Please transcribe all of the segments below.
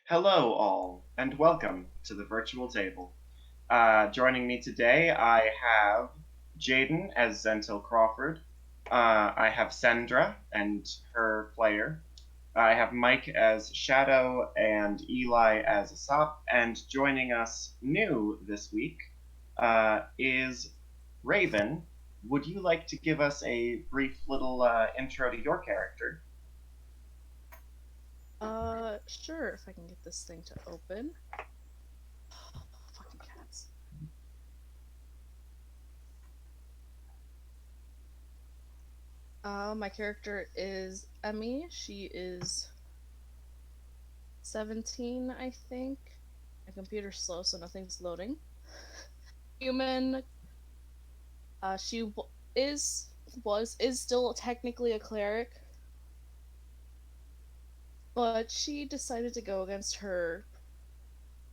Hello, all, and welcome to the virtual table. Joining me today, I have Jaden as Zentil Crawford. I have Sandra and her player. I have Mike as Shadow and Eli as Asop. And joining us new this week is Raven. Would you like to give us a brief little intro to your character? Sure, if I can get this thing to open. Fucking cats. My character is Emmy. She is 17, I think. My computer's slow, so nothing's loading. Human. She is still technically a cleric, but she decided to go against her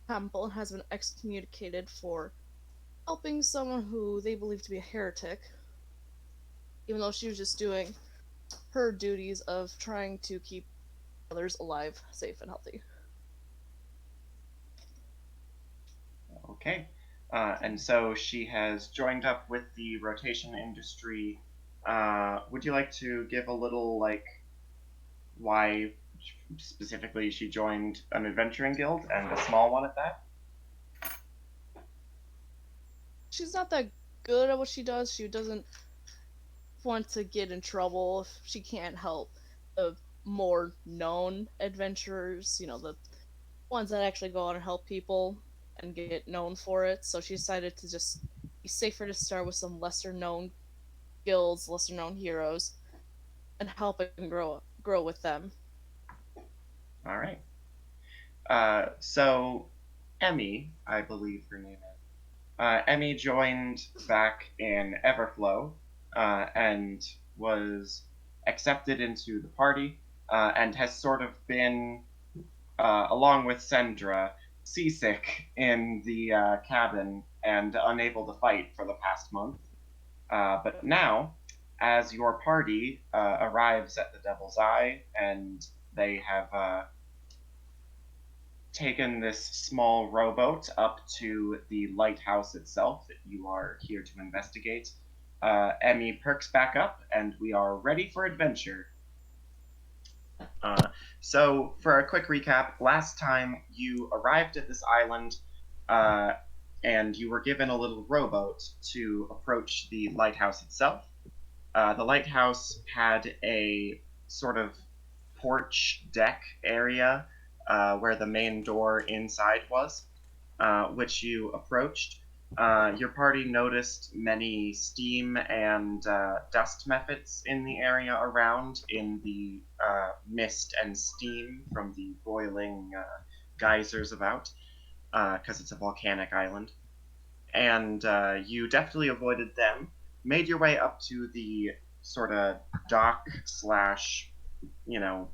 temple and has been excommunicated for helping someone who they believe to be a heretic, even though she was just doing her duties of trying to keep others alive, safe, and healthy. Okay. And so she has joined up with the rotation industry. Would you like to give a little, like, why specifically she joined an adventuring guild and a small one at that? She's not that good at what she does. She doesn't want to get in trouble if she can't help the more known adventurers, the ones that actually go out and help people and get known for it. So she decided to just be safer to start with some lesser known guilds, lesser known heroes, and help and grow with them. All right. So Emmy, I believe her name is. Emmy joined back in Everflow and was accepted into the party and has sort of been along with Sandra, seasick in the cabin and unable to fight for the past month. But now, as your party arrives at the Devil's Eye and they have taken this small rowboat up to the lighthouse itself that you are here to investigate, Emmy perks back up and we are ready for adventure. Uh, so, for a quick recap, last time you arrived at this island uh, and you were given a little rowboat to approach the lighthouse itself. The lighthouse had a sort of porch deck area where the main door inside was, which you approached. Your party noticed many steam and dust methods in the area around in the mist and steam from the boiling geysers about, because it's a volcanic island. And you definitely avoided them, made your way up to the sort of dock slash, you know,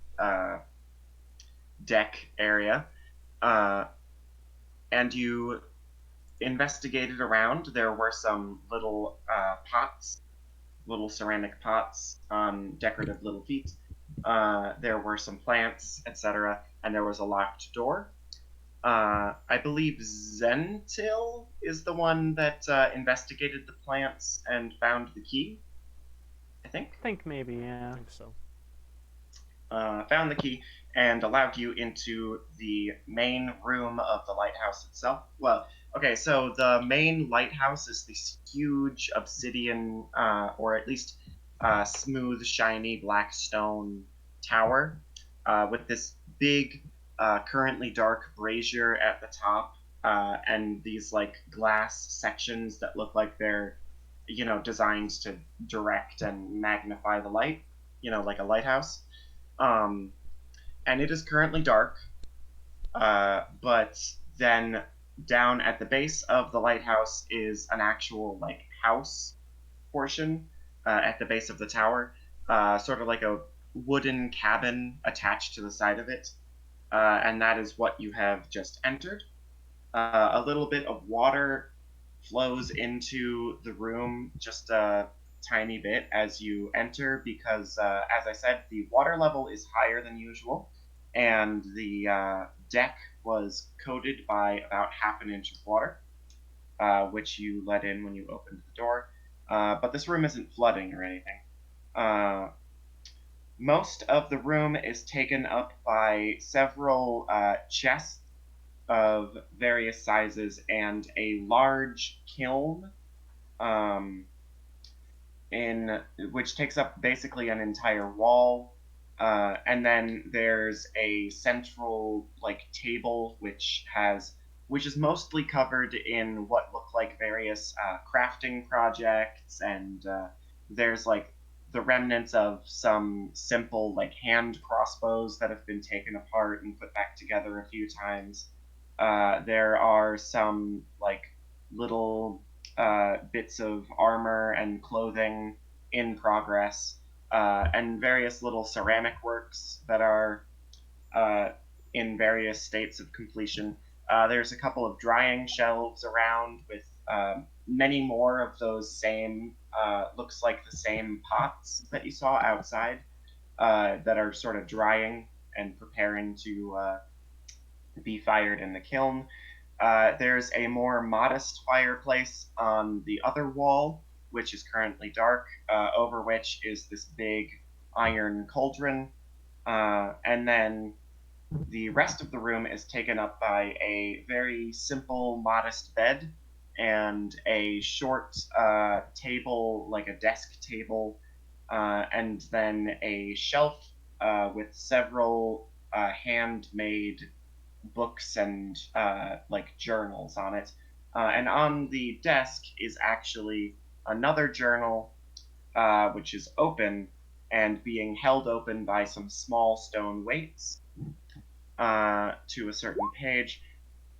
deck area, uh, and you investigated around. There were some little pots, little ceramic pots on decorative little feet. There were some plants, etc., and there was a locked door. I believe Zentil is the one that investigated the plants and found the key. I think. I think maybe, I yeah. think so. Found the key and allowed you into the main room of the lighthouse itself. Well, okay, so the main lighthouse is this huge obsidian, or at least smooth, shiny black stone tower with this big, currently dark brazier at the top, and these like glass sections that look like they're, designed to direct and magnify the light, like a lighthouse. Um, and it is currently dark, but then down at the base of the lighthouse is an actual like house portion at the base of the tower, sort of like a wooden cabin attached to the side of it, and that is what you have just entered. A little bit of water flows into the room, just a tiny bit as you enter, because, as I said, the water level is higher than usual. and the deck was coated by about half an inch of water, which you let in when you opened the door. But this room isn't flooding or anything. Uh, Most of the room is taken up by several chests of various sizes and a large kiln, um, in which takes up basically an entire wall. And then there's a central like table which is mostly covered in what look like various crafting projects, and there's like the remnants of some simple like hand crossbows that have been taken apart and put back together a few times. There are some like little bits of armor and clothing in progress, and various little ceramic works that are uh, in various states of completion. There's a couple of drying shelves around with many more of those same, looks like the same pots that you saw outside, that are sort of drying and preparing to be fired in the kiln. There's a more modest fireplace on the other wall, which is currently dark, over which is this big iron cauldron. And then the rest of the room is taken up by a very simple, modest bed and a short table, like a desk table, and then a shelf with several handmade books and like journals on it. And on the desk is actually another journal, which is open and being held open by some small stone weights to a certain page.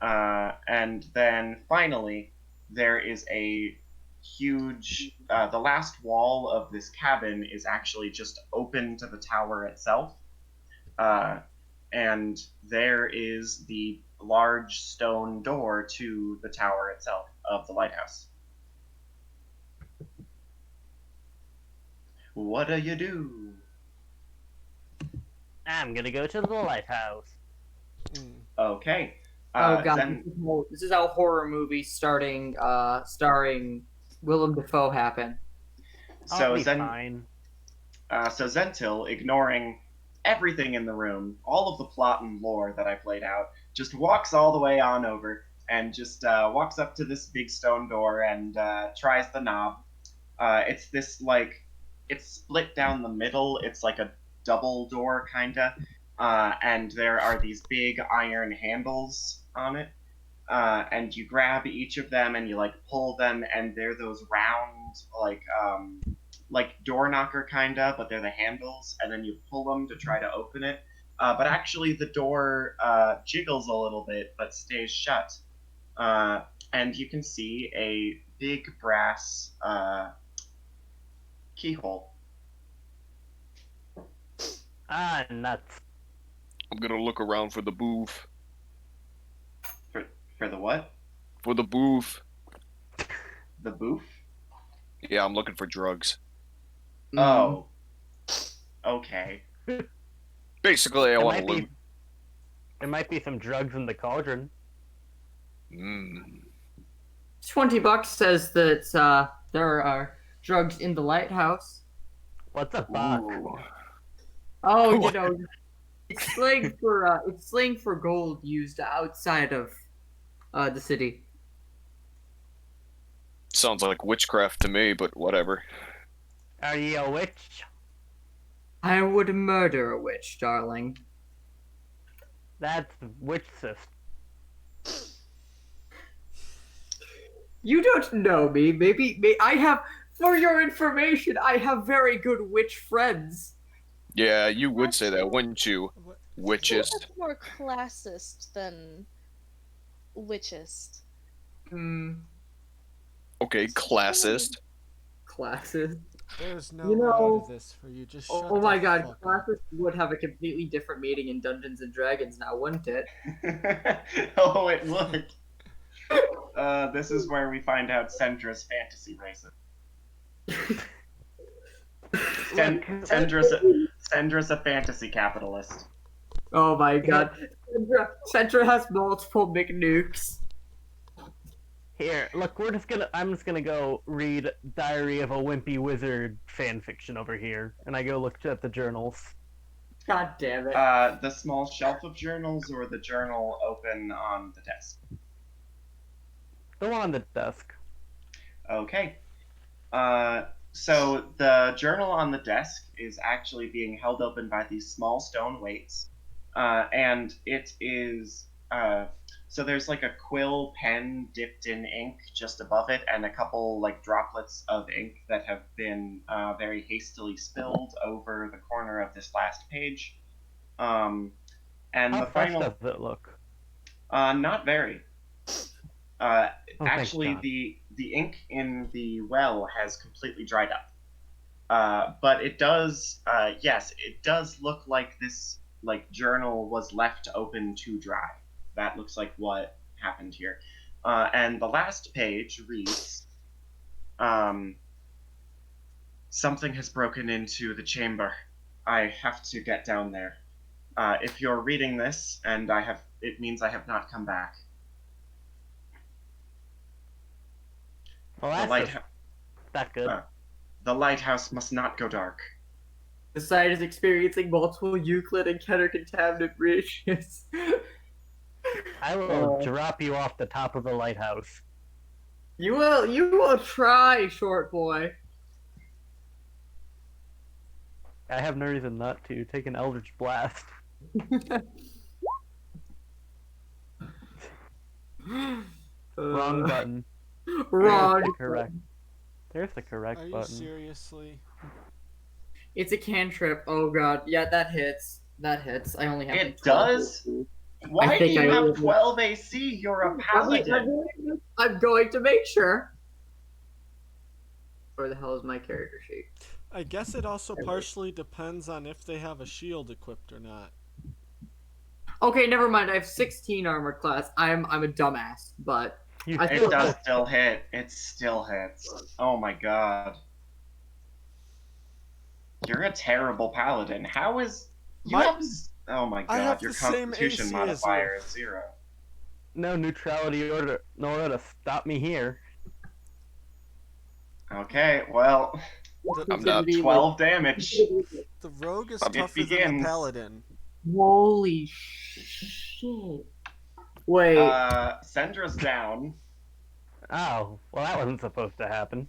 And then finally, there is a huge. The last wall of this cabin is actually just open to the tower itself. Uh, and there is the large stone door to the tower itself of the lighthouse. What do you do? I'm gonna go to the lighthouse. Okay. Oh god, Then this is how horror movies starring Willem Dafoe happen. I'll so be Zen fine. So Zentil, ignoring everything in the room, all of the plot and lore that I've laid out, just walks all the way on over and just walks up to this big stone door and tries the knob. It's this like it's split down the middle. It's like a double door kinda, and there are these big iron handles on it. And you grab each of them and you like pull them, and they're those round like door knocker kinda, but they're the handles, and then you pull them to try to open it. But actually, the door jiggles a little bit, but stays shut. Uh, and you can see a big brass keyhole. Ah, nuts. I'm gonna look around for the booth. For for the what? For the booth. The booth? Yeah, I'm looking for drugs. Oh. Okay. Basically, I There want might to be loot. there might be some drugs in the cauldron. $20 says that there are drugs in the lighthouse. What's a buck? Ooh. Oh, What? it's slang for gold used outside of the city. Sounds like witchcraft to me, but whatever. Are you a witch? I would murder a witch, darling. That's witch sis. You don't know me. Maybe I have. For your information, I have very good witch friends. Yeah, you would say that, wouldn't you? What? Witchist. That's more classist than witchist. Okay, classist. Classes. There's no You know- way to this for you. Just shut Oh my the god, fuck up. classes would have a completely different meaning in Dungeons and Dragons now, wouldn't it? Oh, it would. This is where we find out Sendra's fantasy racist. Sendra's a fantasy capitalist. Oh my god. Centra has multiple McNukes. Here, look, I'm just gonna go read Diary of a Wimpy Wizard fan fiction over here, and I go look at the journals. God damn it. The small shelf of journals or the journal open on the desk? The one on the desk. Okay. So the journal on the desk is actually being held open by these small stone weights, and it is so there's like a quill pen dipped in ink just above it, and a couple like droplets of ink that have been very hastily spilled over the corner of this last page. And How the fresh final, does it look? not very. Uh, Oh, thank Actually, God. the ink in the well has completely dried up. But it does, yes, it does look like this like journal was left open to dry. That looks like what happened here. And the last page reads, "Something has broken into the chamber. I have to get down there. If you're reading this, and it means I have not come back. Well, The that's light, just that good. the lighthouse must not go dark." The site is experiencing multiple Euclid and Keter contaminant reissues. I will drop you off the top of the lighthouse. You will try, short boy. I have no reason not to. Take an Eldritch Blast. Wrong button. Wrong. There's the correct Are you button. seriously? It's a cantrip. Oh god. Yeah, that hits. That hits. I only have It like 12. does? Why do think you I have will. 12 AC? You're a paladin. I'm going to make sure. Where the hell is my character sheet? I guess it also partially depends on if they have a shield equipped or not. Okay, never mind. I have 16 armor class. I'm a dumbass, but You I It still does still hit. It still hits. Oh my god. You're a terrible paladin. How is... You My- have... Oh my I have god, your the same constitution AC as modifier you. is 0. no neutrality order in order to stop me here. Okay, well, I'm not. 12 damage. The rogue is It tougher than the begins. paladin. Holy shit. Wait. Sendra's down. Oh, well that wasn't supposed to happen.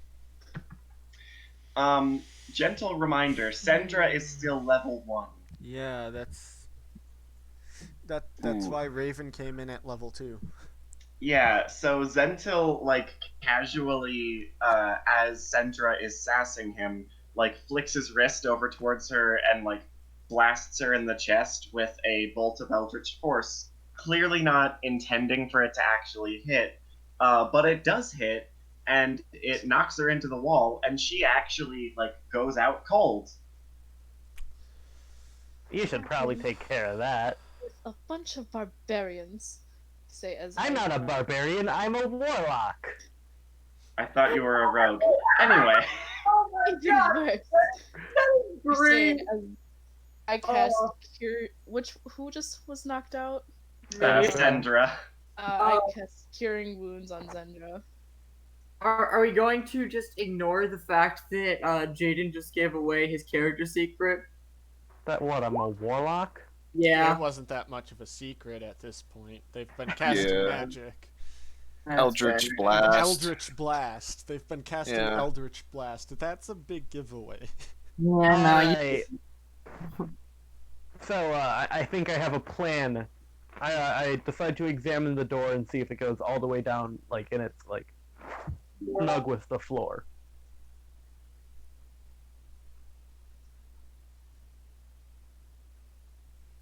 Gentle reminder, Sendra is still level 1. Yeah, that's Ooh. why Raven came in at level 2. Yeah, so Zentil, like, casually, as Sendra is sassing him, like, flicks his wrist over towards her and, like, blasts her in the chest with a bolt of Eldritch Force, clearly not intending for it to actually hit, but it does hit, and it knocks her into the wall, and she actually, like, goes out cold. You should probably take care of that. A bunch of barbarians. Say as I'm I not a barbarian, I'm a warlock. I thought you were a rogue. Anyway. Oh my Even god. worse. That is Say great. as I cast Oh. cure. Who just was knocked out? Sendra. I cast curing wounds on Zendra. Are we going to just ignore the fact that Jaden just gave away his character secret? That what, I'm a warlock? Yeah. It wasn't that much of a secret at this point. They've been casting Yeah. magic. That's Eldritch fair. Blast. Eldritch Blast. They've been casting Yeah. Eldritch Blast. That's a big giveaway. Yeah, no, Alright. So, I think I have a plan. I decide to examine the door and see if it goes all the way down, like, and it's, like, snug with the floor.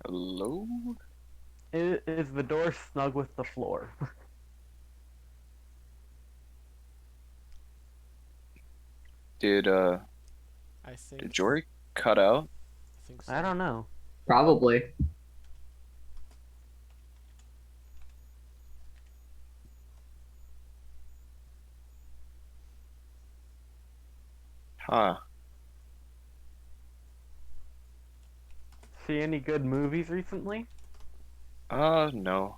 Hello? Is the door snug with the floor? Did I think. Jory cut out? I think so. I don't know. Probably. Huh. see any good movies recently? No. No,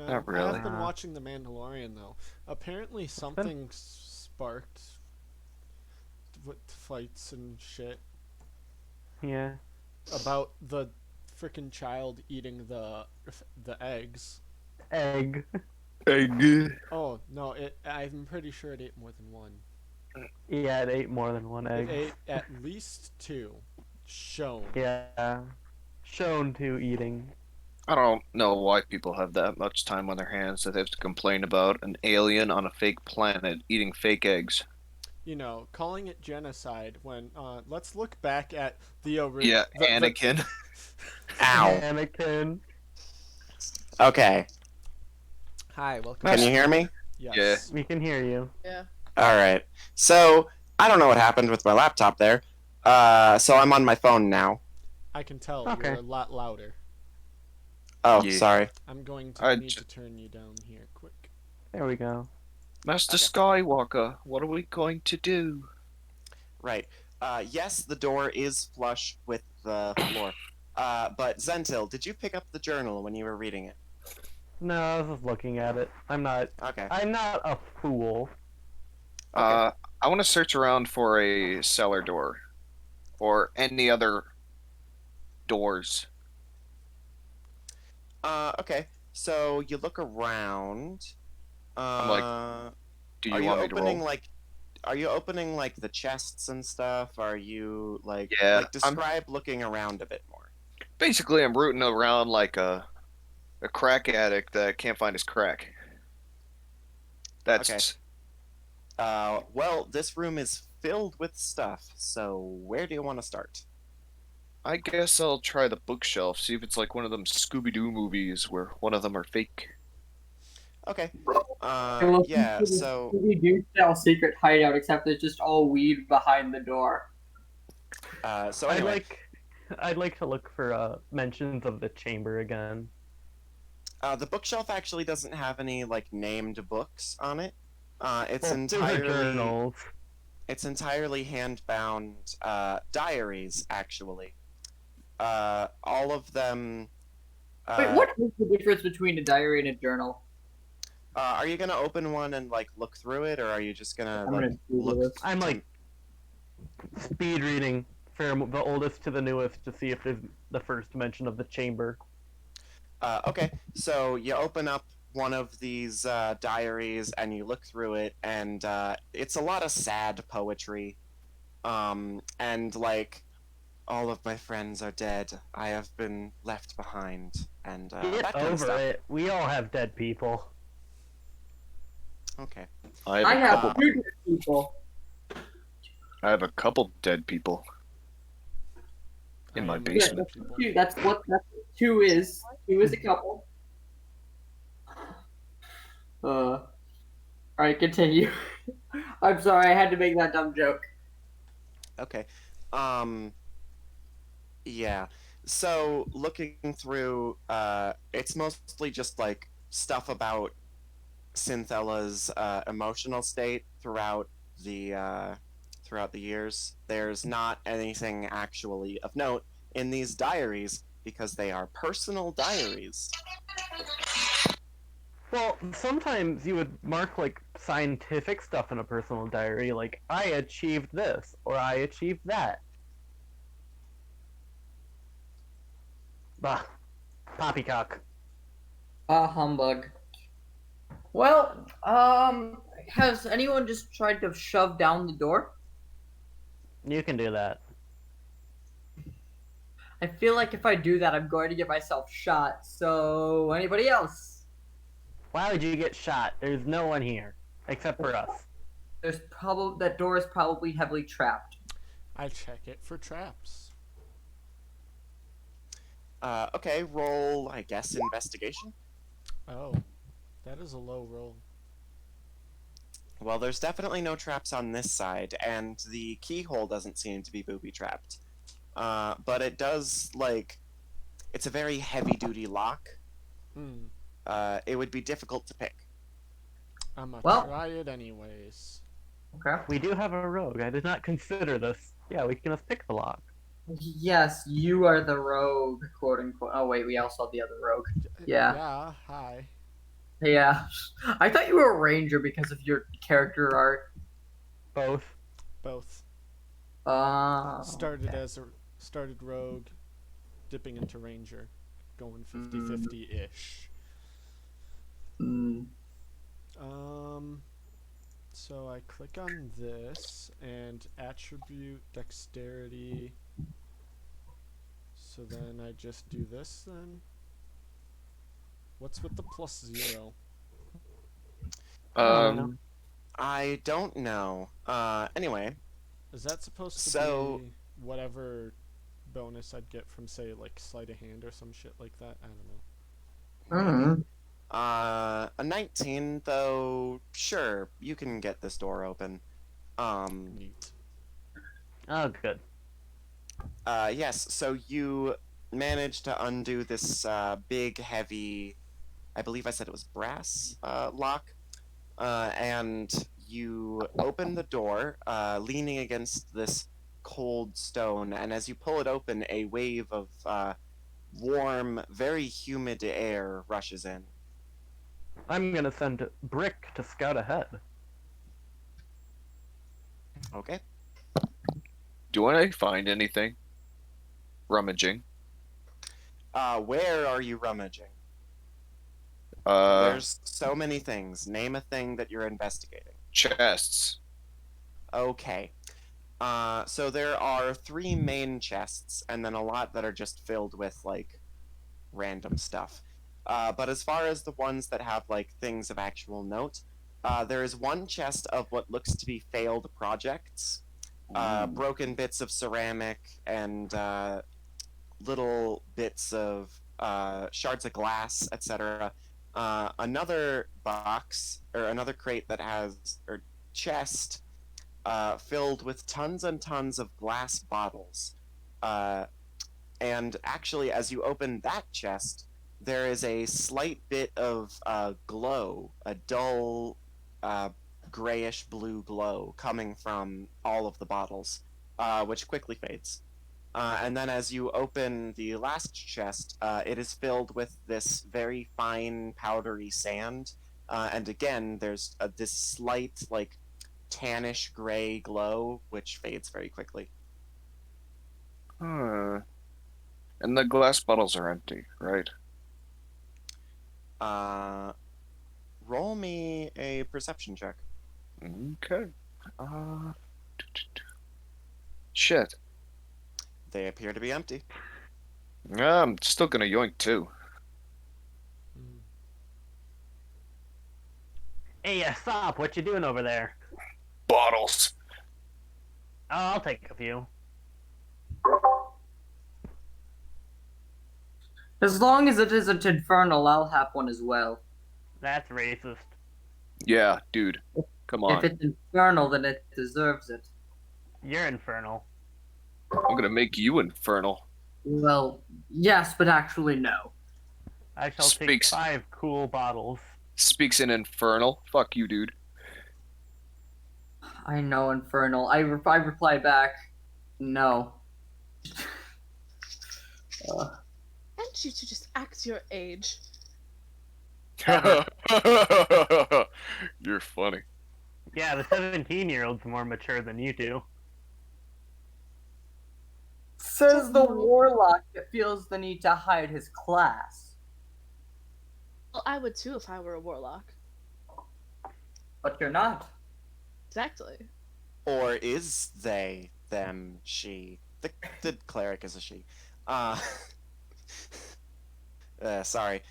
Not really. I've been watching The Mandalorian though. Apparently something sparked with fights and shit Yeah. about the freaking child eating the eggs. Egg. Egg. Oh no, I'm pretty sure it ate more than one. Yeah, it ate more than one egg. It ate at least two. Shown. Yeah. Shown to eating. I don't know why people have that much time on their hands that they have to complain about an alien on a fake planet eating fake eggs. You know, calling it genocide when let's look back at the Yeah, Anakin. Ow. Anakin. Okay. Hi, welcome. Can you hear me? Yes. We can hear you. Yeah. Alright. So, I don't know what happened with my laptop there. So I'm on my phone now. I can tell Okay. you're a lot louder. Oh, Yeah. sorry. I'm going to I need j- to turn you down here quick. There we go. Master Okay. Skywalker, what are we going to do? Right. Yes, the door is flush with the floor. But Zentil, did you pick up the journal when you were reading it? No, I was just looking at it. I'm not Okay. a fool. I want to search around for a cellar door or any other doors. Okay. So you look around. I'm like, Do are you you want me to opening roll? like are you opening like the chests and stuff? Are you like Yeah, like describe looking around a bit more. Basically, I'm rooting around like a crack addict that can't find his crack. That's Okay. Well, this room is filled with stuff, so where do you want to start? I guess I'll try the bookshelf, see if it's like one of them Scooby-Doo movies where one of them are fake. Okay. Well, Yeah, this is so Scooby-Doo-style secret hideout, except there's just all weed behind the door. so anyway, I'd like to look for mentions of the chamber again. the bookshelf actually doesn't have any like named books on it. It's Well, those are entirely journals. hand-bound diaries actually. All of them. Wait, what is the difference between a diary and a journal? Are you gonna open one and like look through it, or are you just gonna I'm like gonna Google look? this. I'm like speed reading from the oldest to the newest to see if there's the first mention of the chamber. Okay, so you open up one of these diaries and you look through it, and it's a lot of sad poetry. And like, all of my friends are dead. I have been left behind, and that Get kind of over stuff. it. We all have dead people. Okay. I have I a have couple. two people. I have a couple dead people in I my am basement. people. Two. That's what two is. Two is a couple. All right, continue. I'm sorry, I had to make that dumb joke. Okay. Yeah. So looking through, it's mostly just like stuff about Synthella's emotional state throughout the years. There's not anything actually of note in these diaries because they are personal diaries. Well, sometimes you would mark like scientific stuff in a personal diary, like I achieved this or I achieved that. Bah, poppycock. Humbug. Well, has anyone just tried to shove down the door? You can do that. I feel like if I do that, I'm going to get myself shot. So, anybody else? Why would you get shot? There's no one here except for us. There's probably that door is probably heavily trapped. I check it for traps. Okay, roll, I guess, investigation. Oh, that is a low roll. Well, there's definitely no traps on this side, and the keyhole doesn't seem to be booby-trapped. But it does, like, it's a very heavy-duty lock. Hmm. It would be difficult to pick. I'm gonna Well- try it anyways. Okay. We do have a rogue. I did not consider this. Yeah, we can just pick the lock. Yes, you are the rogue, quote unquote. Oh wait, we also have the other rogue. Yeah. Yeah. Hi. Yeah. I thought you were a ranger because of your character art. Both. Both. Started Okay. as a started rogue, dipping into ranger, going 50-50 ish. Mm. So I click on this and attribute dexterity. So then I just do this then. What's with the +0? Um, I don't know. Anyway, Is that supposed to so be whatever bonus I'd get from, say, like sleight of hand or some shit like that? I don't know. maybe. Mm. A 19 though. Sure, you can get this door open. Neat. Oh, good. Yes. So you managed to undo this big, heavy. I believe I said it was brass lock. And you open the door, leaning against this cold stone. And as you pull it open, a wave of warm, very humid air rushes in. I'm gonna send Brick to scout ahead. Okay. do I find anything? Rummaging. Where are you rummaging? Uh, There's so many things. Name a thing that you're investigating. chests. Okay. So there are 3 main chests, and then a lot that are just filled with like random stuff. But as far as the ones that have like things of actual note, there is one chest of what looks to be failed projects, broken bits of ceramic and little bits of shards of glass, etc. Another box or another crate that has or chest filled with tons and tons of glass bottles. And actually, as you open that chest, there is a slight bit of glow, a dull grayish blue glow coming from all of the bottles, which quickly fades. And then as you open the last chest, it is filled with this very fine powdery sand. And again, there's this slight, like, tannish gray glow, which fades very quickly. Huh. And the glass bottles are empty, right? Uh, roll me a perception check. Okay. Uh, shit. They appear to be empty. I'm still gonna yoink too. Hmm. Hey, stop! What you doing over there? Bottles. Oh, I'll take a few. As long as it isn't infernal, I'll have one as well. That's racist. Yeah, dude. Come If on. it's infernal, then it deserves it. You're infernal. I'm gonna make you infernal. Well, yes, but actually no. I shall Speaks. take 5 cool bottles. Speaks in infernal. Fuck you, dude. I know infernal. I reply back, no. And you two just act your age. You're funny. Yeah, the 17-year-old's more mature than you two. Says the warlock that feels the need to hide his class. Well, I would too if I were a warlock. But you're not. Exactly. Or is they, them, she? The cleric is a she. Sorry.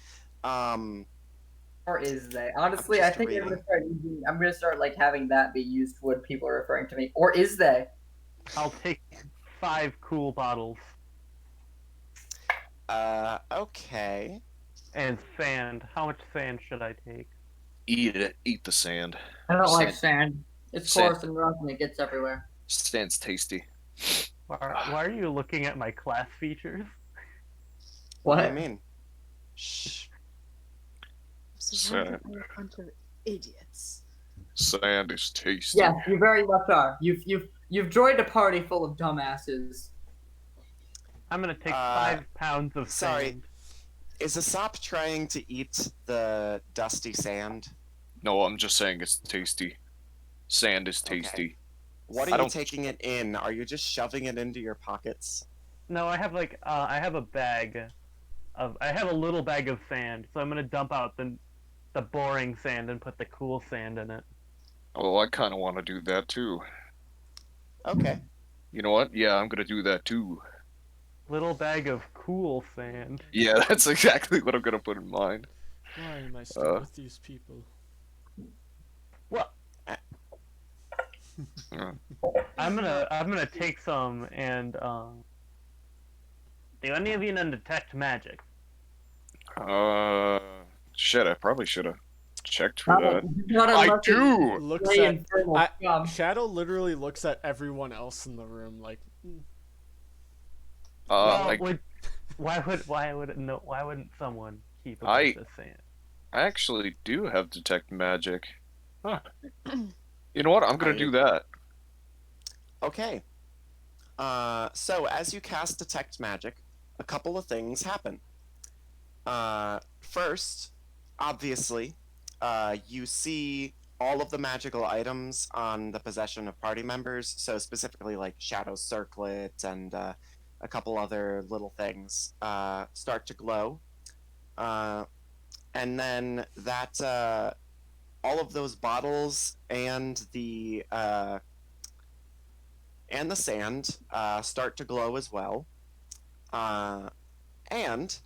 Or is they? Honestly, I just think reading. I'm gonna start like having that be used when people are referring to me. Or is they? I'll take 5 cool bottles. Okay. And sand. How much sand should I take? Eat it. Eat the sand. I don't like Sand. sand. It's Sand. coarse and rough and it gets everywhere. Sand's tasty. Why are you looking at my class features? What do you mean? Shh. Surrounded by a bunch of idiots. Sand is tasty. Yes, you very much are. You've joined a party full of dumbasses. I'm gonna take Uh, 5 pounds of sorry. sand. Is Aesop trying to eat the dusty sand? No, I'm just saying it's tasty. Sand is Okay. tasty. What are I you don't- taking it in? Are you just shoving it into your pockets? No, I have I have a bag I have a little bag of sand, so I'm gonna dump out the boring sand and put the cool sand in it. Oh, I kind of want to do that too. Okay. You know what? Yeah, I'm gonna do that too. Little bag of cool sand. Yeah, that's exactly what I'm gonna put in mine. Why am I still with these people? What? Uh, I'm gonna take some and do any of you know detect magic? shit, I probably should have checked for that. Not I unless you do. Looks play at infernal scum. Shadow literally looks at everyone else in the room like, Well, I why wouldn't someone keep a I- bunch of sand? I actually do have detect magic. Huh. You know what? I'm gonna do that. Okay. So as you cast detect magic, a couple of things happen. First, obviously, you see all of the magical items on the possession of party members. So specifically, like Shadow Circlet and a couple other little things start to glow, and then that all of those bottles and the sand start to glow as well. And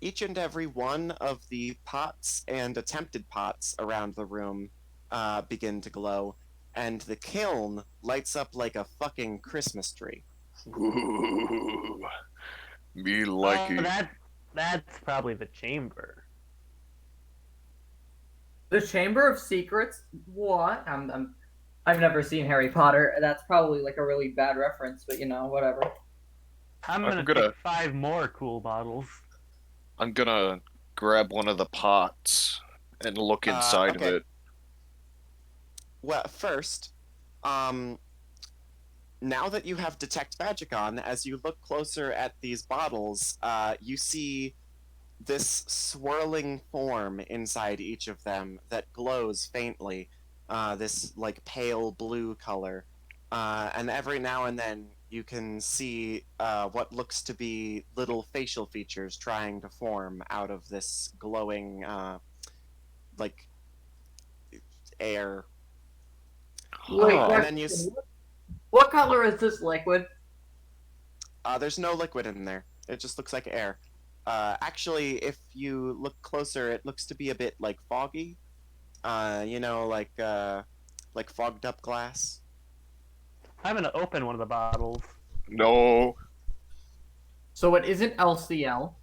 each and every one of the pots and attempted pots around the room begin to glow, and the kiln lights up like a fucking Christmas tree. Ooh, me like it. That's probably the chamber. The Chamber of Secrets? What? I've never seen Harry Potter. That's probably like a really bad reference, but you know, whatever. I'm I'm gonna gonna- take 5 more cool bottles. I'm gonna grab one of the pots and look inside okay. of it. Well, first, now that you have detect magic on, as you look closer at these bottles, you see this swirling form inside each of them that glows faintly, this like pale blue color, and every now and then you can see what looks to be little facial features trying to form out of this glowing like air. Wait, Huh. And then you what color is this liquid? there's no liquid in there. It just looks like air. Actually, if you look closer, it looks to be a bit like foggy. You know, like fogged up glass. I'm gonna open one of the bottles. No. So it isn't LCL.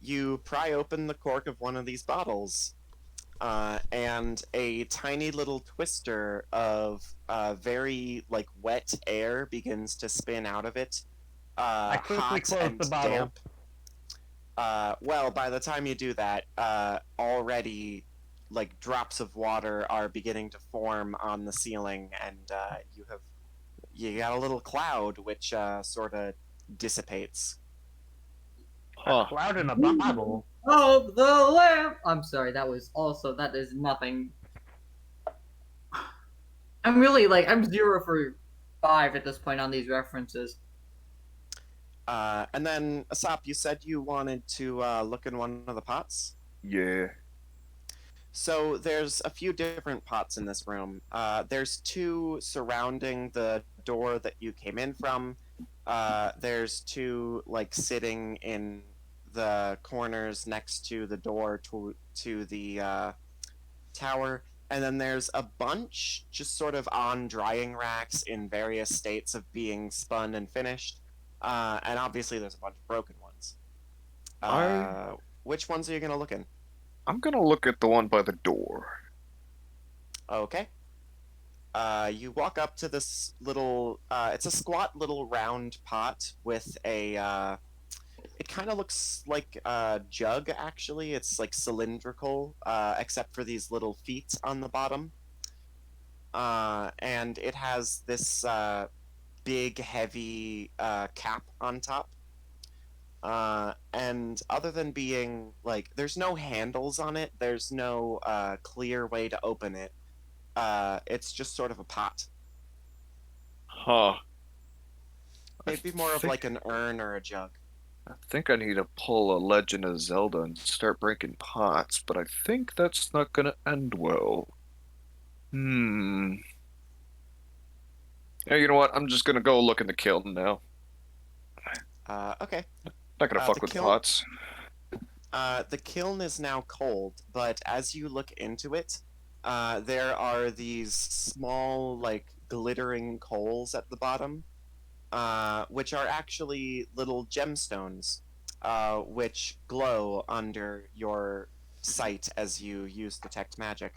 You pry open the cork of one of these bottles, and a tiny little twister of very like wet air begins to spin out of it. I quickly hot close and the bottle. damp. Well, by the time you do that, already like drops of water are beginning to form on the ceiling, and you got a little cloud which sort of dissipates. Huh. Cloud in a bottle. Of the lamp. I'm sorry, that is nothing. I'm really like I'm 0 for 5 at this point on these references. And then Asap, you said you wanted to look in one of the pots. Yeah. So there's a few different pots in this room. There's 2 surrounding the door that you came in from. There's 2 like sitting in the corners next to the door to the tower, and then there's a bunch just sort of on drying racks in various states of being spun and finished. And obviously there's a bunch of broken ones. Which ones are you gonna look in? I'm gonna look at the one by the door. Okay. You walk up to this little, it's a squat little round pot with a, it kind of looks like a jug, actually. It's like cylindrical, except for these little feet on the bottom. And it has this, big, heavy cap on top. And other than being like, there's no handles on it, there's no clear way to open it. It's just sort of a pot. Huh. It'd be more of like an urn or a jug. I think I need to pull a Legend of Zelda and start breaking pots, but I think that's not gonna end well. Hmm. Yeah, you know what? I'm just gonna go look in the kiln now. Okay. Not gonna fuck The with kiln, pots. the kiln is now cold, but as you look into it, there are these small, like, glittering coals at the bottom, which are actually little gemstones, which glow under your sight as you use detect magic.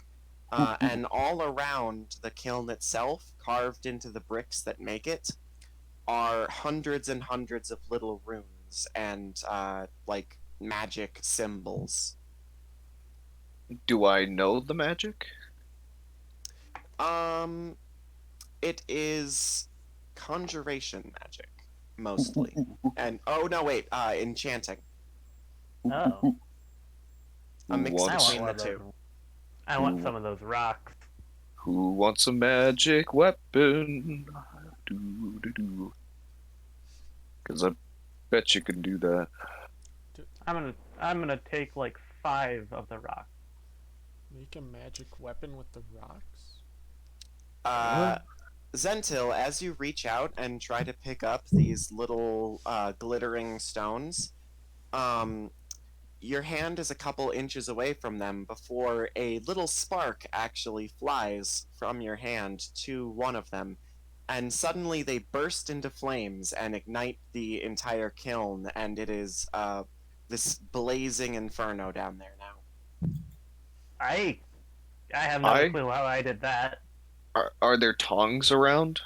And all around the kiln itself, carved into the bricks that make it, are hundreds and hundreds of little runes and like magic symbols. Do I know the magic? Um, it is conjuration magic mostly, and oh no, wait, enchanting. Oh, A mix I want between one the of those. two. I want some of those rocks. Who wants a magic weapon? Do do do. Because I bet you can do that. I'm gonna take like 5 of the rocks. Make a magic weapon with the rocks? Uh, Zentil, as you reach out and try to pick up these little glittering stones, your hand is a couple inches away from them before a little spark actually flies from your hand to one of them, and suddenly they burst into flames and ignite the entire kiln, and it is this blazing inferno down there now. I have no I clue how I did that. are there tongs around?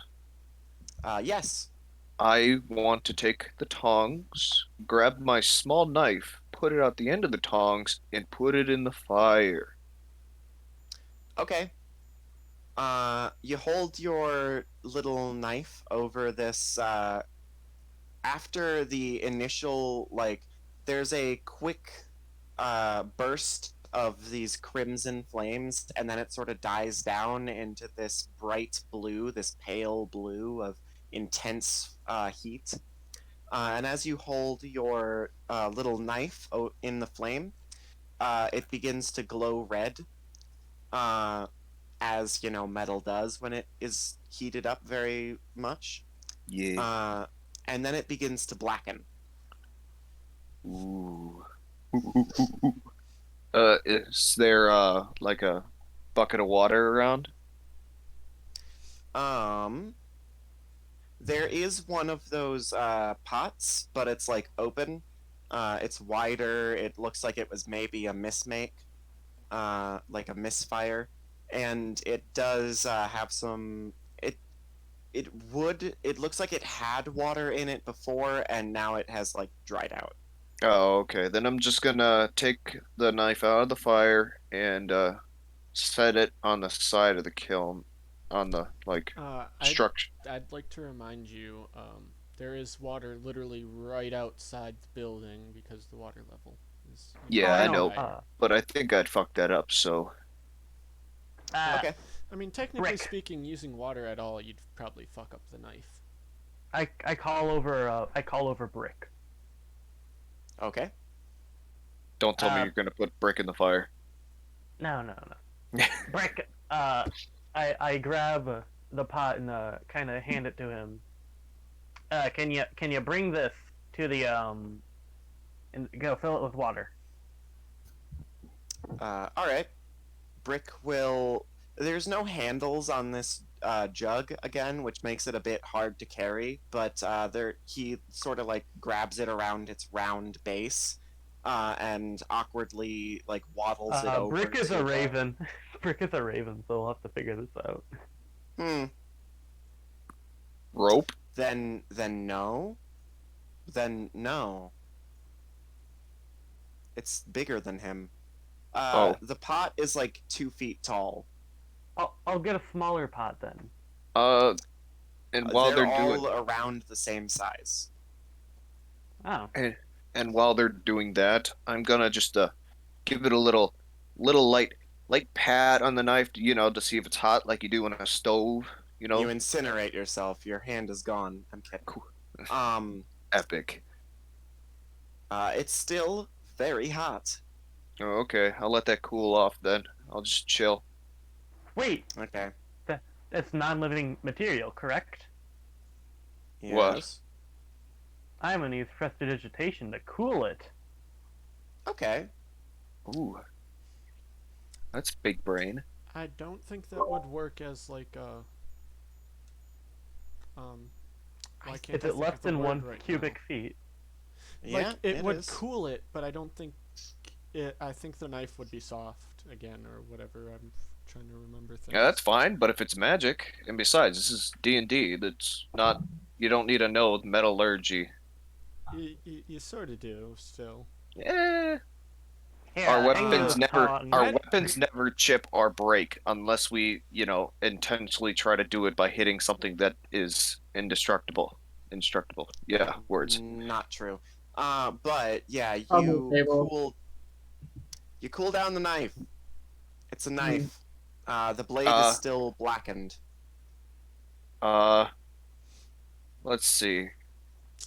Yes. I want to take the tongs, grab my small knife, put it out the end of the tongs, and put it in the fire. Okay. You hold your little knife over this. After the initial, like, there's a quick burst of these crimson flames, and then it sort of dies down into this bright blue, this pale blue of intense heat. And as you hold your little knife in the flame, it begins to glow red, as you know metal does when it is heated up very much. Yeah. Uh, and then it begins to blacken. Ooh. Is there like a bucket of water around? Um, there is one of those pots, but it's like open. It's wider. It looks like it was maybe a mismake, like a misfire, and it does have some. It looks like it had water in it before, and now it has like dried out. Oh, okay. Then I'm just gonna take the knife out of the fire and set it on the side of the kiln, on the like structure. I'd like to remind you, there is water literally right outside the building because the water level is Yeah, I know, higher. but I think I'd fuck that up. So Okay. I mean, technically Brick. speaking, using water at all, you'd probably fuck up the knife. I call over Brick. Okay. don't tell me Uh, you're gonna put brick in the fire. No. Brick. I grab the pot and kind of hand it to him. Can you bring this to the and go fill it with water? All right. Brick will. There's no handles on this jug again, which makes it a bit hard to carry. But he sort of like grabs it around its round base, and awkwardly like waddles it over. Brick is to a raven. Brick is a raven, so we'll have to figure this out. Rope? Then no. Then no. It's bigger than him. Oh. The pot is like 2 feet tall. I'll get a smaller pot then. And while they're they're all doing around the same size. Oh. and while they're doing that, I'm gonna just give it a little light pat on the knife, to see if it's hot, like you do on a stove. You incinerate yourself. Your hand is gone. I'm kidding. Cool. Um, Epic. it's still very hot. Oh, okay, I'll let that cool off then. I'll just chill. Wait, Okay. that's non-living material, correct? What? Yes. I'm gonna use prestidigitation to cool it. Okay. Ooh, that's big brain. I don't think that would work as like a. Why can't Is I it think less of the than word 1 right cubic now? feet? Yeah, Like it would is. cool it, but I don't think it. I think the knife would be soft again, or whatever. I'm trying to remember things. Yeah, that's fine, but if it's magic, and besides, this is D&D, that's not. You don't need to know metallurgy. You sort of do still. Eh, Here, our hang weapons this never tongue. our weapons never chip or break unless we, intentionally try to do it by hitting something that is indestructible. Indestructible. Yeah, words. Not true. But yeah, On the table. you cool down the knife. It's a knife. The blade Uh, is still blackened. Let's see.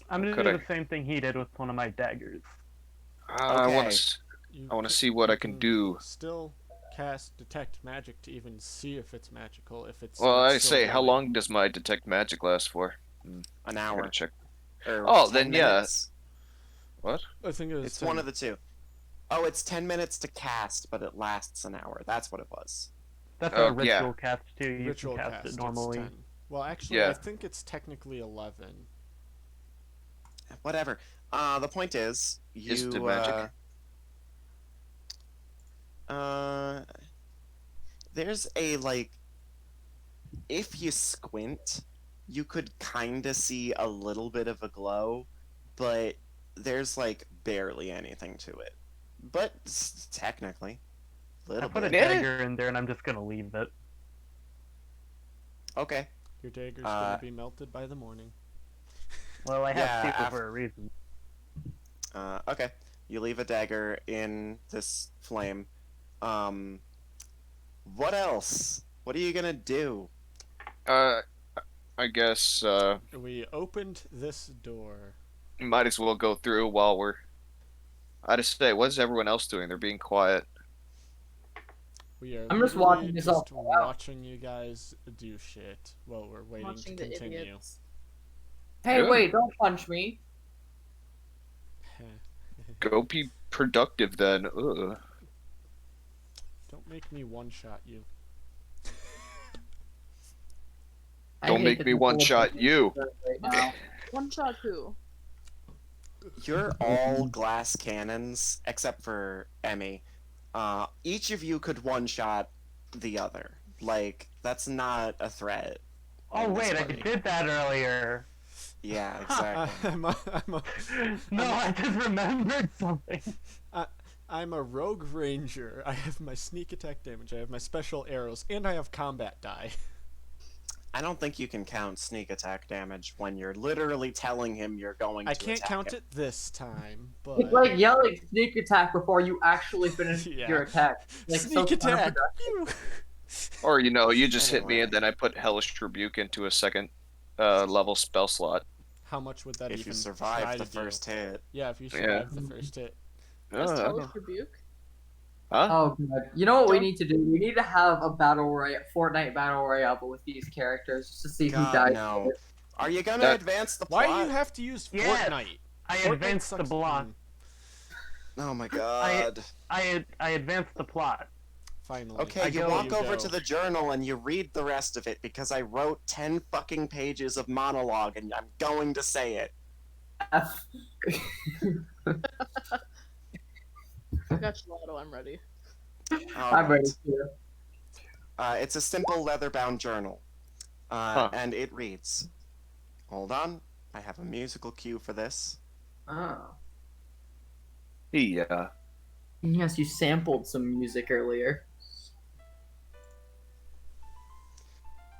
I'm gonna could do I- the same thing he did with one of my daggers. I want Okay. to. You I want to ca- see what you I can do. Still cast detect magic to even see if it's magical. If it's Well, I still say, how going. long does my detect magic last for? An I gotta hour. check. Or Oh, 10 then yeah. minutes. What? I think it was It's one of the two. Oh, it's 10 minutes to cast, but it lasts an hour. That's what it was. That's Oh, a yeah. ritual cast too. You ritual can cast cast. it normally. It's 10. Well, actually, Yeah. I think it's technically 11. Whatever. The point is, Is it you magic? there's a if you squint, you could kind of see a little bit of a glow, but there's barely anything to it. But technically, I little put a bit. dagger in there and I'm just gonna leave it. Okay. Your dagger's gonna be melted by the morning. Well, I have Yeah, people for a reason. Okay. You leave a dagger in this flame. What else? What are you gonna do? I guess We opened this door. might as well go through while we're. I just say, what is everyone else doing? They're being quiet. We are I'm just literally watching this all just play out. watching you guys do shit while we're waiting Watching to the continue. idiots. Hey, Good. wait! Don't punch me. Go be productive then. Ugh. Don't make me one-shot you. I Don't hate make the me people one-shot you. right now. One shot who? You're all glass cannons, except for Emmy. Each of you could one-shot the other. That's not a threat. Oh in this wait, I party. did that earlier. Yeah, exactly. No, I just remembered something. I'm a rogue ranger. I have my sneak attack damage. I have my special arrows, and I have combat die. I don't think you can count sneak attack damage when you're literally telling him you're going to I can't attack count him. it this time, but It's like yelling sneak attack before you actually finish Yeah. your attack. sneak attack. Pew! Or you just hit me Anyway. and then I put Hellish Rebuke into a second level spell slot. How much would that If even you try survive the to do? first hit. Yeah, if you Yeah. survive the first hit. That's I don't Hellish know. Rebuke. Huh? Oh god! You know what we Don't- need to do? We need to have a battle royale, Fortnite battle royale, but with these characters, just to see who God, dies. no. Are you gonna That- advance the Why plot? do you have to use Yes. Fortnite? I Fortnite advanced the sucks- block. Oh my god. I advanced the plot. Finally. Okay, you go- walk you over go. to the journal and you read the rest of it because I wrote 10 fucking pages of monologue and I'm going to say it. F. I got Gelato, I'm ready. I'm ready Alright. to. It's a simple leather-bound journal. Huh. And it reads. Hold on. I have a musical cue for this. Oh. Yeah. Yes, you sampled some music earlier.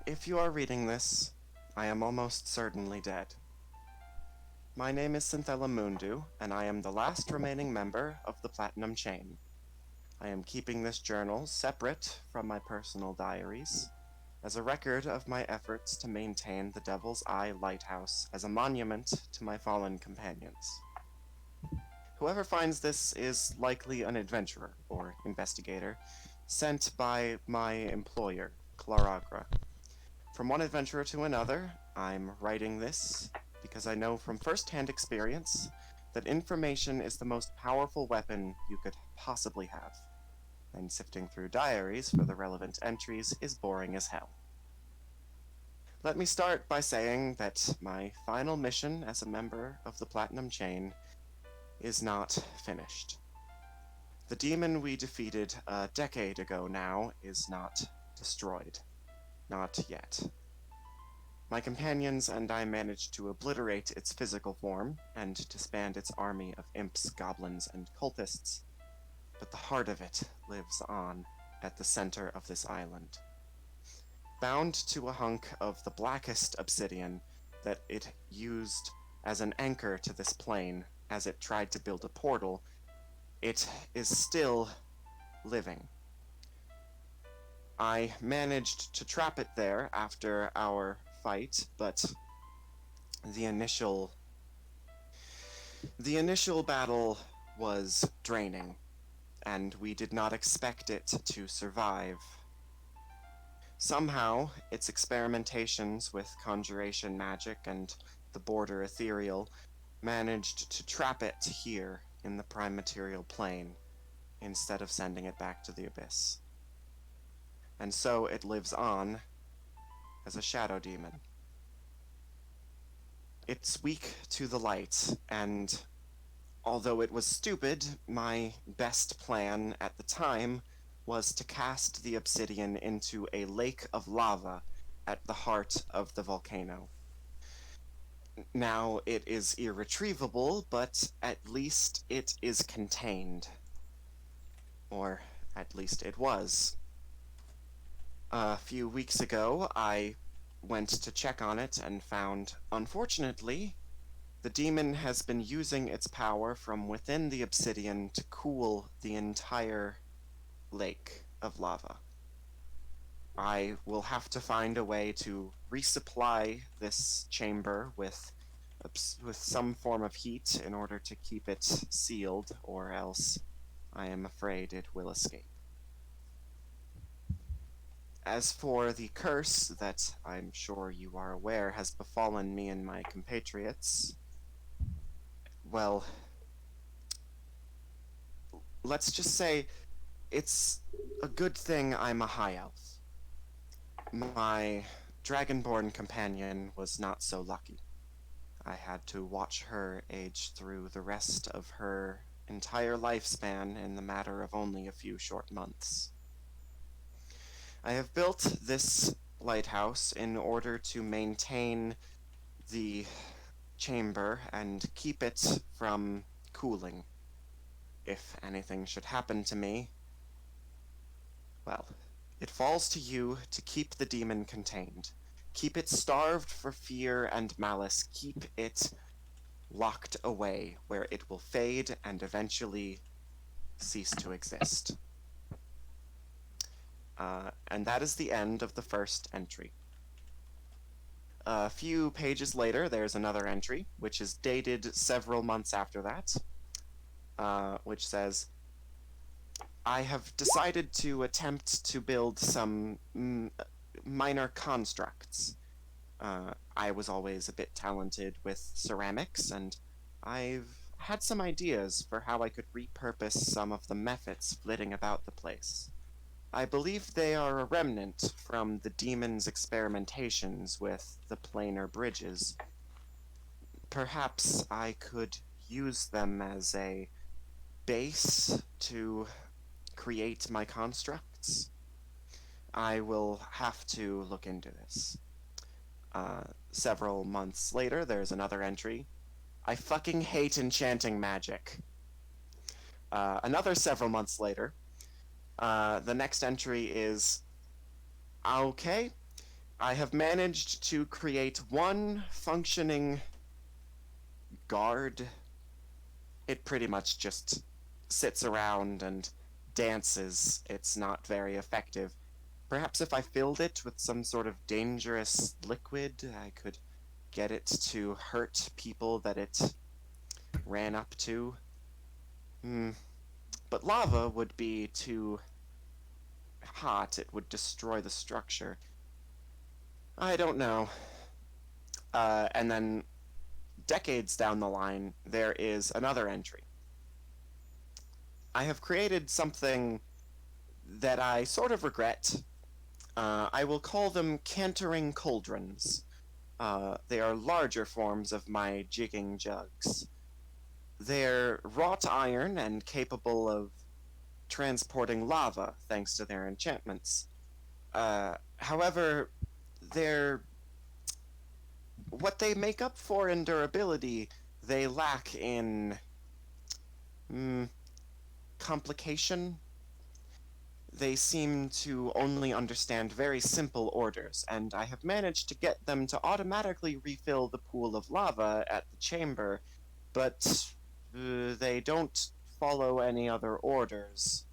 If you are reading this, I am almost certainly dead. My name is Synthella Mundu, and I am the last remaining member of the Platinum Chain. I am keeping this journal separate from my personal diaries, as a record of my efforts to maintain the Devil's Eye Lighthouse as a monument to my fallen companions. Whoever finds this is likely an adventurer or investigator sent by my employer, Claragra. From one adventurer to another, I'm writing this because I know from first-hand experience that information is the most powerful weapon you could possibly have, and sifting through diaries for the relevant entries is boring as hell. Let me start by saying that my final mission as a member of the Platinum Chain is not finished. The demon we defeated a decade ago now is not destroyed. Not yet. My companions and I managed to obliterate its physical form and disband its army of imps, goblins, and cultists, but the heart of it lives on at the center of this island. Bound to a hunk of the blackest obsidian that it used as an anchor to this plane as it tried to build a portal, it is still living. I managed to trap it there after our fight, but the initial battle was draining, and we did not expect it to survive. Somehow, its experimentations with conjuration magic and the border ethereal managed to trap it here in the prime material plane, instead of sending it back to the abyss. And so it lives on as a shadow demon. It's weak to the light, and although it was stupid, my best plan at the time was to cast the obsidian into a lake of lava at the heart of the volcano. Now it is irretrievable, but at least it is contained. Or at least it was. A few weeks ago, I went to check on it and found, unfortunately, the demon has been using its power from within the obsidian to cool the entire lake of lava. I will have to find a way to resupply this chamber with some form of heat in order to keep it sealed, or else I am afraid it will escape. As for the curse that I'm sure you are aware has befallen me and my compatriots, well, let's just say it's a good thing I'm a high elf. My dragonborn companion was not so lucky. I had to watch her age through the rest of her entire lifespan in the matter of only a few short months. I have built this lighthouse in order to maintain the chamber and keep it from cooling. If anything should happen to me, well, it falls to you to keep the demon contained. Keep it starved for fear and malice. Keep it locked away where it will fade and eventually cease to exist. And that is the end of the first entry. A few pages later, there's another entry, which is dated several months after that, which says, I have decided to attempt to build some minor constructs. I was always a bit talented with ceramics, and I've had some ideas for how I could repurpose some of the methods flitting about the place. I believe they are a remnant from the demon's experimentations with the planar bridges. Perhaps I could use them as a base to create my constructs. I will have to look into this. Several months later, there's another entry. I fucking hate enchanting magic. Another several months later, the next entry is, okay, I have managed to create one functioning guard. It pretty much just sits around and dances. It's not very effective. Perhaps if I filled it with some sort of dangerous liquid, I could get it to hurt people that it ran up to. But lava would be too hot. It would destroy the structure. I don't know. And then decades down the line, there is another entry. I have created something that I sort of regret. I will call them cantering cauldrons. They are larger forms of my jigging jugs. They're wrought iron and capable of transporting lava thanks to their enchantments. However, what they make up for in durability, they lack in complication. They seem to only understand very simple orders, and I have managed to get them to automatically refill the pool of lava at the chamber, but they don't follow any other orders.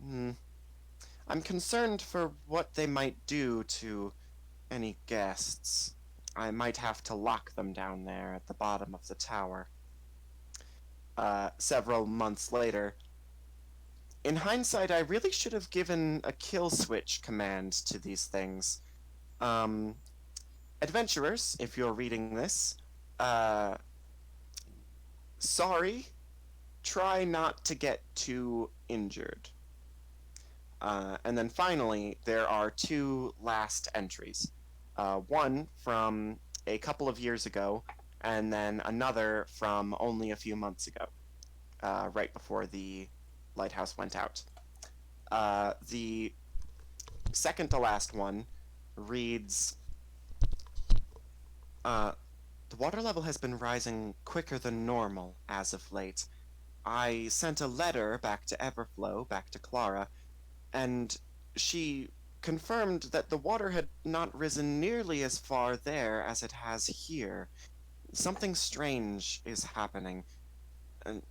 I'm concerned for what they might do to any guests. I might have to lock them down there at the bottom of the tower. Several months later, in hindsight, I really should have given a kill switch command to these things. Adventurers, if you're reading this, sorry, try not to get too injured. And then finally, there are two last entries. One from a couple of years ago, and then another from only a few months ago, right before the lighthouse went out. The second to last one reads, the water level has been rising quicker than normal as of late. I sent a letter back to Everflow, back to Clara, and she confirmed that the water had not risen nearly as far there as it has here. Something strange is happening.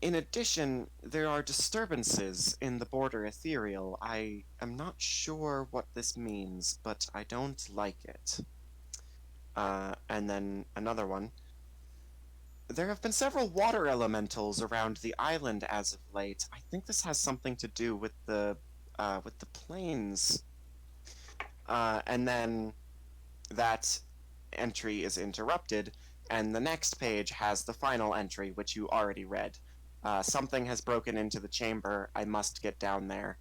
In addition, there are disturbances in the border ethereal. I am not sure what this means, but I don't like it. And then another one. There have been several water elementals around the island as of late. I think this has something to do with the plains. And then that entry is interrupted, and the next page has the final entry, which you already read. Something has broken into the chamber. I must get down there.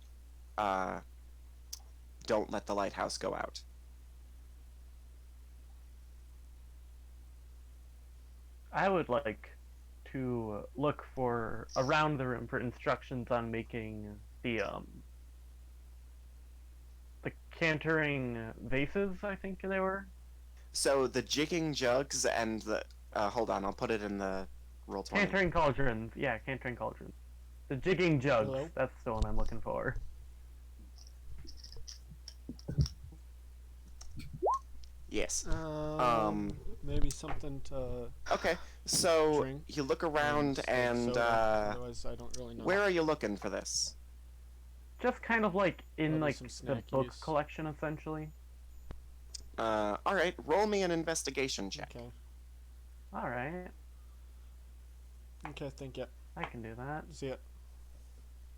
Don't let the lighthouse go out. I would like to look for around the room for instructions on making the cantering vases, I think they were. So the jigging jugs and the hold on, I'll put it in the roll 20. Cantering cauldrons, yeah, cantering cauldrons. The jigging jugs, Hello? that's the one I'm looking for. Yes. Maybe something to Okay, so drink you look around and otherwise I don't really know. where are you looking for this? Just kind of like in Probably like some the snack book use. collection, essentially. Alright, roll me an investigation check. Okay. All right, Okay, thank you. I can do that. See ya.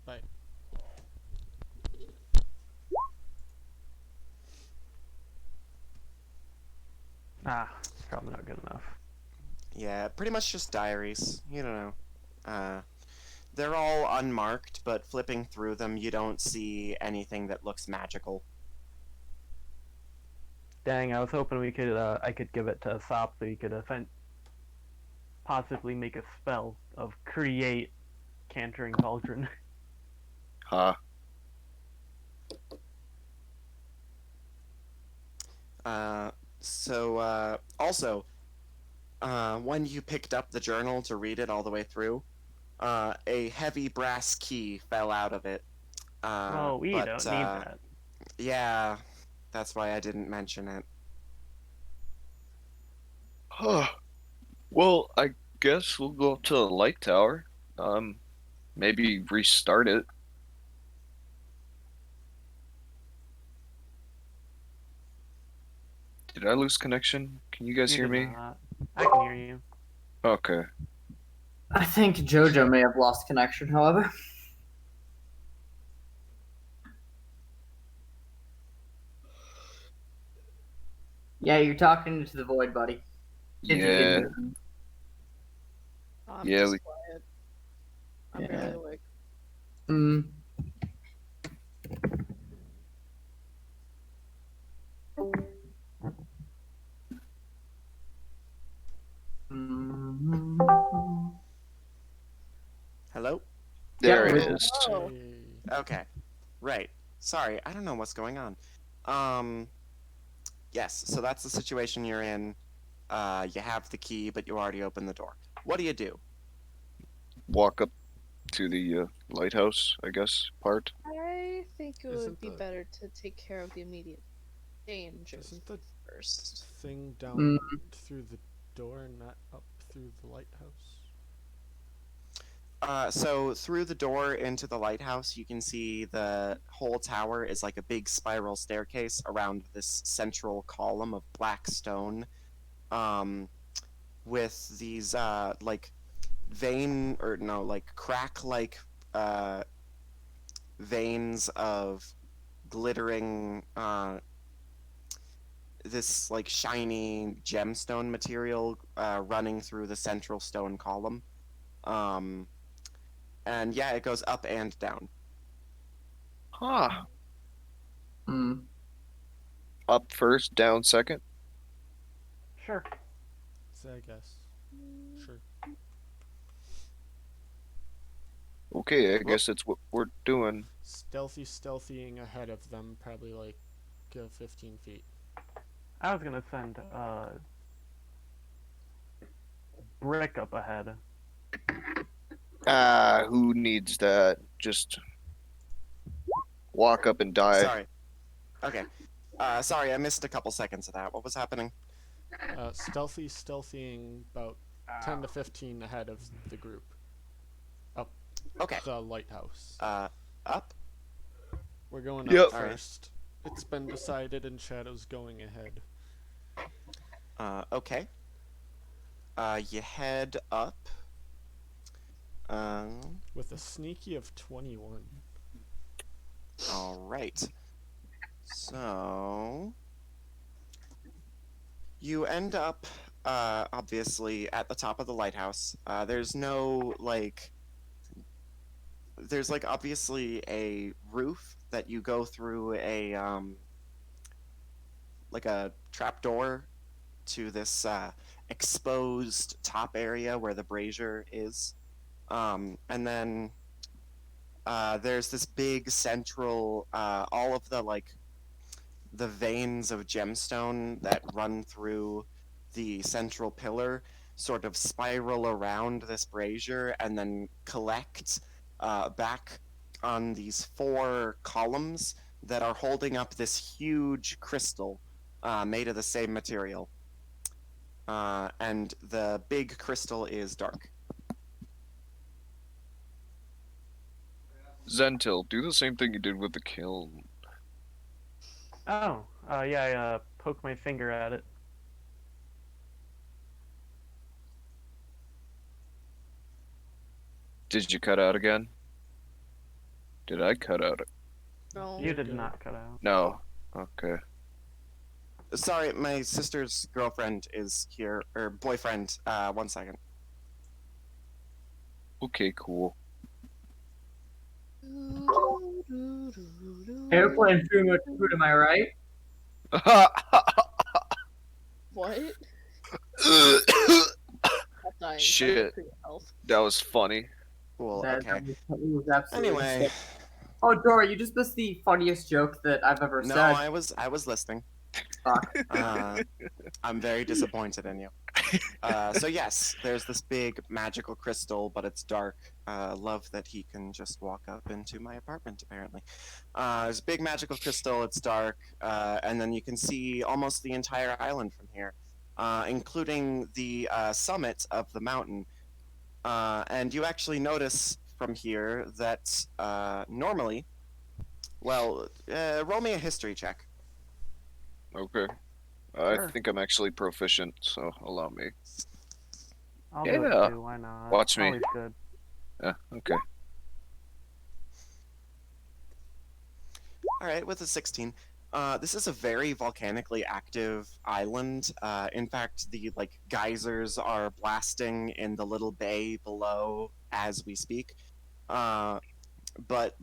Bye. Ah, probably not good enough. Yeah, pretty much just diaries. You don't know. They're all unmarked, but flipping through them, you don't see anything that looks magical. Dang, I was hoping we could I could give it to Sop so he could possibly make a spell of create cantering cauldron. Huh. Also, when you picked up the journal to read it all the way through, a heavy brass key fell out of it. Oh, we but, don't need that. Yeah, that's why I didn't mention it. Well, I guess we'll go up to the light tower. Maybe restart it. Did I lose connection? Can you guys You hear did me? not. I can hear you. Okay. I think Jojo may have lost connection, however. Yeah, you're talking into the void, buddy. If you can Yeah. hear me. I'm Yeah, just quiet. I'm Yeah. barely awake. Mm. Mm. Hello? there Yep. it is. Oh. Hey. Okay. Right. Sorry, I don't know what's going on. Yes, so that's the situation you're in. You have the key, but you already opened the door. What do you do? Walk up to the lighthouse, I guess, part. I think it would Isn't be the- better to take care of the immediate danger Isn't the first. thing down Mm. through the door, not up through the lighthouse? So through the door into the lighthouse, you can see the whole tower is like a big spiral staircase around this central column of black stone, um, with these like vein or no, like crack like veins of glittering this like shiny gemstone material running through the central stone column. Um, and yeah, it goes up and down. Huh. Mm. Up first, down second. Sure. So I guess. Sure. Okay, I guess that's what we're doing. Stealthying ahead of them, probably like 15 feet. I was gonna send Brick up ahead. Who needs that? Just walk up and die. Sorry. Okay. Sorry, I missed a couple seconds of that. What was happening? Stealthying about 10 to 15 ahead of the group. Up Okay. the lighthouse. Up? We're going Yep. up first. It's been decided and Shadow's going ahead. Okay. You head up. With a sneaky of 21. All right. So you end up obviously at the top of the lighthouse. There's no like there's like obviously a roof that you go through a like a trapdoor to this exposed top area where the brazier is. And then there's this big central, all of the like the veins of gemstone that run through the central pillar sort of spiral around this brazier and then collect back on these 4 columns that are holding up this huge crystal made of the same material. And the big crystal is dark. Zentil, do the same thing you did with the kiln. Oh, yeah, I poke my finger at it. Did you cut out again? Did I cut out? No. You did not cut out. No. Okay. Sorry, my sister's girlfriend is here, or boyfriend. 1 second. Okay, cool. Airplane too much food, am I right? What? Dying. Shit. That was funny. Cool. That Okay. was absolutely Anyway, sick. Oh, Dora, you just missed the funniest joke that I've ever no, said. I was listening. Fuck. I'm very disappointed in you. So yes, there's this big magical crystal, but it's dark. Love that he can just walk up into my apartment. Apparently, there's a big magical crystal. It's dark, and then you can see almost the entire island from here. including the summit of the mountain. And you actually notice from here that normally, well, roll me a history check. Okay. I think I'm actually proficient, so allow me. I'll do Yeah. it too. Why not? Watch me. Always good. Yeah, okay. All right, with a 16. This is a very volcanically active island. In fact, the geysers are blasting in the little bay below as we speak. But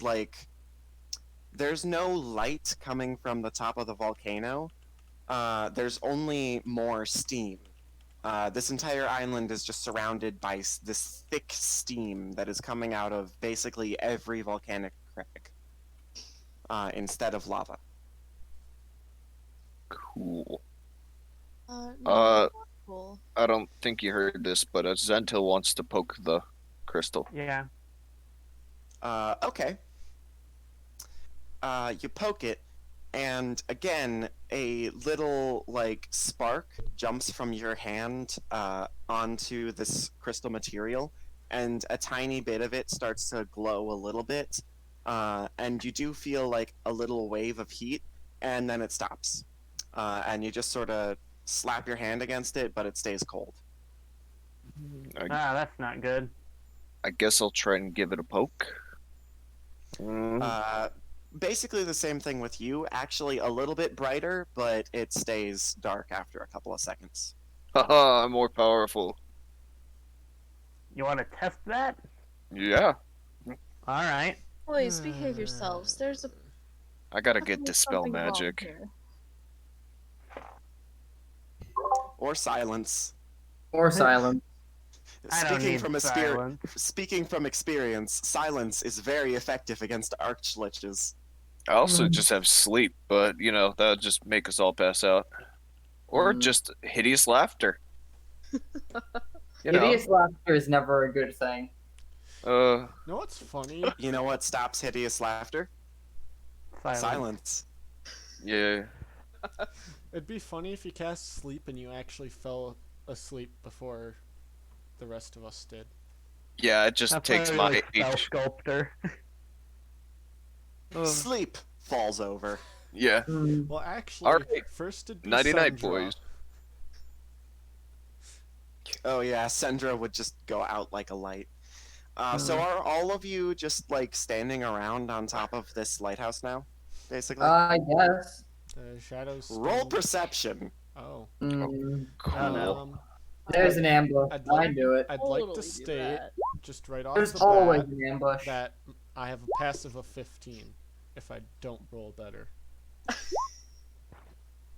there's no light coming from the top of the volcano. There's only more steam. This entire island is just surrounded by this thick steam that is coming out of basically every volcanic crag instead of lava. Cool. No, Uh, cool. I don't think you heard this, but Zentil wants to poke the crystal. Yeah. Okay. You poke it, and again, a little spark jumps from your hand onto this crystal material, and a tiny bit of it starts to glow a little bit, and you do feel a little wave of heat, and then it stops, and you just sort of slap your hand against it, but it stays cold. That's not good. I guess I'll try and give it a poke. Basically the same thing with you, actually a little bit brighter, but it stays dark after a couple of seconds. Haha, I'm more powerful. You want to test that? Yeah, All right. Please behave yourselves. There's a I gotta get there's dispel something wrong magic. here. Or silence. Or silence. I don't need silence. Speaking from experience, silence is very effective against archliches. I also just have sleep, but that would just make us all pass out. Or just hideous laughter. Hideous laughter is never a good thing. You know what's funny? You know what stops hideous laughter? Silence. Yeah. It'd be funny if you cast sleep and you actually fell asleep before the rest of us did. Yeah, it just takes my spell sculptor. Sleep falls over. Yeah. Well, actually, All right. first it'd be Nighty night, Sandra. boys. Oh yeah, Sendra would just go out like a light. So are all of you just standing around on top of this lighthouse now, basically? I guess. Shadows. Roll still- perception. Oh. Cool. There's an ambush. I'd I like- knew it. I'd like Totally to do state that. just right off There's the always bat an ambush. that I have a passive of 15 if I don't roll better.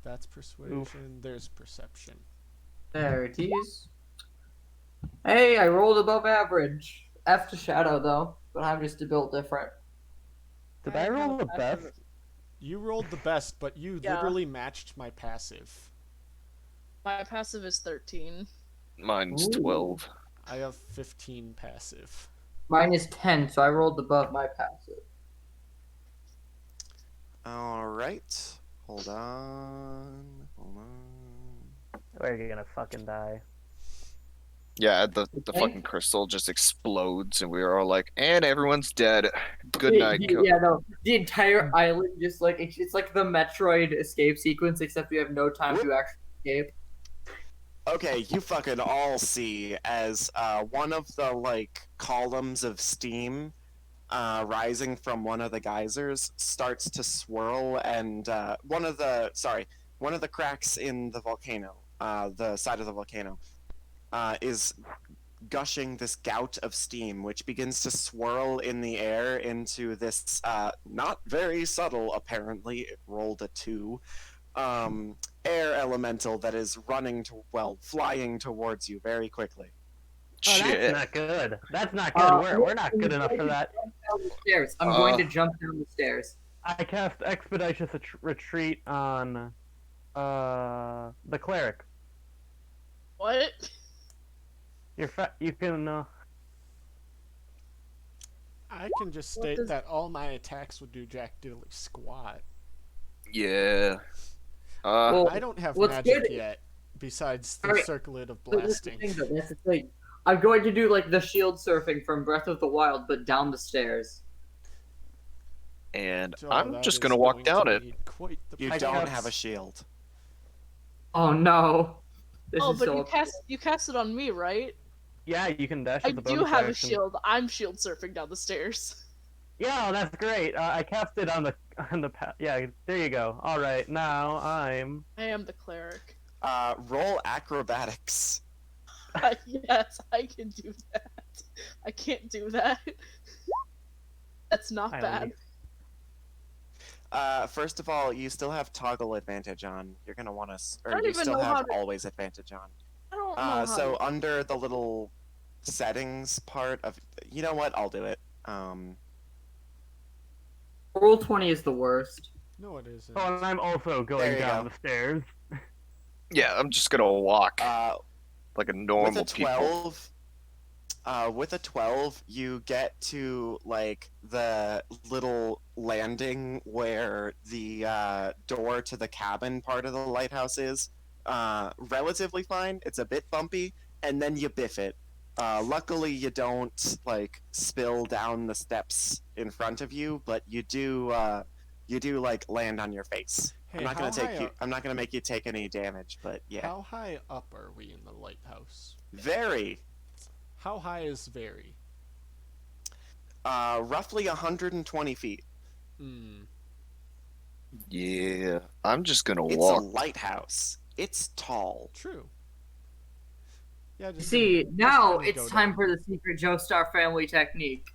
That's persuasion. There's perception. There it is. Hey, I rolled above average. F to Shadow though, but I'm just a built different. Did I roll the best? You rolled the best, but you Yeah. literally matched my passive. My passive is 13. Mine's Ooh. 12. I have 15 passive. Mine is 10, so I rolled above my passive. All right. Hold on. We're gonna fucking die. Yeah, the Okay. fucking crystal just explodes, and we are all like, and everyone's dead. Good night. Yeah, no. The entire island just it's like the Metroid escape sequence, except you have no time to actually escape. Okay, you fucking all see as one of the columns of steam rising from one of the geysers starts to swirl, and one of the cracks in the volcano, the side of the volcano, is gushing this gout of steam, which begins to swirl in the air into this not very subtle, apparently it rolled a 2, air elemental that is flying towards you very quickly. Oh, Shit. that's not good. That's not good. We're not good enough for that. Down the stairs. I'm going to jump down the stairs. I cast Expeditious Retreat on the cleric. What? You can I can just state that all my attacks would do jack diddly squat. Yeah. Well, I don't have what's magic good- yet. besides the Alright, circlet of So that's the blasting. thing, though. That's the thing. I'm going to do like the shield surfing from Breath of the Wild, but down the stairs. And Oh, I'm that just is gonna walk going down to it. need quite the You I don't guess- have a shield. Oh no. This Oh, is but so you cast it on me, right? Yeah, you can dash I with the do bonus have a action. shield. I'm shield surfing down the stairs. Yeah, that's great. I cast it on the path. Yeah, there you go. All right, now I'm. I am the cleric. Roll acrobatics. Yes, I can do that. I can't do that. That's not I bad. only- First of all, you still have toggle advantage on. You're gonna want to, I or don't you even still know how have to- always advantage on. I don't know how So to... under the little settings part of, you know what? I'll do it. Roll 20 is the worst. No, it isn't. Oh, and I'm also There going you down go. the stairs. Yeah, I'm just gonna walk like a With normal a people. 12, you get to like the little landing where the door to the cabin part of the lighthouse is. Relatively fine. It's a bit bumpy, and then you biff it. Luckily, you don't like spill down the steps in front of you, but you do like land on your face. Hey, I'm not gonna how take high you. up- I'm not gonna make you take any damage, but yeah, How high up are we in the lighthouse? very. How high is very? Roughly 120 feet. Hmm. Yeah, I'm just gonna It's a walk. lighthouse. It's tall. True. Yeah, just See, just now kinda it's go time down. for the secret Joestar family technique.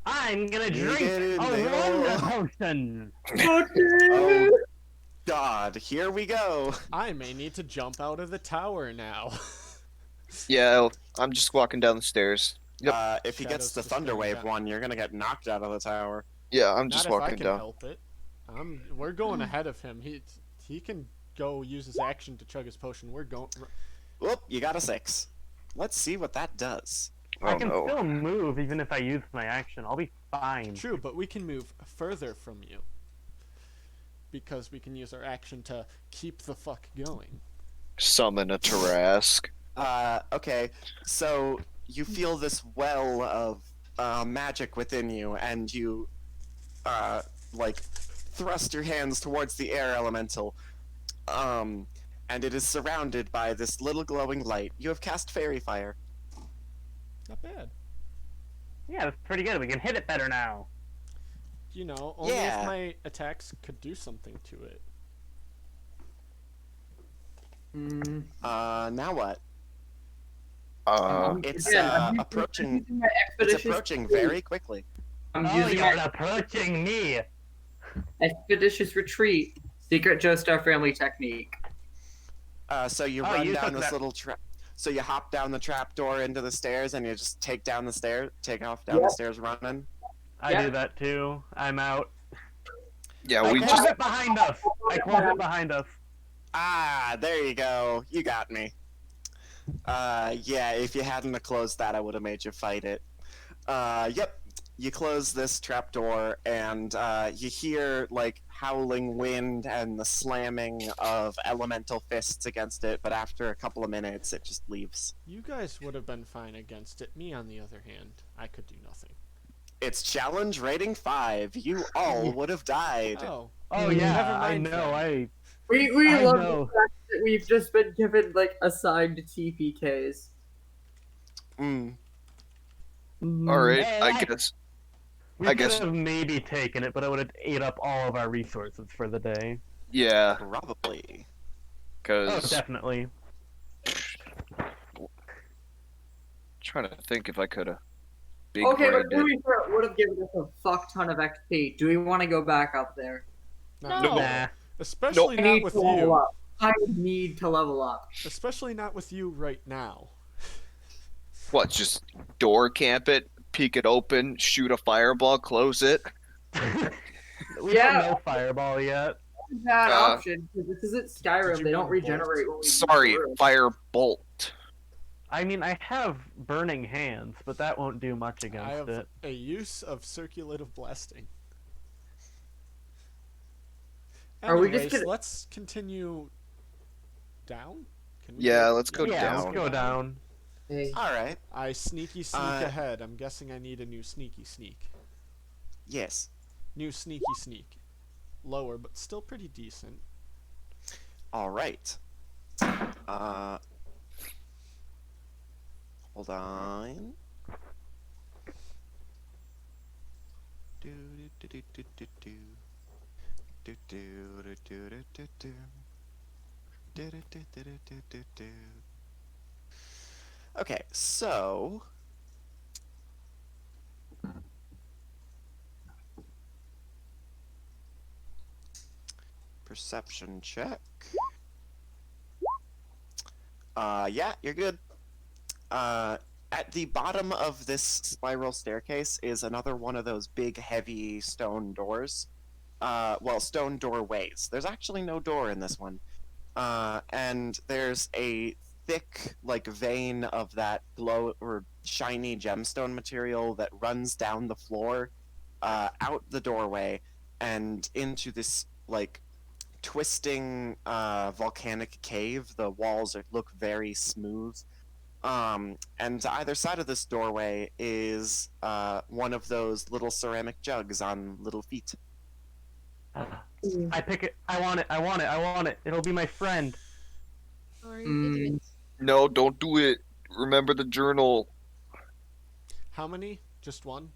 I'm gonna You drink get a in there. wonder potion. Oh God, here we go. I may need to jump out of the tower now. Yeah, I'm just walking down the stairs. Yep. If he gets Shadows the just going Thunderwave down. one, you're gonna get knocked out of the tower. Yeah, I'm Not just if I walking can down. help it. We're going ahead of him. He can go use his action to chug his potion. We're going. Whoop, you got a 6. Let's see what that does. Oh I can no. still move even if I use my action. I'll be fine. True, but we can move further from you because we can use our action to keep the fuck going. Summon a Tarask. Okay, so you feel this well of magic within you, and you like thrust your hands towards the air elemental. And it is surrounded by this little glowing light. You have cast Fairy Fire. Not bad. Yeah, that's pretty good. We can hit it better now. You know, only Yeah. if my attacks could do something to it. Now what? It's I'm approaching. using my It's expeditious approaching retreat. very quickly. I'm Oh, using you're my approaching me. expeditious retreat, secret Joestar family technique. So you Oh, run you down took this that- little trap. So you hop down the trap door into the stairs, and you just take down the stair, take off down the Yep. stairs running. I Yeah. do that too. I'm out. Yeah, I we close Close just it behind us. I close it behind us. Ah, there you go. You got me. Yeah, if you hadn't have closed that, I would have made you fight it. Yep. You close this trapdoor, and you hear like howling wind and the slamming of elemental fists against it. But after a couple of minutes, it just leaves. You guys would have been fine against it. Me, on the other hand, I could do nothing. It's challenge rating 5. You all would have died. Oh. Oh Never yeah, I mind know. then. We I love know. the fact that we've just been given like assigned TPKs. Mm. all right. Hey, I I- guess. We I could guess- have maybe taken it, but it would have ate up all of our resources for the day. Yeah, Probably. Oh, because definitely. trying to think if I could have. Big Okay, but brained to it. be fair, it would have given us a fuck ton of XP. Do we want to go back up there? No. Nah. Especially I not need with to level you. up. I need to level up. Especially not with you right now. What? Just door camp it, peek it open, shoot a fireball, close it. We Yeah. don't know Fireball yet. Bad Uh, option because this isn't Did Skyrim. you They don't mean regenerate when we Sorry, move through. fire bolt. I mean, I have Burning Hands, but that won't do much I against have it. a use of circulative blasting. Are we just Anyways, gonna- let's continue down? Can we Yeah, let's go Yeah, let's down. go down. Hey. All right. I sneak ahead. I'm guessing I need a new sneak. Yes. New sneak. Lower, but still pretty decent. All right. Hold on. Do do do do do do. Do do do do do do do. Do do do do do do do. Okay, so perception check. Yeah, you're good. At the bottom of this spiral staircase is another one of those big, heavy stone doors. Well, stone doorways. There's actually no door in this one. And there's a thick, like, vein of that glow or shiny gemstone material that runs down the floor, out the doorway, and into this, like, twisting volcanic cave. The walls look very smooth. And to either side of this doorway is one of those little ceramic jugs on little feet. I pick it. I want it. It'll be my friend. Or you idiot. No, don't do it. Remember the journal. How many? Just one?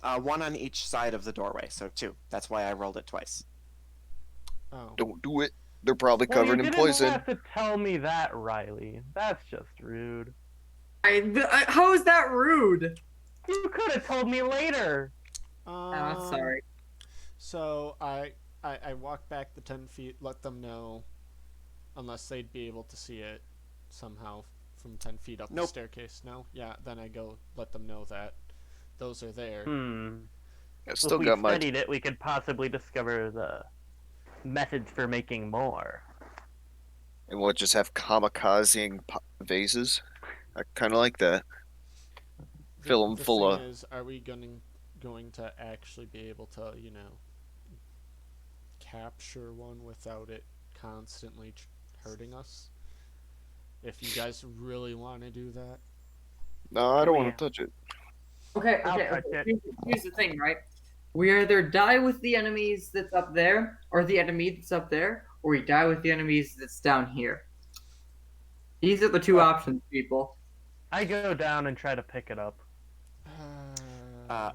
One on each side of the doorway, so 2. That's why I rolled it twice. Oh. Don't do it. They're probably Well, covered you in didn't poison. have to tell me that, Riley. That's just rude. How is that rude? You could have told me later. I'm sorry. So I walk back the 10 feet, let them know, unless they'd be able to see it somehow from 10 feet up the Nope. staircase. No? Yeah, then I go let them know that those are there. I If still we got my. studied it, we could possibly discover the methods for making more. And we'll just have kamikazing vases. I kind of like that. Fill 'em The full thing of. is, are we going to actually be able to, capture one without it constantly hurting us? If you guys really want to do that. No, I don't Oh, want yeah. to touch it. Okay, I'll okay, touch okay. it. Here's the thing, right? We either die with the enemies that's up there, or the enemy that's up there, or we die with the enemies that's down here. These are the two Well- options, people. I go down and try to pick it up.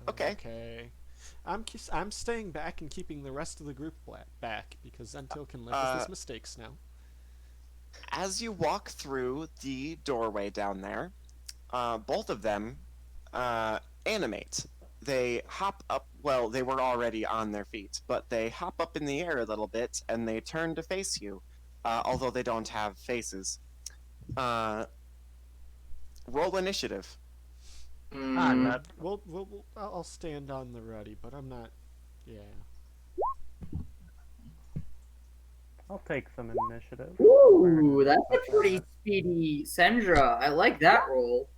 Okay. Okay. I'm staying back and keeping the rest of the group back because Zentil can live with his mistakes now. As you walk through the doorway down there, both of them animate. They hop up. Well, they were already on their feet, but they hop up in the air a little bit and they turn to face you, although they don't have faces. Roll initiative. Nuts. I'll stand on the ready, but I'm not. Yeah. I'll take some initiative. Ooh, that's a pretty speedy Sendra. I like that roll.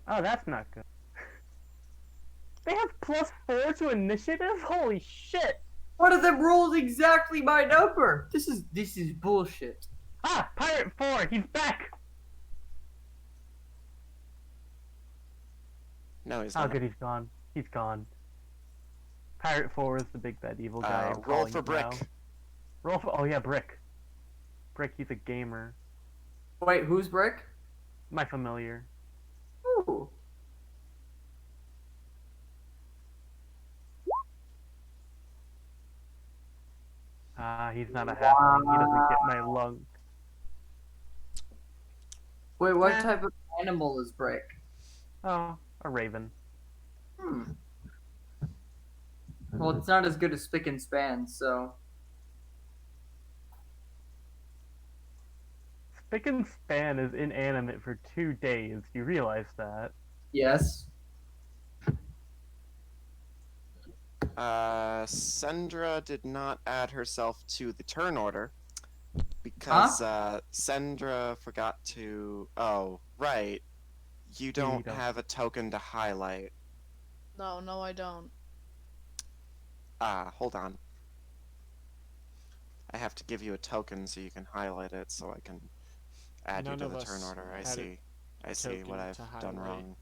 Oh, that's not good. They have +4 to initiative? Holy shit! One of them rolls exactly my number. This is bullshit. Ah, Pirate 4, he's back! No, he's Oh, not. good, he's gone. He's gone. Pirate 4 is the big bad evil guy. I'm Roll calling for it Brick. now. Roll for. Oh, yeah, Brick. Brick, he's a gamer. Wait, who's Brick? My familiar. Ooh. Ah, he's not a halfling. He doesn't get my lung. Wait, what Nah. type of animal is Brick? Oh, a raven. Well, it's not as good as Spick and Span, so. Spick and Span is inanimate for 2 days. You realize that? Yes. Sendra did not add herself to the turn order because Sendra forgot to. Oh, right. You don't don't. have a token to highlight. No, I don't. Hold on. I have to give you a token so you can highlight it, so I can add None you to of the us turn order. I had see. I see what token I've to done highlight. wrong.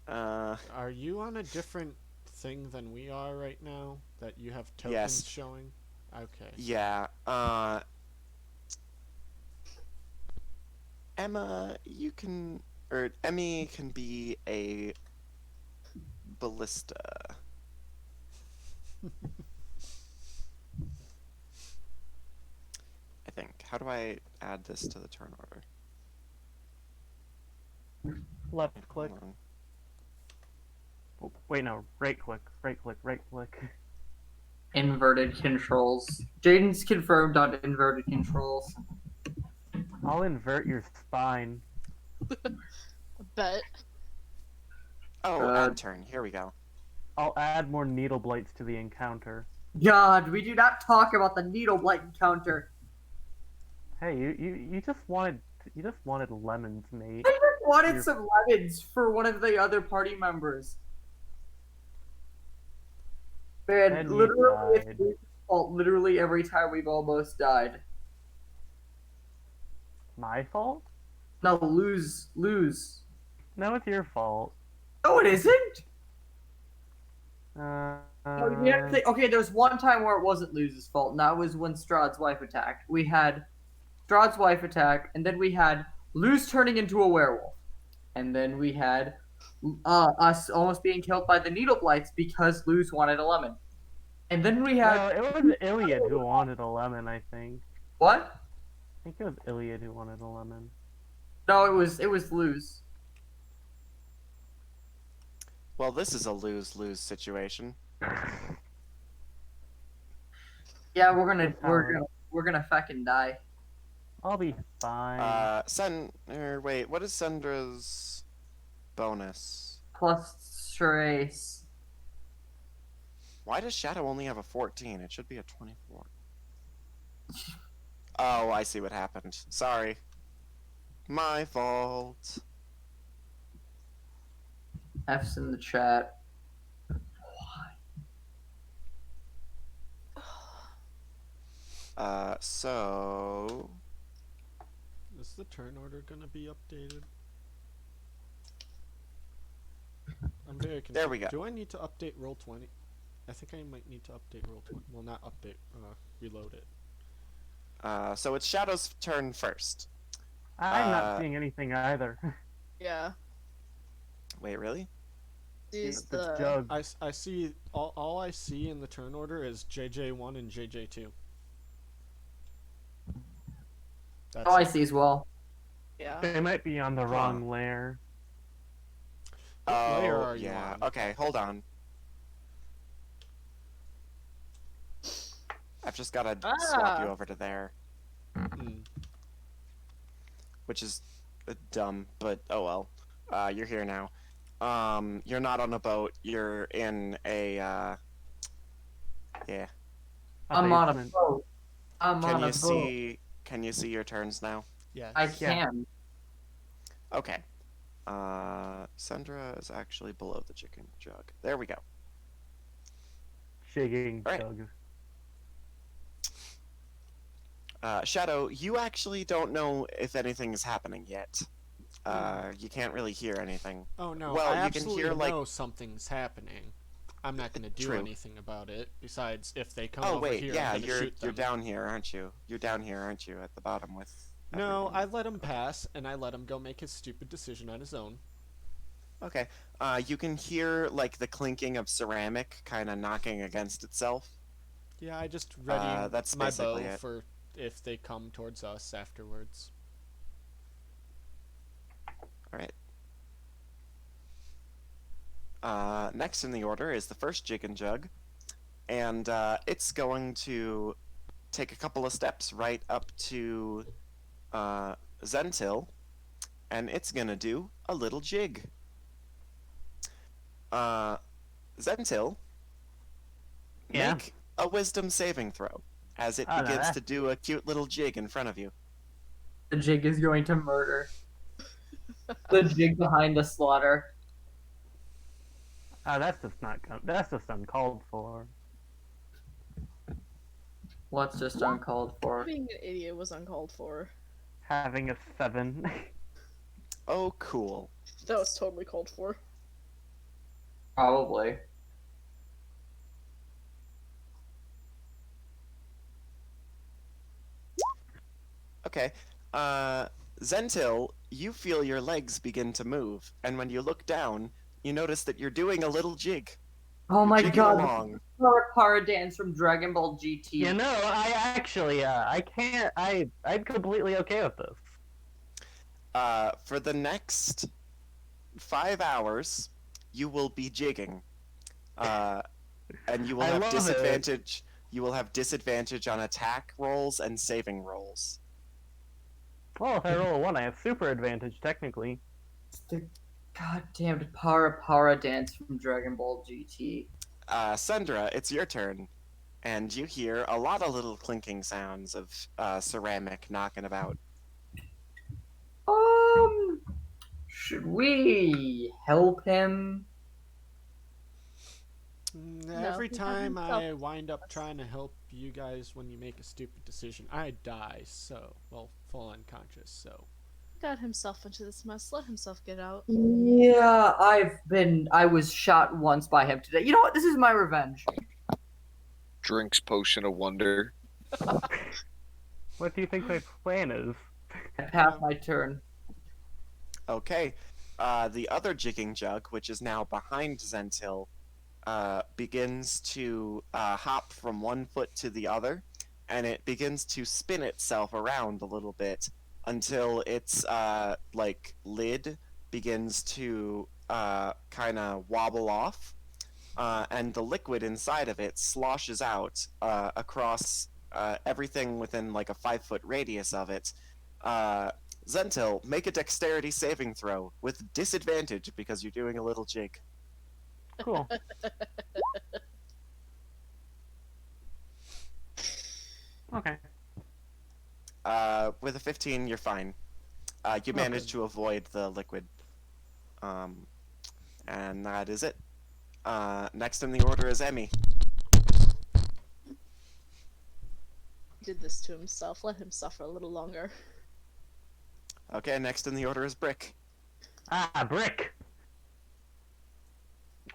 Boop. Are you on a different thing than we are right now? That you have tokens Yes. showing? Okay. Yeah. Emma, you can, or Emmy can be a ballista. I think. How do I add this to the turn order? Left click. Hold on. Oh, wait, no. Right click. Right click. Right click. Inverted controls. Jaden's confirmed on inverted controls. I'll invert your spine. Bet. Oh, add turn. Here we go. I'll add more needle blights to the encounter. God, we do not talk about the needle blight encounter. Hey, you just wanted lemons, mate. I just wanted You're- some lemons for one of the other party members. Man, And you literally, it's died. Luke's fault literally every time we've almost died. My fault? No, lose. No, it's your fault. No, it isn't. Uh, No, you have to think, okay, there's one time where it wasn't Luse's fault, and that was when Strahd's wife attacked. We had Strahd's wife attack, and then we had Luz turning into a werewolf. And then we had us almost being killed by the needle blights because Luz wanted a lemon. And then we had... No, it was Iliad who wanted a lemon, I think. What? I think it was Iliad who wanted a lemon. No, it was Luz. Well, this is a lose-lose situation. Yeah, we're gonna fucking die. I'll be fine. Wait, what is Sendra's bonus? Plus trace. Why does Shadow only have a 14? It should be a 24. Oh, I see what happened. Sorry. My fault. F's in the chat. So... Is the turn order gonna be updated? I'm very confused. There we go. Do I need to update roll 20? I think I might need to update roll 20. Well, not update. Reload it. So it's Shadow's turn first. I'm not seeing anything either. Yeah. Wait, really? These It's the Jug. I see all I see in the turn order is JJ1 and JJ2. That's Oh, I it. see as well. yeah. They might be on the wrong layer. What layer Oh, are you yeah. on? Okay, hold on. I've just gotta swap you over to there, Hmm. which is dumb, but oh well. You're here now. You're not on a boat. You're in a, yeah. I'm on a basement. boat. I'm Can on a you boat. see? Can you see your turns now? Yes. I can. Okay. Sandra is actually below the chicken jug. There we go. Shaking Alright. Jug. Shadow, you actually don't know if anything is happening yet. You can't really hear anything. Oh no, Well, I you can absolutely hear, like- know something's happening. I'm not gonna do True. anything about it. Besides, if they come Oh over wait, here, yeah, I'm gonna shoot you're them. down here, aren't you? You're down here, aren't you? At the bottom with. No, everyone. I let him pass, and I let him go make his stupid decision on his own. Okay. You can hear like the clinking of ceramic kind of knocking against itself. Yeah, I just ready that's my bow basically it. for if they come towards us afterwards. All right. Next in the order is the first jig and jug, and it's going to take a couple of steps right up to Zentil, and it's gonna do a little jig. Zentil, Yeah. make a wisdom saving throw as it Oh, begins no. to do a cute little jig in front of you. The jig is going to murder. The jig behind the slaughter. That's just not. That's just uncalled for. What's just uncalled for? Being an idiot was uncalled for. Having a 7. Oh, cool. That was totally called for. Probably. Okay. Zentil, you feel your legs begin to move, and when you look down, you notice that you're doing a little jig. Oh You're my jigging god, along. Para dance from Dragon Ball GT. You know, I actually, I can't. I'm completely okay with this. For the next 5 hours, you will be jigging. And you will I have love disadvantage. You will have disadvantage on attack rolls and saving rolls. Well, if I roll a 1, I have super advantage technically. The goddamned Para dance from Dragon Ball GT. Sandra, it's your turn, and you hear a lot of little clinking sounds of ceramic knocking about. Should we help him? Every he got time himself I wind up trying to help you guys when you make a stupid decision, I die, so, well, fall unconscious, so. Got himself into this mess. Let himself get out. Yeah, I was shot once by him today. You know what? This is my revenge. Drinks potion of wonder. What do you think my plan is? I passed my turn. Okay. The other jigging jug, which is now behind Zentil, begins to hop from one foot to the other, and it begins to spin itself around a little bit until its like lid begins to kind of wobble off, and the liquid inside of it sloshes out across everything within like a 5-foot radius of it. Zentil, make a dexterity saving throw with disadvantage because you're doing a little jig. Cool. Okay. With a 15, you're fine. You managed to avoid the liquid. And that is it. Next in the order is Emmy. He did this to himself. Let him suffer a little longer. Okay, next in the order is Brick. Brick!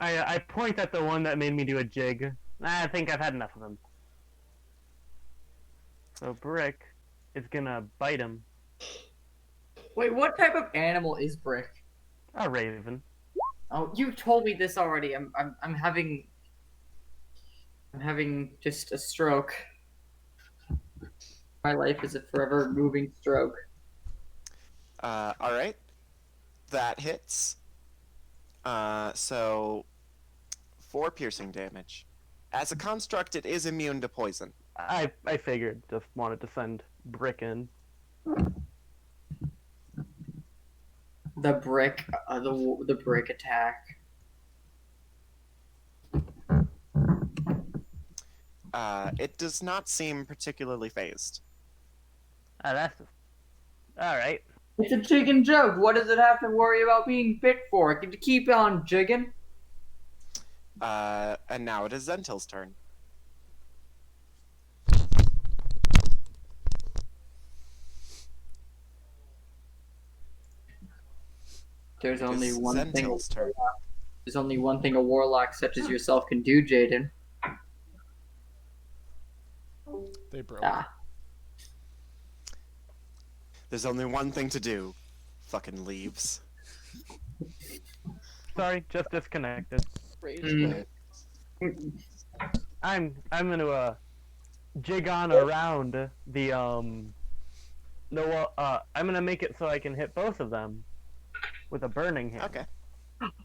I point at the one that made me do a jig. I think I've had enough of him. So Brick is gonna bite him. Wait, what type of animal is Brick? A raven. Oh, you told me this already. I'm having just a stroke. My life is a forever moving stroke. Alright. That hits. So 4 piercing damage. As a construct, it is immune to poison. I figured. Just wanted to send Brick in. The brick, the brick attack. It does not seem particularly phased. That's just... Alright. It's a chicken joke. What does it have to worry about being bit for? It can keep on jigging. And now it is Zentil's turn. There's only It's one thing. Zentil's turn. There's only one thing a warlock such as yourself can do, Jaden. They broke. Ah. There's only one thing to do. Fucking leaves. Sorry, just disconnected. Rage. Mm. I'm gonna jig on around the I'm gonna make it so I can hit both of them with a burning hand. Okay.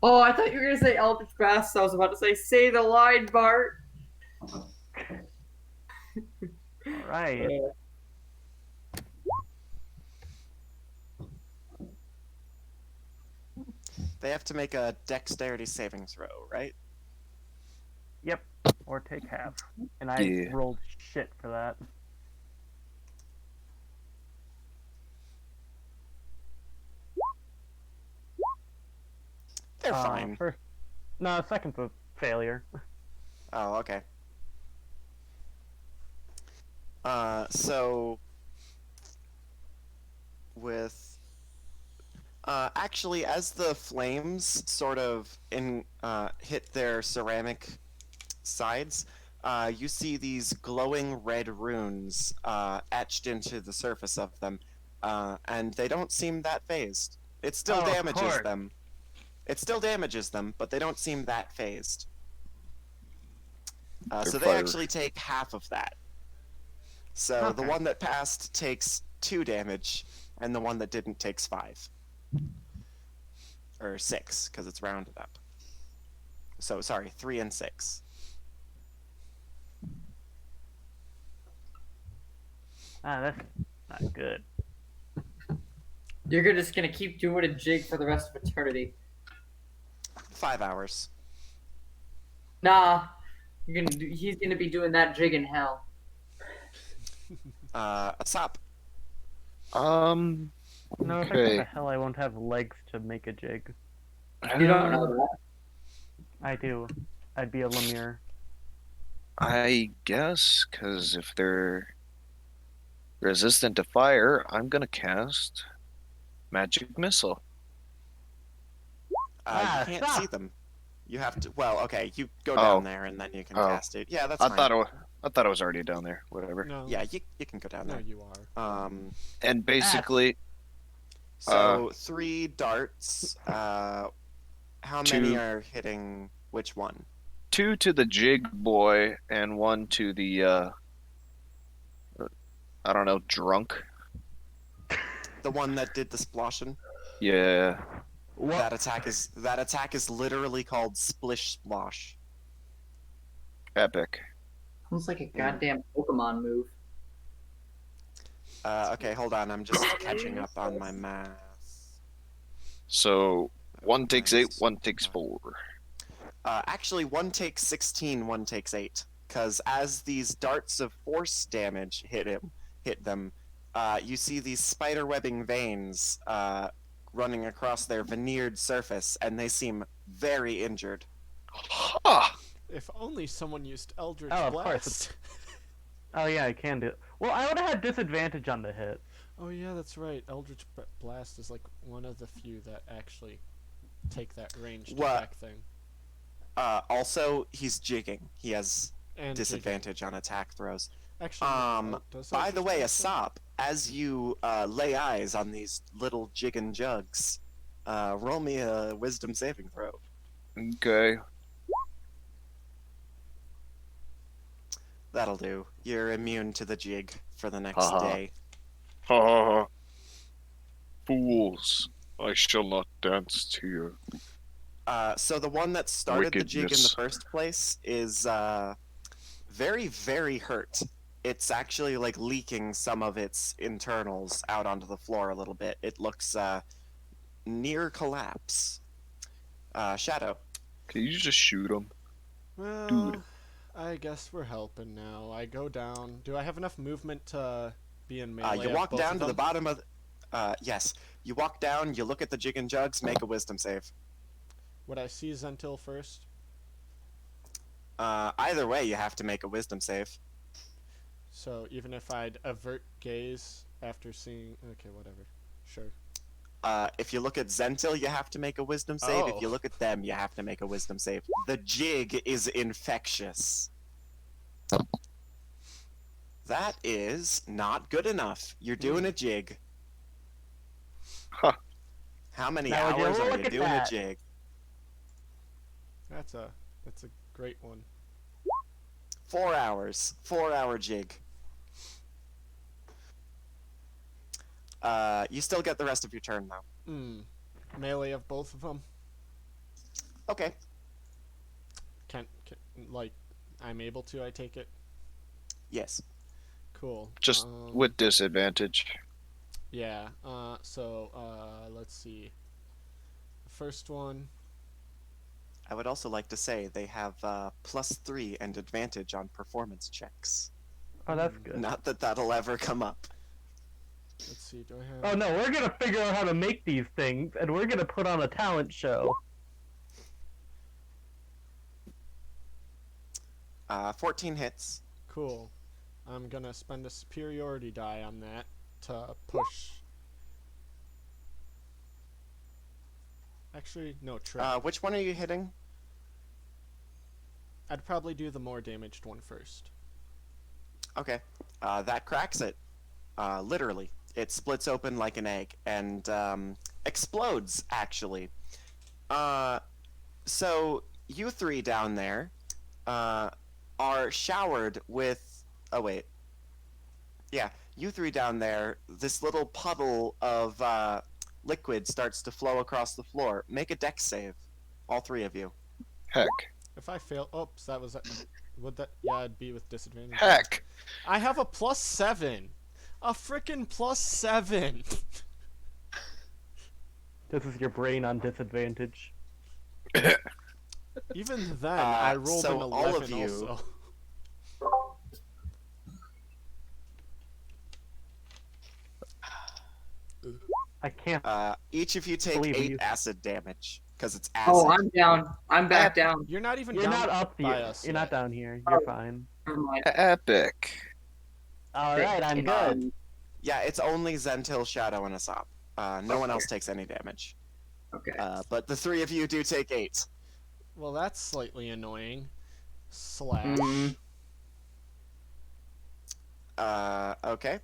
Oh, I thought you were gonna say Eldritch Blast. So I was about to say the line, Bart. Alright. They have to make a dexterity saving throw, right? Yep. Or take half. And I Yeah. rolled shit for that. They're fine. No, second's a failure. Oh, okay. So with actually, as the flames sort of hit their ceramic sides, you see these glowing red runes etched into the surface of them, and they don't seem that phased. It still Oh, of damages course. them. It still damages them, but they don't seem that phased. So they fire. actually take half of that. So the Okay. one that passed takes 2 damage, and the one that didn't takes 5. Or 6, because it's rounded up. So, sorry, 3 and 6. Ah, that's not good. You're just gonna keep doing a jig for the rest of eternity. 5 hours. Nah, he's gonna be doing that jig in hell. Asap. No, if I go Okay. to hell, I won't have legs to make a jig. You don't know that. I do. I'd be a lemure. I guess, because if they're resistant to fire, I'm gonna cast Magic Missile. Ah, You can't stop. see them. You have to. Well, okay. You go Oh. down there and then you can Oh. cast it. Yeah, that's I fine. thought it was already down there. Whatever. No. Yeah, you can go down No, there. you are. And basically, So 3 darts. How many 2 are hitting which one? 2 to the Jig Boy and 1 to the I don't know, drunk. The one that did the sploshing. Yeah. What? That attack is literally called Splish Splosh. Epic. Sounds like a goddamn Pokemon move. Okay, hold on. I'm just catching up on my math. So 1 takes 8, 1 takes 4. Actually, 1 takes 16, 1 takes 8. Because as these darts of force damage hit them, you see these spiderwebbing veins running across their veneered surface, and they seem very injured. Ha! If only someone used Eldritch Oh, of course. Blast. Oh yeah, I can do it. Well, I would have had disadvantage on the hit. Oh yeah, that's right. Eldritch Blast is like one of the few that actually take that ranged What? attack thing. Also, he's jigging. He has And disadvantage on attack throws. jigging. Actually, does By the Eldritch way, Blast Asop, as you lay eyes on these little jigging jugs, roll me a wisdom saving throw. Okay. That'll do. You're immune to the jig for the next Haha. day. Ha ha ha. Fools, I shall not dance to you. So the one that started the jig in the Wickedness. first place is very, very hurt. It's actually like leaking some of its internals out onto the floor a little bit. It looks near collapse. Shadow. Can you just shoot him? Well, Dude. I guess we're helping now. I go down. Do I have enough movement to be in melee? You of walk both down of to the them? bottom of. Yes. You walk down. You look at the jig and jugs. Make a wisdom save. Would I see Zentil first? Either way, you have to make a wisdom save. So even if I'd avert gaze after seeing, okay, whatever, sure. If you look at Zentil, you have to make a wisdom save. If you Oh. look at them, you have to make a wisdom save. The jig is infectious. That is not good enough. You're doing a jig. Huh. How many Now, would you hours are look you at doing that? a jig? That's a great one. 4 hours. 4-hour jig. You still get the rest of your turn though. Melee of both of them. Okay. Can like I'm able to? I take it. Yes. Cool. Just with disadvantage. Yeah. So let's see. The first one. I would also like to say they have +3 and advantage on performance checks. Oh, that's good. Not that that'll ever come up. Let's see. Do I have? Oh no, we're gonna figure out how to make these things, and we're gonna put on a talent show. 14 hits. Cool. I'm gonna spend a superiority die on that to push. Actually, no, trip. Which one are you hitting? I'd probably do the more damaged one first. Okay. That cracks it. Literally. It splits open like an egg and explodes, actually. So you three down there are showered with... Oh, wait. Yeah, you three down there, this little puddle of liquid starts to flow across the floor. Make a dex save. All three of you. Heck. If I fail, oops, that was. Would that? Yeah, it'd be with disadvantage. Heck. I have a +7. A frickin' +7. This is your brain on disadvantage. Even then, I rolled so an 11 all of you- also. I can't. Each of you take Believe 8 you. acid damage because it's acid. Oh, I'm down. I'm back down. You're not even You're down not up by here. us You're yet. not down here. You're fine. Never mind. Epic. All right, I'm good. Yeah, it's only Zentil, Shadow, and Asop. No one else takes any damage. Okay. But the three of you do take 8. Well, that's slightly annoying. Slash. Mm. Okay.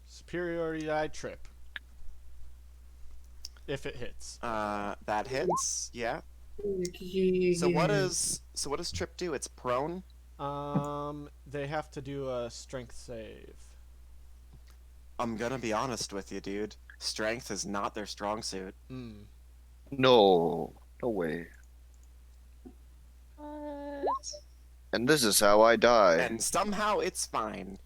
Superiority die trip. If it hits. That hits. Yeah. So what does Trip do? It's prone. They have to do a strength save. I'm gonna be honest with you, dude. Strength is not their strong suit. Hmm. No. No way. What? And this is how I die. And somehow it's fine.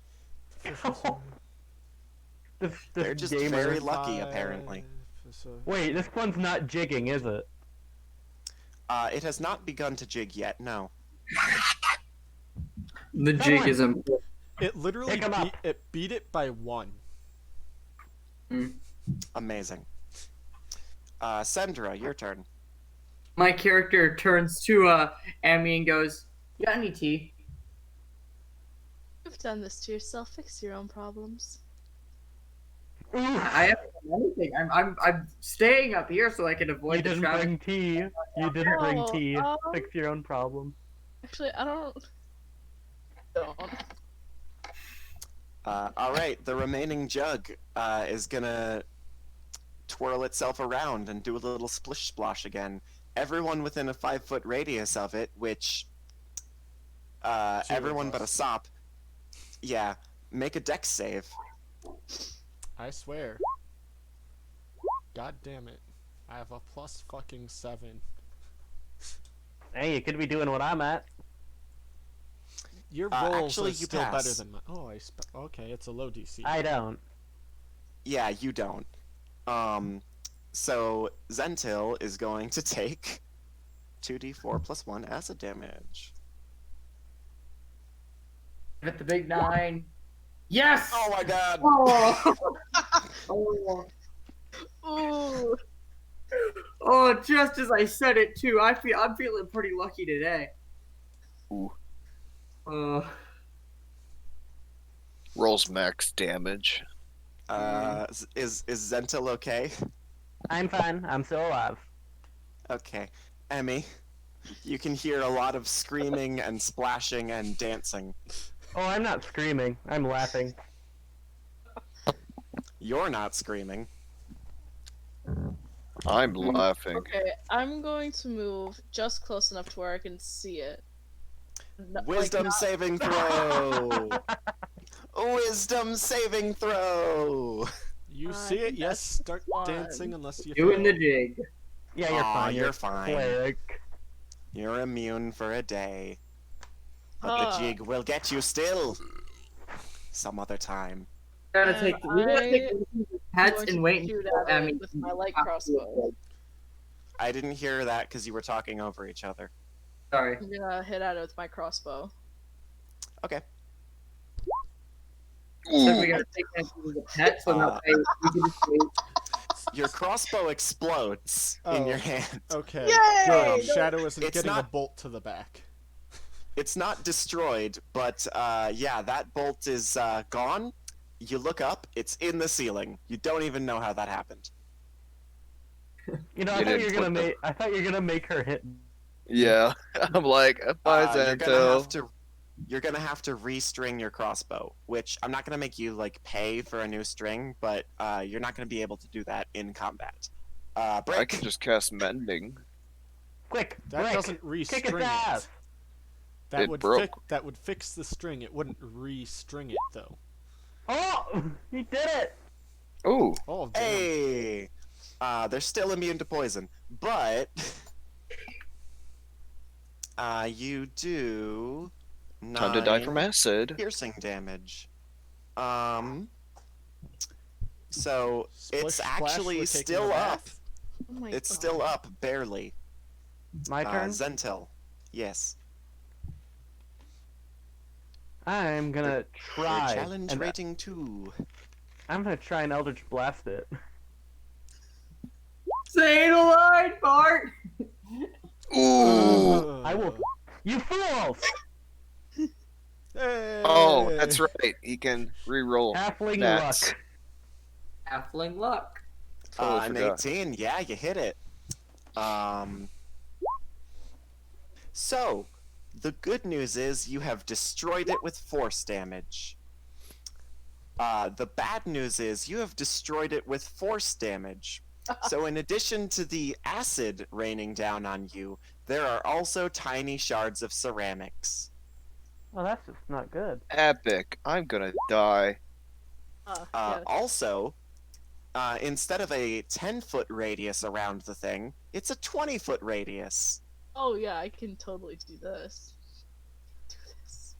They're just gamer. very lucky, apparently. Wait, this one's not jigging, is it? It has not begun to jig yet. No. The jig is important. It literally Pick 'em up. beat it by 1. Amazing. Sendra, your turn. My character turns to Amy and goes, "You got any tea?" You've done this to yourself. Fix your own problems. I haven't done anything. I'm staying up here so I can avoid You the didn't traffic. bring tea. You didn't bring Oh, tea. Fix your own problem. Actually, I don't. All right, the remaining jug is gonna twirl itself around and do a little splish splosh again. Everyone within a 5-foot radius of it, which everyone but a sop. Yeah, make a dex save. I swear. God damn it. I have a +7. Hey, you could be doing what I'm at. Your rolls actually, are you still pass. better than mine. Oh, okay, it's a low DC. I don't. Yeah, you don't. So Zentil is going to take 2d4 plus 1 acid damage. Hit the big 9. Yes! Oh my god! Oh. Ooh. Oh, just as I said it too. I'm feeling pretty lucky today. Ooh. Rolls max damage. Is Zentil okay? I'm fine. I'm still alive. Okay. Emmy, you can hear a lot of screaming and splashing and dancing. Oh, I'm not screaming. I'm laughing. You're not screaming. I'm laughing. Okay, I'm going to move just close enough to where I can see it. Wisdom not- saving throw! Wisdom saving throw! You I see it? think Yes, that's start fine. dancing unless you Doing the fail. jig. Yeah, you're Aw, fine. you're a fine. Cleric. You're immune for a day. But the Ah. jig will get you still. Some other time. We gotta And take the hats going and to wait shoot until at it Amy with my light crossbow. I didn't hear that because you were talking over each other. Sorry. I'm gonna hit at it with my crossbow. Okay. Said we gotta take the pets, so that way we can just wait. Your crossbow explodes in Oh. your hand. Okay. Yay! Good. Shadow isn't It's getting a not- bolt to the back. it's not destroyed, but yeah, that bolt is gone. You look up, it's in the ceiling. You don't even know how that happened. You know, You didn't put the- I thought you were gonna make her hit. Yeah, I'm like, bye, Zanto. You're gonna have to restring your crossbow, which I'm not gonna make you like pay for a new string, but you're not gonna be able to do that in combat. Brick. I can just cast mending. Quick, That Brick, doesn't kick its restring ass. it. That It would broke. that would fix the string. It wouldn't restring it though. Oh, he did it. Ooh, Oh damn! Hey, they're still immune to poison, but you do time to die 9 from acid. piercing damage. So Splish it's splash actually for taking a still up. bath? Oh my It's God. still up, barely. My turn. Zentil. Yes. I'm gonna Your try. challenge and rating 2. I'm gonna try and Eldritch Blast it. Say the line, Bart. Ooh. I will. You fools! Hey! Oh, that's right. He can re-roll. Halfling That's- luck. Halfling luck. Totally An forgot. 18. Yeah, you hit it. So, the good news is you have destroyed it with force damage. The bad news is you have destroyed it with force damage. So, in addition to the acid raining down on you, there are also tiny shards of ceramics. Well, that's just not good. Epic. I'm gonna die. Yeah. Also, instead of a 10-foot radius around the thing, it's a 20-foot radius. Oh yeah, I can totally do this. Do this.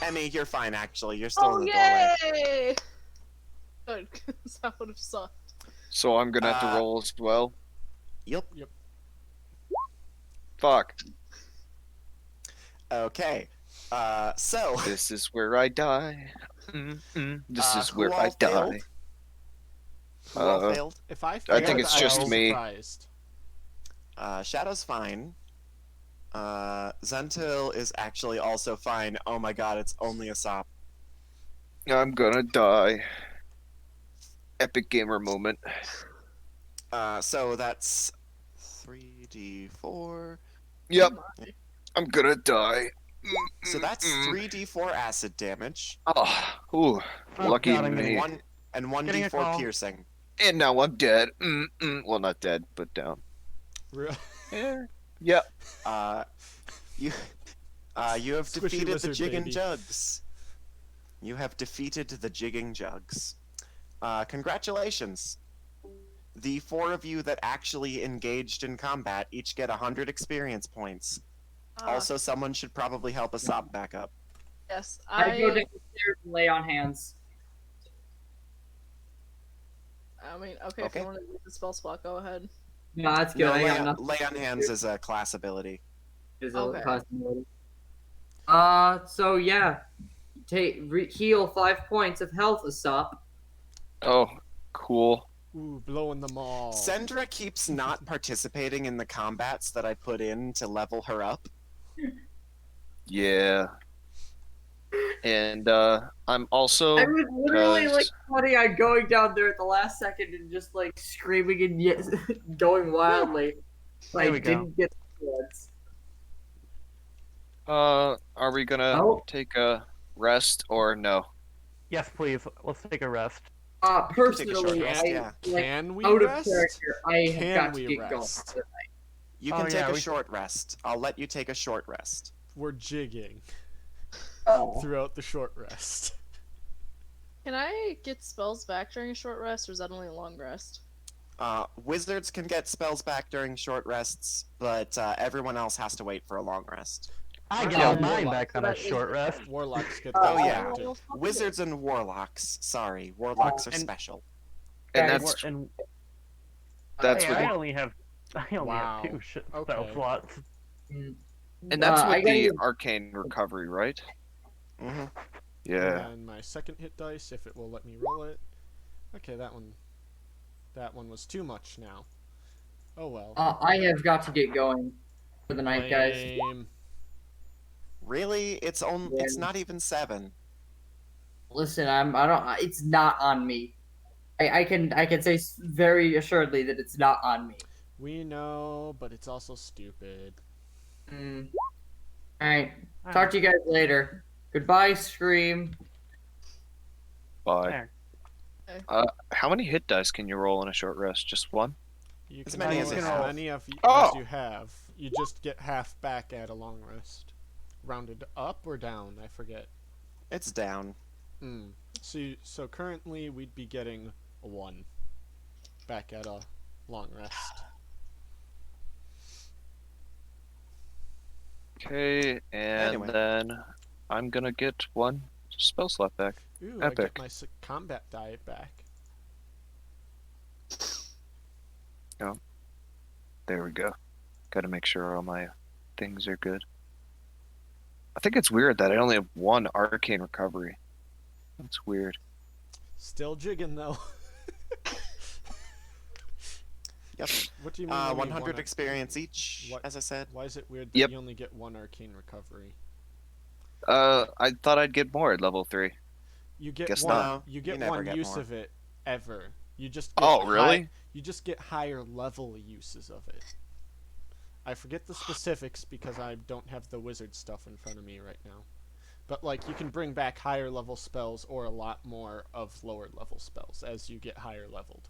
Emmy, you're fine, actually. You're still Oh in the doorway. yay! Good, 'cause that would have sucked. So I'm gonna have to Uh, roll as well. Yep. Fuck. Okay. So, This is where I die. This is who where I all failed? die. Who all failed? If I I failed, think it's I'd just be me. surprised. Shadow's fine. Zentil is actually also fine. Oh my god, it's only a sop. I'm gonna die. Epic gamer moment. So that's 3d4. Yep, Oh my. I'm gonna die. So that's 3d4 acid damage. Oh, ooh, Oh, lucky God, I'm me. And Getting a 1d4 call. piercing. And now I'm dead. Well, not dead, but down. Real- Yep. You have Squishy defeated the lizard Jiggin baby. Jugs. You have defeated the Jigging Jugs. Congratulations. The 4 of you that actually engaged in combat each get 100 experience points. Also, someone should probably help Asop back up. Yes, I go downstairs and lay on hands. I mean, okay, if Okay. you want to use the spell slot, go ahead. No, that's good. No, I lay got on, nothing. lay on hands is a class ability. Is Okay. a possibility. So yeah, heal 5 points of health, Asop. Oh, cool. Ooh, blowing them all. Sendra keeps not participating in the combats that I put in to level her up. Yeah. And I'm also. I was literally 'cause- like planning on going down there at the last second and just like screaming and going wildly. But There I we go. didn't get the chance. Are we gonna Oh. take a rest or no? Yes, please. Let's take a rest. Personally, rest, I yeah. like Can we out of rest? character. I have Can got to we get rest? going. You Oh, can take yeah, a we- short rest. I'll let you take a short rest. We're jigging Oh. throughout the short rest. Can I get spells back during a short rest, or is that only a long rest? Wizards can get spells back during short rests, but everyone else has to wait for a long rest. I Oh, get all yeah, mine warlock. back on So a that is- short rest. Warlocks get Oh, that yeah. back, too. Well, fuck it. Wizards and warlocks. Sorry, warlocks are And- special. And Yeah, that's And that's hey, what I only have Wow. 2 spell Okay. slots. and that's I with gotta the use- arcane recovery, right? hmm Yeah. And my second hit dice, if it will let me roll it. Okay, that one was too much now. Oh well. I have got to get going for the night, guys. Lame. Really? It's Yeah. It's not even 7. Listen, I don't. It's not on me. I can say very assuredly that it's not on me. We know, but it's also stupid. All right. All Talk right. to you guys later. Goodbye, Scream. Bye. There. How many hit dice can you roll in a short rest? Just one? You As can many roll as you as have. many as Oh! you have. You just get half back at a long rest. Rounded up or down? I forget. It's down. So currently we'd be getting a 1 back at a long rest. Okay, and Anyway. then I'm gonna get one spell slot back. Ooh, I Epic. get my combat die back. There we go. Gotta make sure all my things are good. I think it's weird that I only have one arcane recovery. That's weird. Still jigging though. Yep. What do you mean? only 100 one experience each, What- as I said. Why is it weird that Yep. you only get 1 arcane recovery? I thought I'd get more at level 3. You get Guess one. not. You get You never one get use more. of it ever. You just get Oh, really? you just get higher level uses of it. I forget the specifics because I don't have the wizard stuff in front of me right now. But like you can bring back higher level spells or a lot more of lower level spells as you get higher leveled.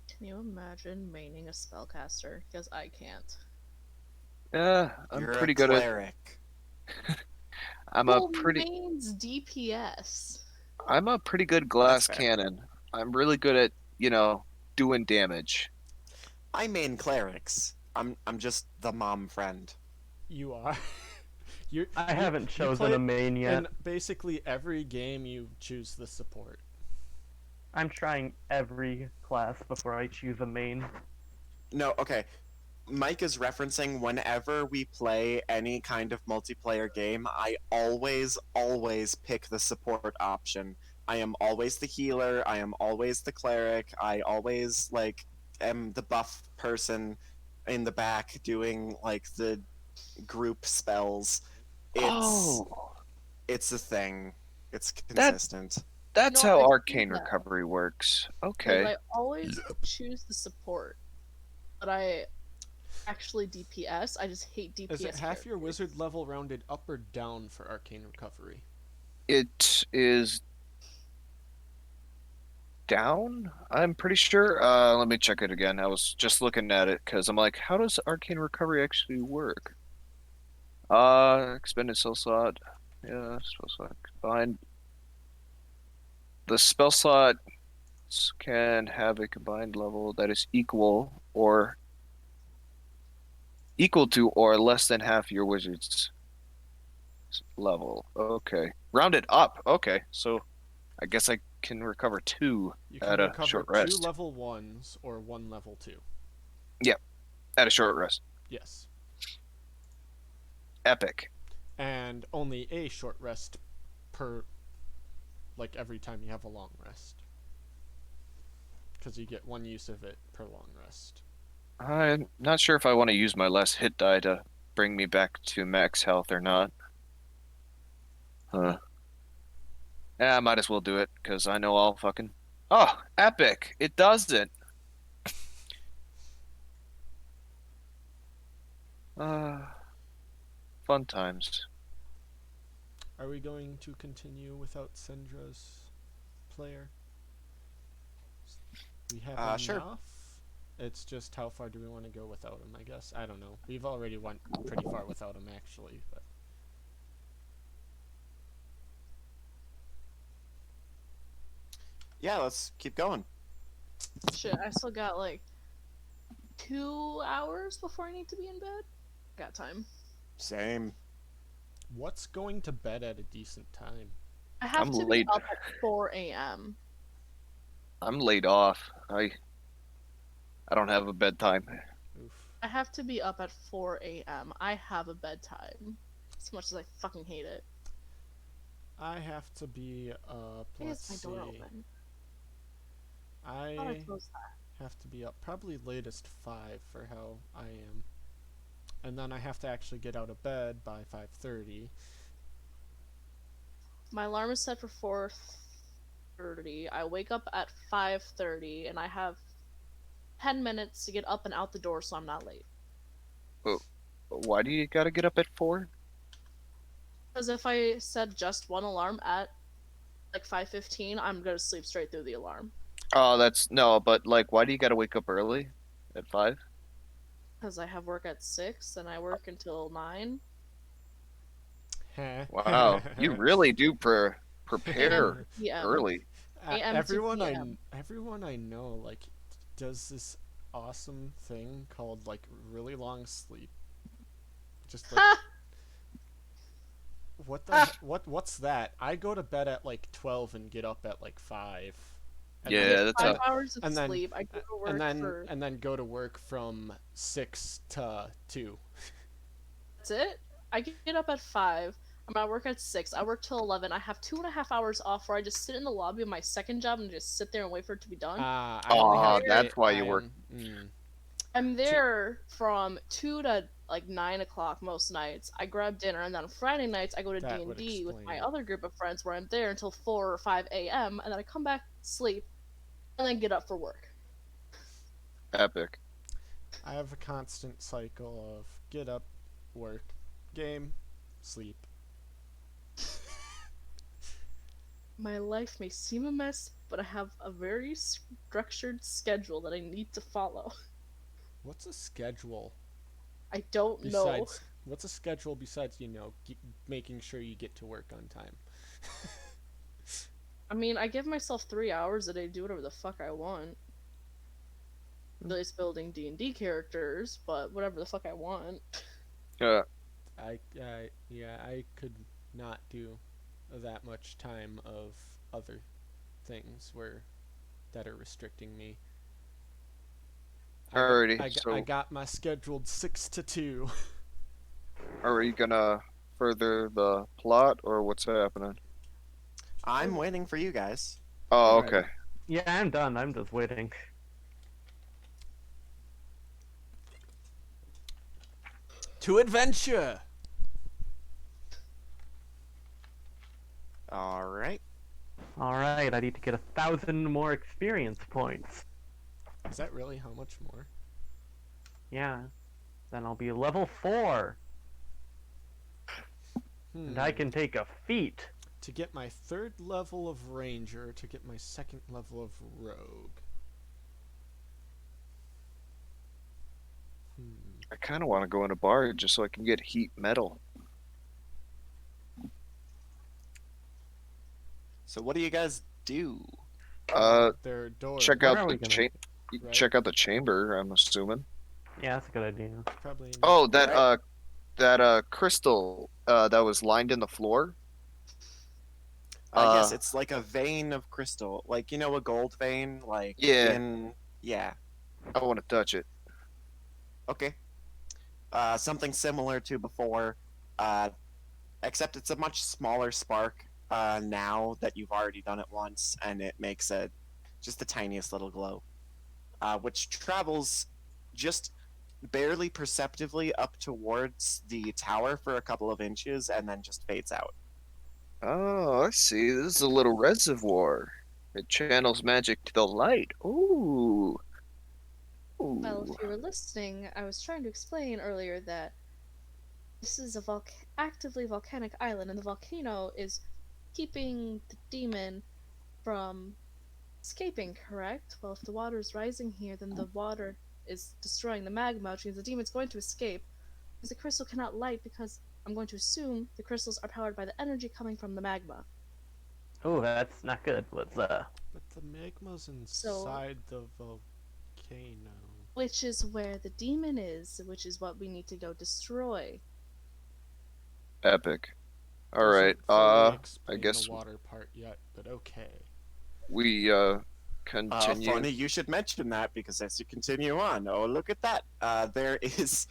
Can you imagine maining a spellcaster? Because I can't. Yeah, I'm You're pretty a good at. cleric. I'm Well, a pretty. mains DPS. I'm a pretty good glass fair. cannon. I'm really good at doing damage. I main clerics. I'm just the mom friend. You are. I haven't you chosen play a main yet. in basically every game you choose the support. I'm trying every class before I choose a main. No, okay. Mike is referencing whenever we play any kind of multiplayer game, I always pick the support option. I am always the healer, I am always the cleric, I always am the buff person in the back doing the group spells. It's a thing. It's consistent. That's No, how I see arcane that. recovery works. Because Okay. I always choose the support, but I actually DPS. I just hate DPS. Is it half your characters. wizard level rounded up or down for arcane recovery? It is down, I'm pretty sure. Let me check it again. I was just looking at it because I'm like, how does arcane recovery actually work? Expended spell slot. Yeah, spell slot combined. The spell slots can have a combined level that is equal to or less than half your wizard's level. Okay. Rounded up. Okay. So I guess I can recover 2 You at can a recover short 2 rest. level 1s or 1 level 2. At a short rest. Yes. Epic. And only a short rest per every time you have a long rest. Because you get 1 use of it per long rest. I'm not sure if I want to use my last hit die to bring me back to max health or not. Yeah, I might as well do it, because I know I'll fucking... Oh, epic! It doesn't! Fun times. Are we going to continue without Sendra's player? We have enough. Sure. It's just how far do we want to go without him, I guess. I don't know. We've already went pretty far without him, actually. But Yeah, let's keep going. Shit, I still got 2 hours before I need to be in bed. Got time. Same. what's going to bed at a decent time? I have I'm to late. be up at 4 a.m. I'm laid off. I don't have a bedtime. Oof. I have to be up at 4 a.m. I have a bedtime. As much as I fucking hate it. I have to be up. Why Let's is see. my door open? I thought I I closed that. have to be up probably latest 5 for how I am. and then I have to actually get out of bed by 5:30. My alarm is set for 4:30. I wake up at 5:30, and I have 10 minutes to get up and out the door, so I'm not late. Oh, why do you gotta get up at 4? Because if I set just one alarm at like 5:15, I'm gonna sleep straight through the alarm. Oh, that's no, but like, why do you gotta wake up early at 5? Because I have work at 6 and I work until 9. Wow, you really do prepare PM. early. AM to PM. Everyone I know like does this awesome thing called like really long sleep. Just like what's that? I go to bed at like 12 and get up at like 5. And Yeah, then, that's 5 hours of and then- sleep. I go to work and then go to work from 6 to 2. That's it. I get up at 5. I'm at work at 6. I work till 11. I have 2.5 hours off where I just sit in the lobby of my second job and just sit there and wait for it to be done. I only have that's why you work. I'm there from 2 to like 9 o'clock most nights. I grab dinner, and then on Friday nights I go to That would D&D with my explain it. other group of friends where I'm there until 4 or 5 a.m. and then I come back, sleep, and then get up for work. Epic. I have a constant cycle of get up, work, game, sleep. My life may seem a mess, but I have a very structured schedule that I need to follow. What's a schedule? I don't know. Besides, what's a schedule besides, making sure you get to work on time? I mean, I give myself 3 hours a day to do whatever the fuck I want. Really, it's building D&D characters, but whatever the fuck I want. I could not do that much time of other things that are restricting me. Alrighty, I got my scheduled 6 to 2. Are we gonna further the plot, or what's happening? I'm waiting for you guys. Oh, Alright. okay. Yeah, I'm done. I'm just waiting. To adventure! All right. Alright, I need to get 1,000 more experience points. Is that really how much more? Yeah. Then I'll be level 4. And I can take a feat. To get my 3rd level of ranger, to get my 2nd level of rogue. I kind of want to go in a bar just so I can get heat metal. So what do you guys do? Their door. Check Where out are the we gonna- Right. check out the chamber. I'm assuming. Yeah, that's a good idea. Probably. Oh, that Right. that crystal that was lined in the floor. Yes, it's like a vein of crystal, like a gold vein, like Yeah. yeah. I want to touch it. Okay. Something similar to before, except it's a much smaller spark now that you've already done it once, and it makes just the tiniest little glow, which travels just barely perceptibly up towards the tower for a couple of inches and then just fades out. Oh, I see. This is a little reservoir. It channels magic to the light. Ooh. Well, Ooh. if you were listening, I was trying to explain earlier that this is a actively volcanic island, and the volcano is keeping the demon from escaping, correct? Well, if the water is rising here, then the water is destroying the magma, which means the demon's going to escape. Because the crystal cannot light, because I'm going to assume the crystals are powered by the energy coming from the magma. Oh, that's not good. Let's But the magma's inside the volcano. Which is where the demon is, which is what we need to go destroy. Epic. All Doesn't right. fully I explain guess the water part yet, but okay. we continue. Funny you should mention that, because as you continue on, oh look at that! There is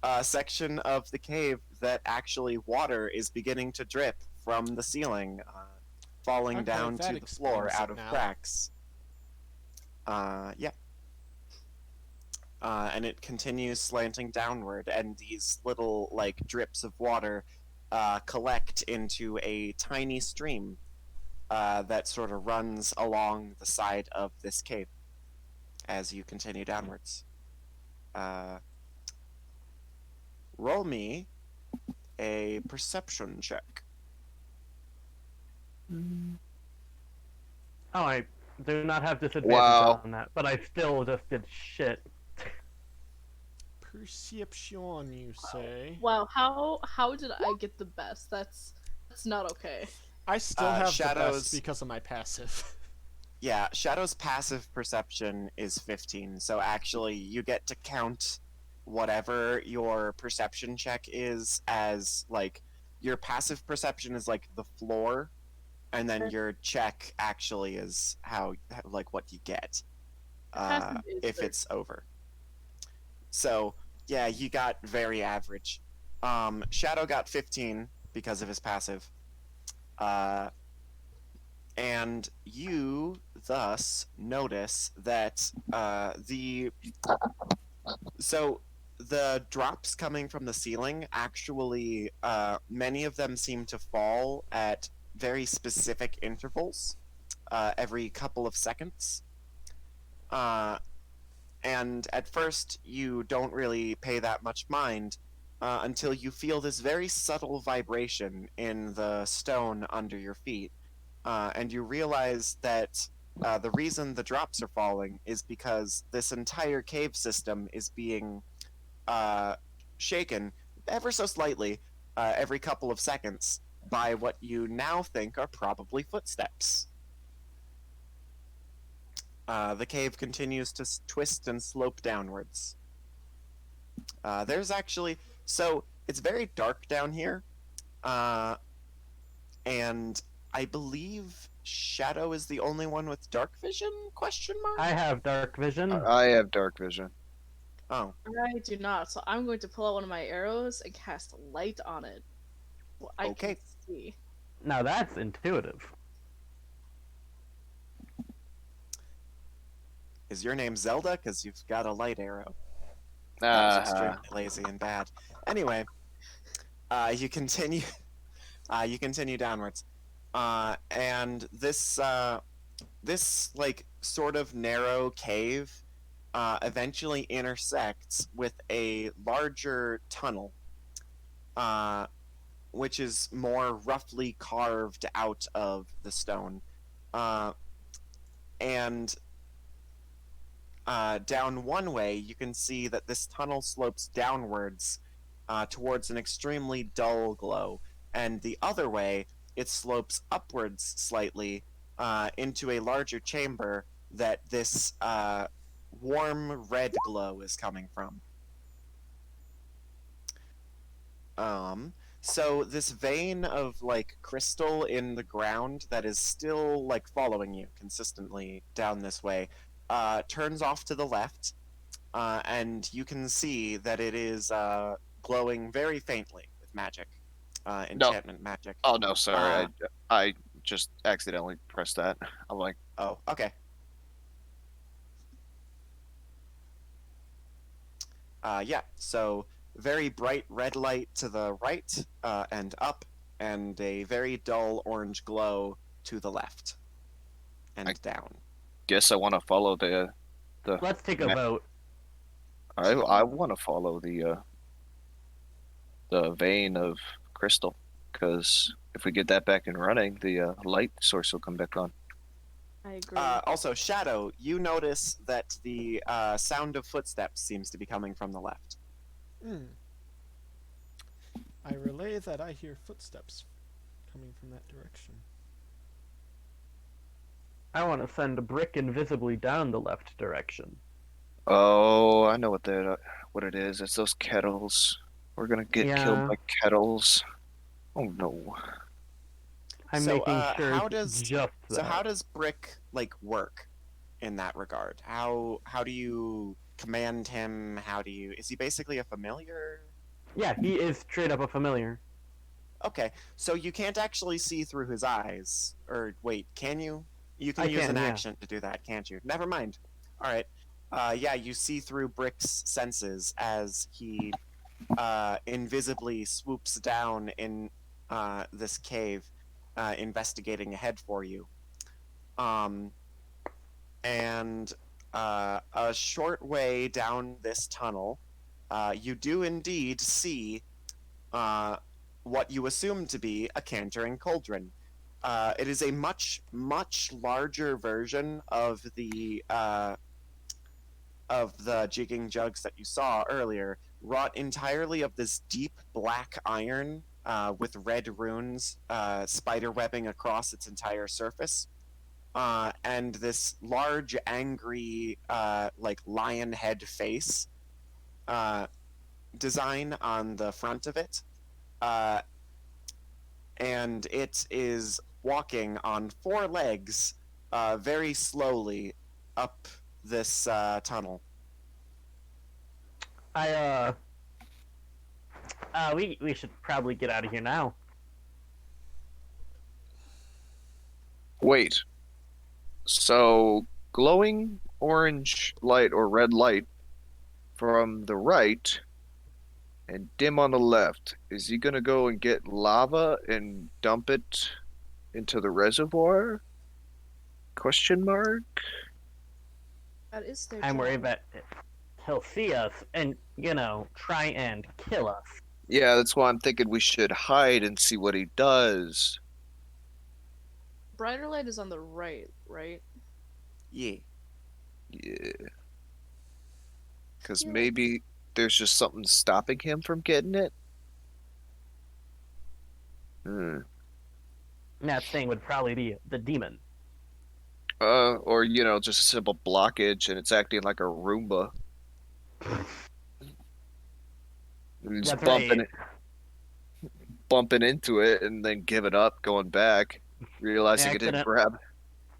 a section of the cave that actually water is beginning to drip from the ceiling, falling Okay, down that to the floor explains it out of now. cracks. Yeah. and it continues slanting downward, and these little like drips of water collect into a tiny stream that sort of runs along the side of this cave as you continue downwards. Roll me a perception check. Oh, I do not have disadvantage Wow. on that, but I still just did shit. Perception, you say? Wow, how did I get the best? That's not okay. I still have the Shadows- best because of my passive. Yeah, Shadow's passive perception is 15, so actually you get to count whatever your perception check is as, like, your passive perception is like the floor, and then your check actually is how, like, what you get Passive is if very- it's over. So, yeah, you got very average. Shadow got 15 because of his passive. And you thus notice that the drops coming from the ceiling actually, many of them seem to fall at very specific intervals, every couple of seconds. And at first you don't really pay that much mind until you feel this very subtle vibration in the stone under your feet. And you realize that the reason the drops are falling is because this entire cave system is being shaken ever so slightly every couple of seconds by what you now think are probably footsteps. The cave continues to twist and slope downwards. There's actually... So, it's very dark down here. And I believe Shadow is the only one with dark vision? Question mark? I have dark vision. I have dark vision. Oh, I do not, so I'm going to pull out one of my arrows and cast light on it. Well, I Okay. can see. Now that's intuitive. is your name Zelda? Because you've got a light arrow. That was extremely lazy and bad. Anyway, you continue. You continue downwards, and this like sort of narrow cave eventually intersects with a larger tunnel, which is more roughly carved out of the stone, and down one way, you can see that this tunnel slopes downwards towards an extremely dull glow, and the other way, it slopes upwards slightly into a larger chamber that this warm red glow is coming from. So this vein of like crystal in the ground that is still like following you consistently down this way turns off to the left, and you can see that it is glowing very faintly with magic, enchantment magic. Oh no, sorry. I just accidentally pressed that. I'm like, Oh, okay. Yeah, so very bright red light to the right and up, and a very dull orange glow to the left and down. guess I want to follow the. Let's take a Ma- vote. I want to follow the vein of crystal, because if we get that back and running, the light source will come back on. I agree. Also, Shadow, you notice that the sound of footsteps seems to be coming from the left. I relay that I hear footsteps coming from that direction. I want to send a brick invisibly down the left direction. Oh, I know what it is. It's those kettles. We're gonna get killed Yeah. by kettles. Oh no. I'm So, making sure how it's does- just that. So how does Brick like work in that regard? How do you command him? Is he basically a familiar? Yeah, he is straight up a familiar. Okay, so you can't actually see through his eyes. Or wait, can you? You can I use can, an yeah. action to do that, can't you? Never mind. All right. yeah, you see through Brick's senses as he invisibly swoops down in this cave, investigating ahead for you. And a short way down this tunnel, you do indeed see what you assume to be a cantering cauldron. It is a much, much larger version of the jigging jugs that you saw earlier, wrought entirely of this deep black iron with red runes spider webbing across its entire surface. And this large, angry, like lion head face design on the front of it. And it is walking on 4 legs very slowly up this tunnel. We should probably get out of here now. Wait. So, glowing orange light or red light from the right and dim on the left. Is he gonna go and get lava and dump it into the reservoir? Question mark? That is their I'm job. worried that he'll see us and, try and kill us. Yeah, that's why I'm thinking we should hide and see what he does. Brighter light is on the right, right? Yeah. Yeah. Because Yeah. maybe there's just something stopping him from getting it. And that thing would probably be the demon. Or just a simple blockage and it's acting like a Roomba. And just That's right. bumping into it and then giving up, going back, realizing it didn't grab.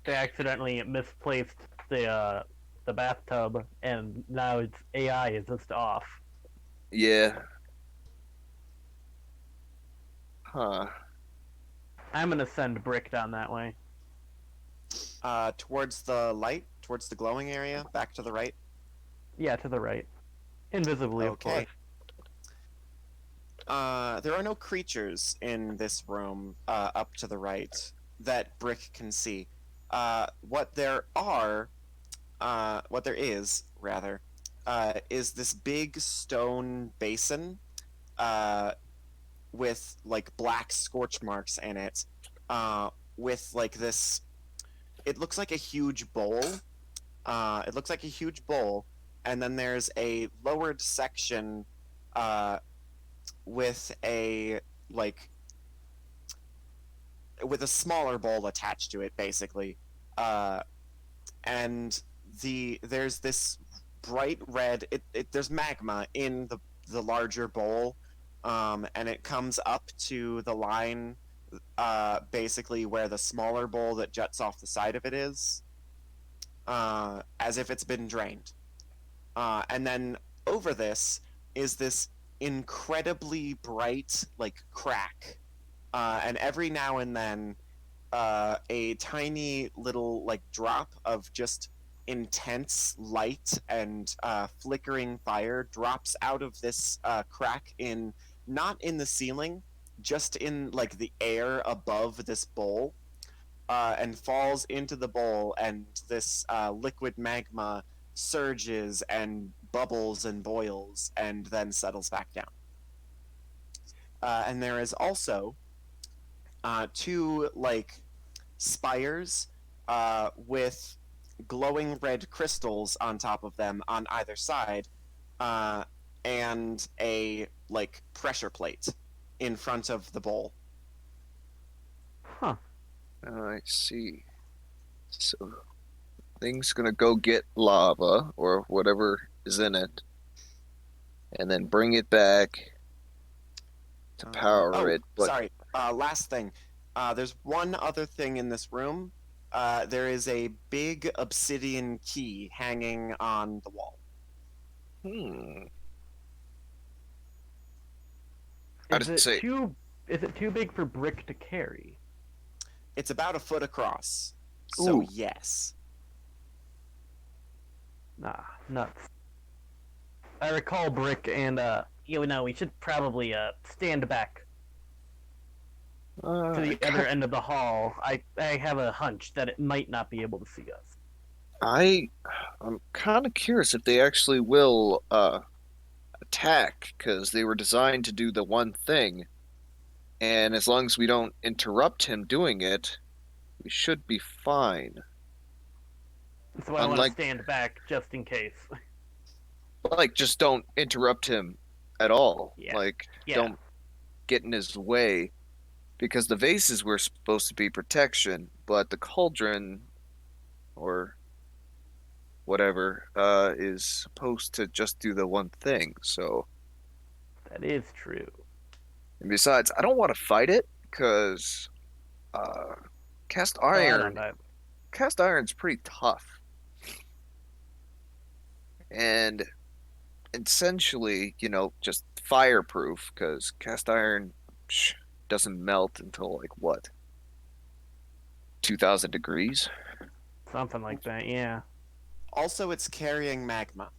They accidentally misplaced the bathtub, and now its AI is just off. Yeah. Huh. I'm gonna send Brick down that way. Towards the light, towards the glowing area, back to the right. Yeah, to the right. Invisibly, of Okay. course. There are no creatures in this room up to the right that Brick can see. What there is, rather, is this big stone basin with like black scorch marks in it, with like this. It looks like a huge bowl. And then there's a lowered section with a smaller bowl attached to it, basically. And there's this bright red. There's magma in the larger bowl, and it comes up to the line, basically where the smaller bowl that juts off the side of it is, as if it's been drained. And then over this is this incredibly bright crack, and every now and then a tiny little drop of just intense light and flickering fire drops out of this crack, not in the ceiling, just in the air above this bowl, and falls into the bowl, and this liquid magma surges and bubbles and boils and then settles back down. And there is also 2 spires with glowing red crystals on top of them on either side, and a pressure plate in front of the bowl. Huh. I see. So thing's gonna go get lava or whatever is in it, and then bring it back to power it. But Sorry. Last thing. There's one other thing in this room. There is a big obsidian key hanging on the wall. Is it too big for Brick to carry? It's about 1 foot across. So Ooh. yes. Nah, nuts. I recall Brick and we should probably stand back to the other end of the hall. I have a hunch that it might not be able to see us. I'm kind of curious if they actually will attack because they were designed to do the one thing, and as long as we don't interrupt him doing it, we should be fine. So I want to Unlike, stand back just in case. like, just don't interrupt him at all. Yeah. Like, Yeah. don't get in his way because the vases were supposed to be protection, but the cauldron or whatever is supposed to just do the one thing. So, That is true. and besides, I don't want to fight it because uh, cast Oh, I iron, don't know. cast iron's pretty tough, and essentially, just fireproof because cast iron doesn't melt until like what, 2,000 degrees. Something like that, yeah. Also, it's carrying magma.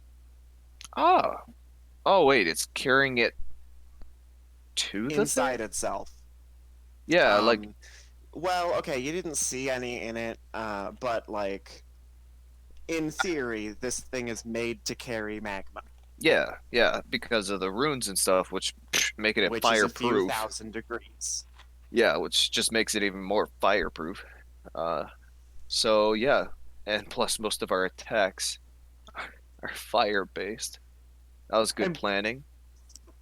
Ah, oh wait, it's carrying it to the Inside thing? itself. Yeah, like Well, okay, you didn't see any in it, but like, in theory, this thing is made to carry magma, yeah, because of the runes and stuff, which make it which is a few fireproof. thousand degrees. Yeah, which just makes it even more fireproof. Uh, so yeah, and plus most of our attacks are fire based. That was good I'm- planning.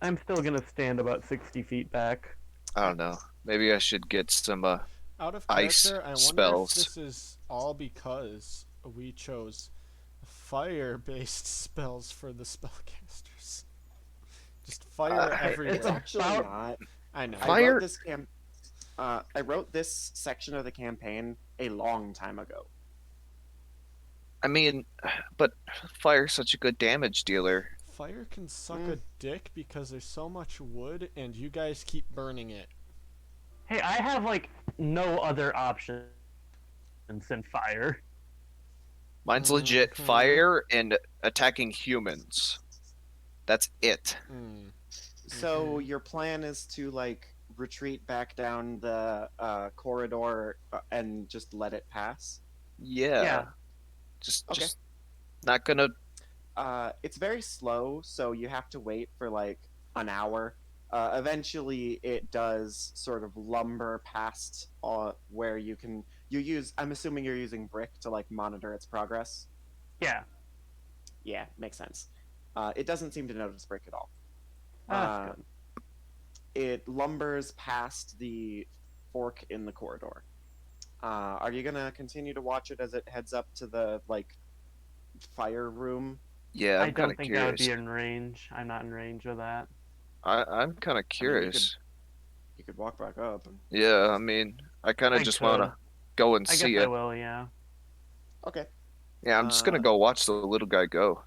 I'm still gonna stand about 60 feet back. I don't know. Maybe I should get some Out of ice character, I wonder spells. if this is all because we chose fire-based spells for the spellcasters. Just fire everywhere. It's actually about- not. I know. Fire- I wrote this section of the campaign a long time ago. I mean, but fire's such a good damage dealer. Fire can suck a dick because there's so much wood and you guys keep burning it. Hey, I have like no other options than fire. Mine's legit Mhm. fire and attacking humans. That's it. So your plan is to like retreat back down the corridor and just let it pass. Yeah. Yeah. Just Okay. just not gonna It's very slow, so you have to wait for like an hour. Eventually, it does sort of lumber past where you can. You use. I'm assuming you're using Brick to like monitor its progress. Yeah. Yeah, makes sense. It doesn't seem to notice Brick at all. That's good. It lumbers past the fork in the corridor. Are you gonna continue to watch it as it heads up to the like fire room? yeah, I I'm don't kinda think I would curious. be in range. I'm not in range of that. I'm kinda curious. You could walk back up. And... Yeah, I mean I kinda I just could. wanna go and I see guess I it. will, yeah. Okay. Yeah, I'm just gonna go watch the little guy go.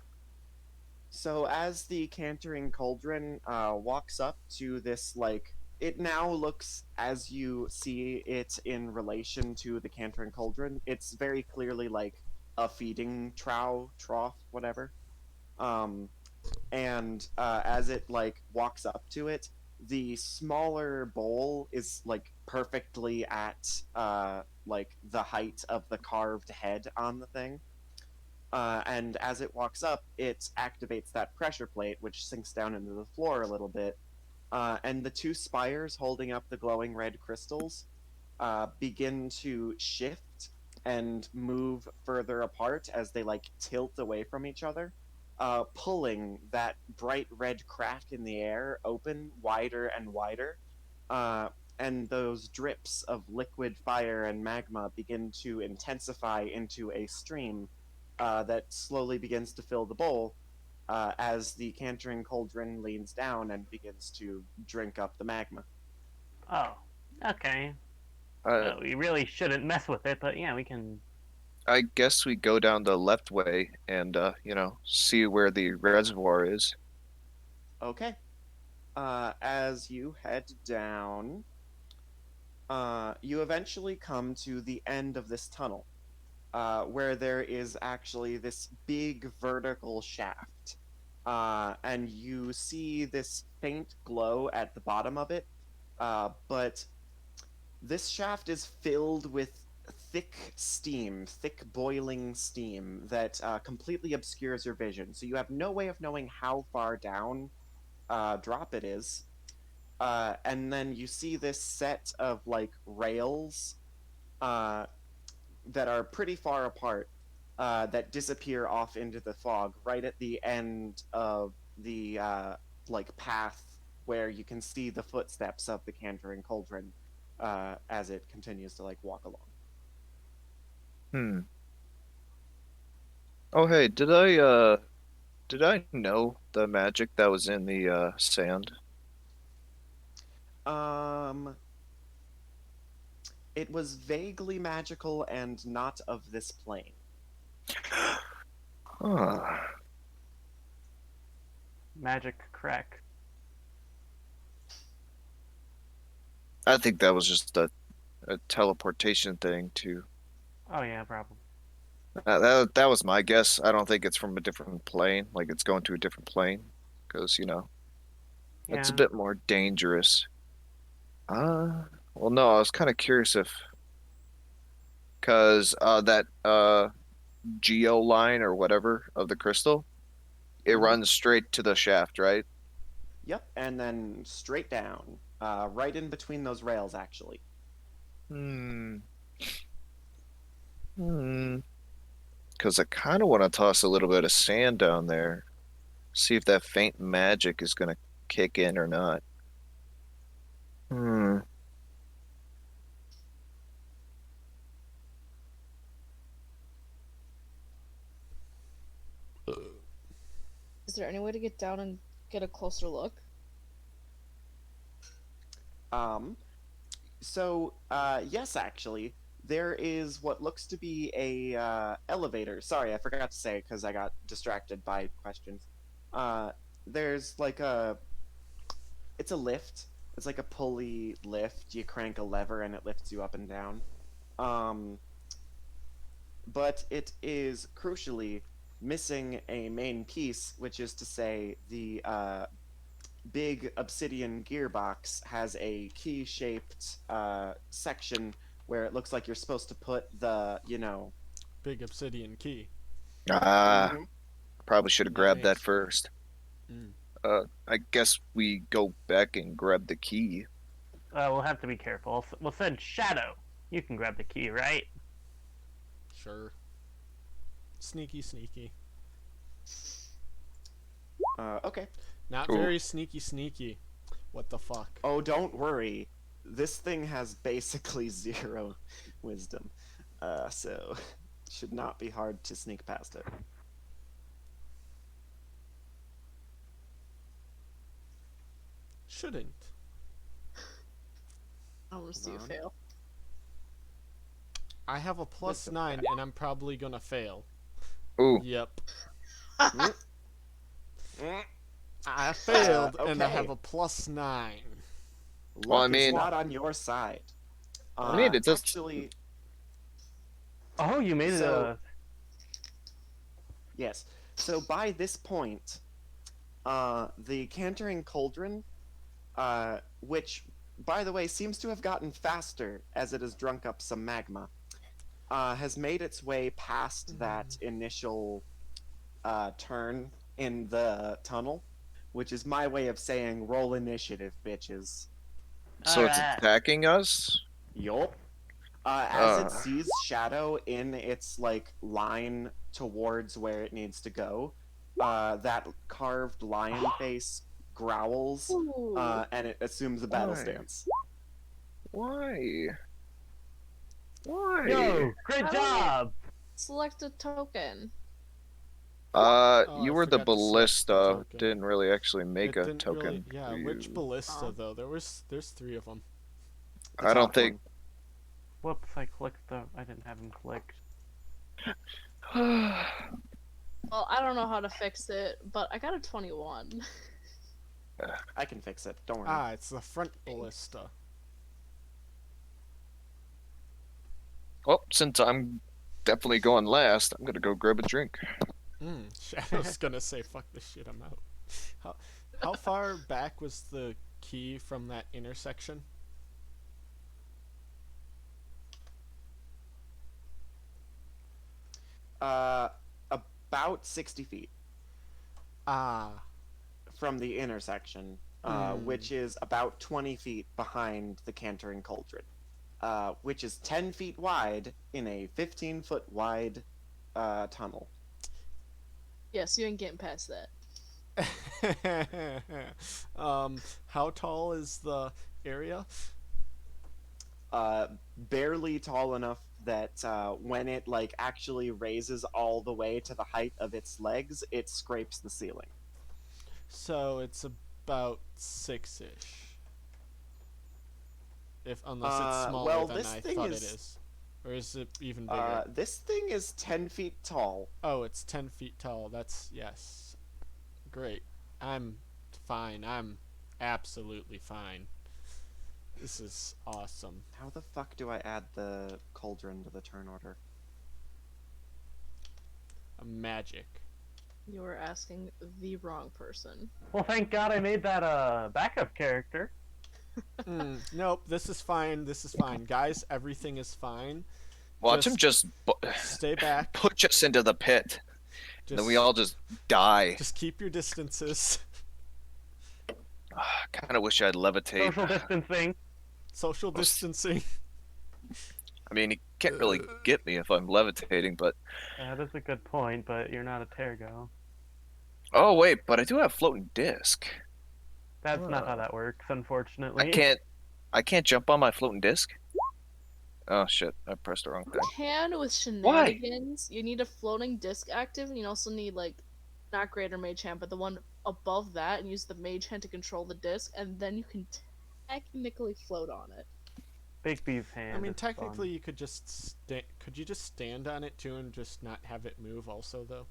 So as the cantering cauldron walks up to this, like, it now looks, as you see it in relation to the cantering cauldron, it's very clearly like a feeding trough, whatever. And as it like walks up to it, the smaller bowl is like perfectly at like the height of the carved head on the thing. And as it walks up, it activates that pressure plate, which sinks down into the floor a little bit. And the two spires holding up the glowing red crystals begin to shift and move further apart as they like tilt away from each other, pulling that bright red crack in the air open wider and wider. And those drips of liquid fire and magma begin to intensify into a stream that slowly begins to fill the bowl as the cantering cauldron leans down and begins to drink up the magma. Oh, okay. Uh, We really shouldn't mess with it, but yeah, we can. I guess we go down the left way and see where the reservoir is. Okay. As you head down, you eventually come to the end of this tunnel. where there is actually this big vertical shaft. And you see this faint glow at the bottom of it, but this shaft is filled with thick steam, thick boiling steam that completely obscures your vision. So you have no way of knowing how far down drop it is. And then you see this set of like rails that are pretty far apart that disappear off into the fog right at the end of the like path where you can see the footsteps of the cantering cauldron as it continues to like walk along. Hmm. Oh, hey, did I know the magic that was in the sand? Um, it was vaguely magical and not of this plane. Huh. Magic crack. I think that was just a teleportation thing too. Oh yeah, probably. That was my guess. I don't think it's from a different plane, like it's going to a different plane, because that's a Yeah. bit more dangerous. Well, no, I was kind of curious if, because that geo line or whatever of the crystal, it Mhm. runs straight to the shaft, right? Yep, and then straight down, right in between those rails, actually. Hmm. Hmm. Because I kind of want to toss a little bit of sand down there, see if that faint magic is gonna kick in or not. Hmm. Is there any way to get down and get a closer look? Um, yes, actually, there is what looks to be a elevator. Sorry, I forgot to say because I got distracted by questions. Uh, there's like it's a lift. It's like a pulley lift. You crank a lever and it lifts you up and down. Um, but it is crucially missing a main piece, which is to say the big obsidian gearbox has a key-shaped section where it looks like you're supposed to put the. Big obsidian key. Ah, Mhm. probably should have grabbed that Nice. first. Mm. I guess we go back and grab the key. We'll have to be careful. We'll send Shadow. You can grab the key, right? Sure. Sneaky, sneaky. Okay. Not Ooh. very sneaky, sneaky. What the fuck? Oh, don't worry. This thing has basically zero wisdom, so should not be hard to sneak past it. Shouldn't. I want to see you on. fail. I have a +9 and I'm probably gonna fail. Ooh. Yep. Mm. Mm. I failed and I okay. have a +9. Luck Well, I is mean- not on your side. I mean, it does. Actually, Oh, you made So- yes. So by this point, the cantering cauldron, which, by the way, seems to have gotten faster as it has drunk up some magma, has made its way past that initial turn in the tunnel, which is my way of saying roll initiative, bitches. So it's Alright. attacking us? Yup. As it Uh. sees Shadow in its like line towards where it needs to go, that carved lion face growls, Ooh. and it assumes a battle Why? stance. Why? Why? Yo, great I don't job! Select a token. Oh, You I were the forgot to select the ballista. token. Didn't really actually make It a didn't token. really. Yeah, for which you. ballista Oh. though? There's 3 of them. The I don't top think. Whoops, I clicked the. I didn't have him clicked. Well, I don't know how to fix it, but I got a 21. I can fix it. Don't worry. Ah, it's the front ballista. Well, since I'm definitely going last. I'm gonna go grab a drink. Shadow's gonna say, "Fuck this shit, I'm out." How how far back was the key from that intersection? About 60 feet Ah. from the intersection, which is about 20 feet behind the Cantering Cauldron, which is 10 feet wide in a 15-foot wide tunnel. Yes, you ain't getting past that. How tall is the area? Barely tall enough that when it like actually raises all the way to the height of its legs, it scrapes the ceiling. So it's about 6-ish. Unless it's smaller well, than this I thing thought is- it is. Or is it even bigger? This thing is 10 feet tall. Oh, it's 10 feet tall. That's, yes. Great. I'm fine. I'm absolutely fine. This is awesome. How the fuck do I add the cauldron to the turn order? Magic. You were asking the wrong person. Well, thank God I made that backup character. Nope, this is fine. This is fine. Guys, everything is fine. Watch him just Stay back. push us into the pit. Just, Then we all just die. Just keep your distances. Kind of wish I'd levitate. Social distancing. Social distancing. I mean, he can't really get me if I'm levitating, but... That is a good point, but you're not a Tergo. Oh, wait, but I do have floating disc. That's not how that works, unfortunately. I can't jump on my floating disc? Oh, shit, I pressed the wrong thing. You can with shenanigans. You need a floating disc active, and you also need, like, not Greater Mage Hand, but the one above that, and use the Mage Hand to control the disc, and then you can technically float on it. Big B's hand. I mean, is technically, fun. you could just could you just stand on it too and just not have it move? Also, though.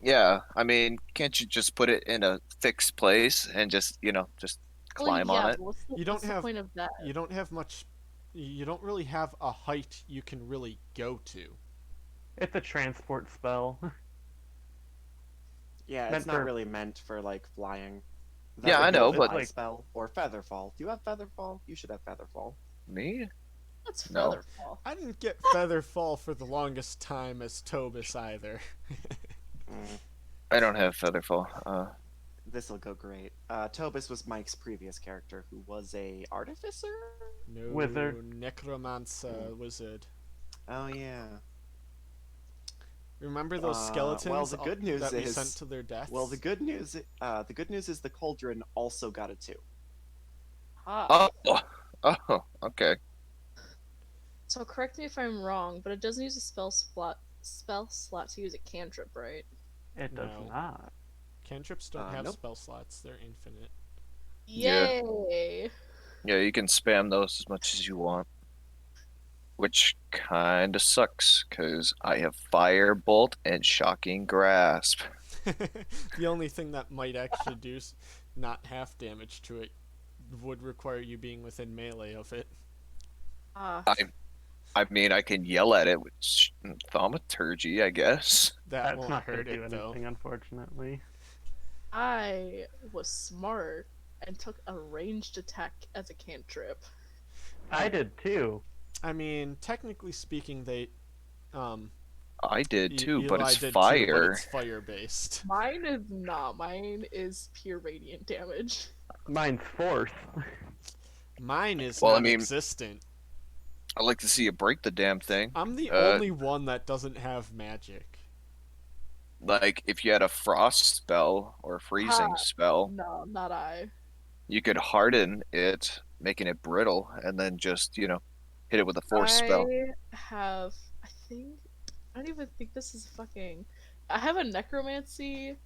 Yeah, I mean, can't you just put it in a fixed place and just, just climb well, yeah, on it? but what's the, You don't what's have- the point of that? You don't have much. You don't really have a height you can really go to. It's a transport spell. Yeah, Meant it's not for- really meant for like flying. Yeah, I would be know, a but- fly Like- spell or featherfall. Do you have featherfall? You should have featherfall. Me? That's No. Featherfall. I didn't get Featherfall for the longest time as Tobis either. Mm, I don't have Featherfall. this'll go great. Tobis was Mike's previous character, who was a artificer. No, Wizard. necromancer wizard. Oh yeah. Remember those well, skeletons the good news that we is- sent to their deaths? Well, the good news is the cauldron also got a 2. Ah. Oh, okay. So correct me if I'm wrong, but it doesn't use a spell slot to use a cantrip, right? It does No. not. Cantrips don't have Nope. spell slots; they're infinite. Yeah. Yay! Yeah, you can spam those as much as you want. Which kinda sucks, because I have Firebolt and Shocking Grasp. The only thing that might actually do not half damage to it would require you being within melee of it. Ah, I mean, I can yell at it with Thaumaturgy, I guess. That That's won't not going hurt to do it though. anything, unfortunately. I was smart and took a ranged attack as a cantrip. I did too. I mean, technically speaking, they I did too, but Eli it's did fire. Too, but it's fire based. Mine is not. Mine is pure radiant damage. Mine's force. Mine is Well, I mean- non-existent. I'd like to see you break the damn thing. I'm the uh, only one that doesn't have magic. Like, if you had a frost spell or a freezing Ha. spell, No, not I. you could harden it, making it brittle, and then just, hit it with a force spell. I think, I don't even think this is fucking. I have a necromancy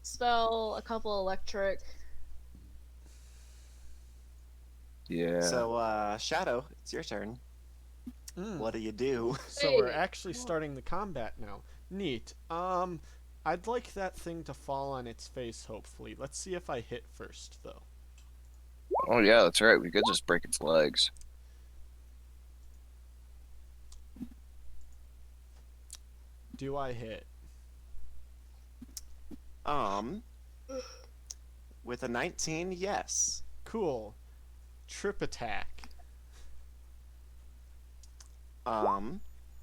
spell, a couple electric. Yeah. So, Shadow, it's your turn. Mm. What do you do? So we're Hey. actually starting the combat now. Neat. I'd like that thing to fall on its face, hopefully. Let's see if I hit first, though. Oh, yeah, that's right. We could just break its legs. Do I hit? With a 19, yes. Cool. Trip attack.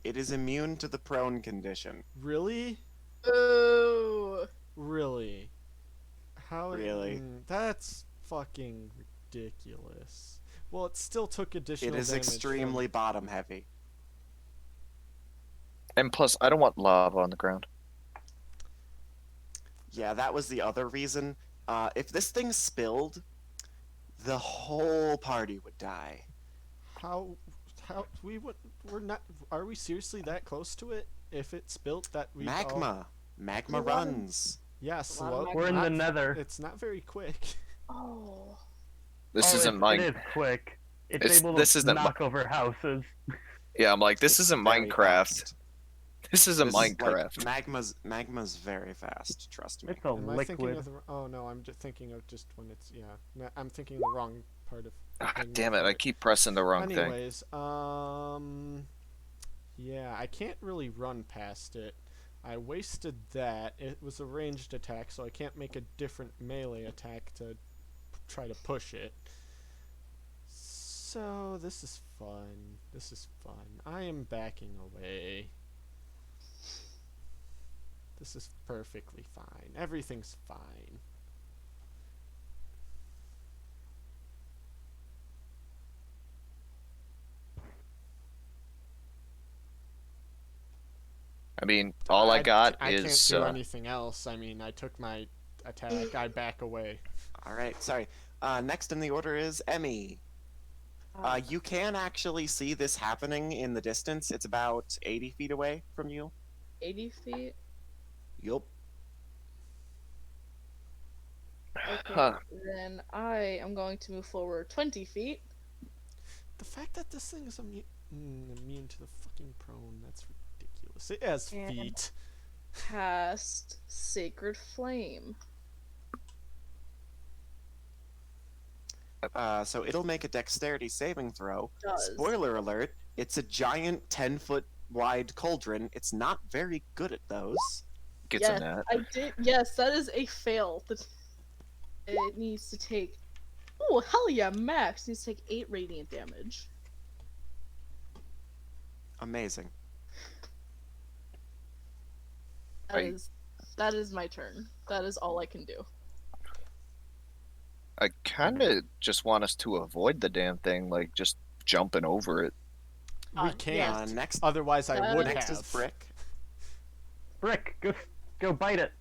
It is immune to the prone condition. Really? Ooh. Really? How? Really? That's fucking ridiculous. Well, it still took additional It is damage extremely bottom heavy. And plus, I don't want lava on the ground. Yeah, that was the other reason. If this thing spilled, the whole party would die. How we're not, are we seriously that close to it? If it spilt that we Magma You want- runs. Yeah, A lot of slow. magma. We're in the not- nether. It's not very quick. Oh. This Oh, isn't It mine. is quick. It's It's- able this to isn't knock over houses. Yeah, I'm like, this It's isn't very Minecraft. fast. This isn't This is, Minecraft. Like, magma's very fast. Trust me. It's a Am I thinking liquid. of the? Oh no, I'm just thinking of just when it's I'm thinking the wrong part of. Ah, magma damn it! I part. keep pressing the wrong thing. Anyways, yeah, I can't really run past it. I wasted that. It was a ranged attack, so I can't make a different melee attack to try to push it. So this is fun. This is fun. I am backing away. This is perfectly fine. Everything's fine. I mean, all I got I is. can't do anything else. I mean, I took my attack. I back away. All right, sorry. Next in the order is Emmy. You can actually see this happening in the distance. It's about 80 feet away from you. 80 feet? Yup. Okay. Huh. Then I am going to move forward 20 feet. The fact that this thing is immune to the fucking prone, that's ridiculous. It has And- feet. Cast Sacred Flame. So it'll make a dexterity saving throw. Does. Spoiler alert, it's a giant 10-foot wide cauldron. It's not very good at those. Gets yes, in that. I did. Yes, that is a fail. It needs to take. Oh, hell yeah, max. It needs to take 8 radiant damage. Amazing. Right. That is my turn. That is all I can do. I kind of just want us to avoid the damn thing, like just jumping over it. We can't. yes. Next, Otherwise, I would next have. is Brick. Brick, go bite it.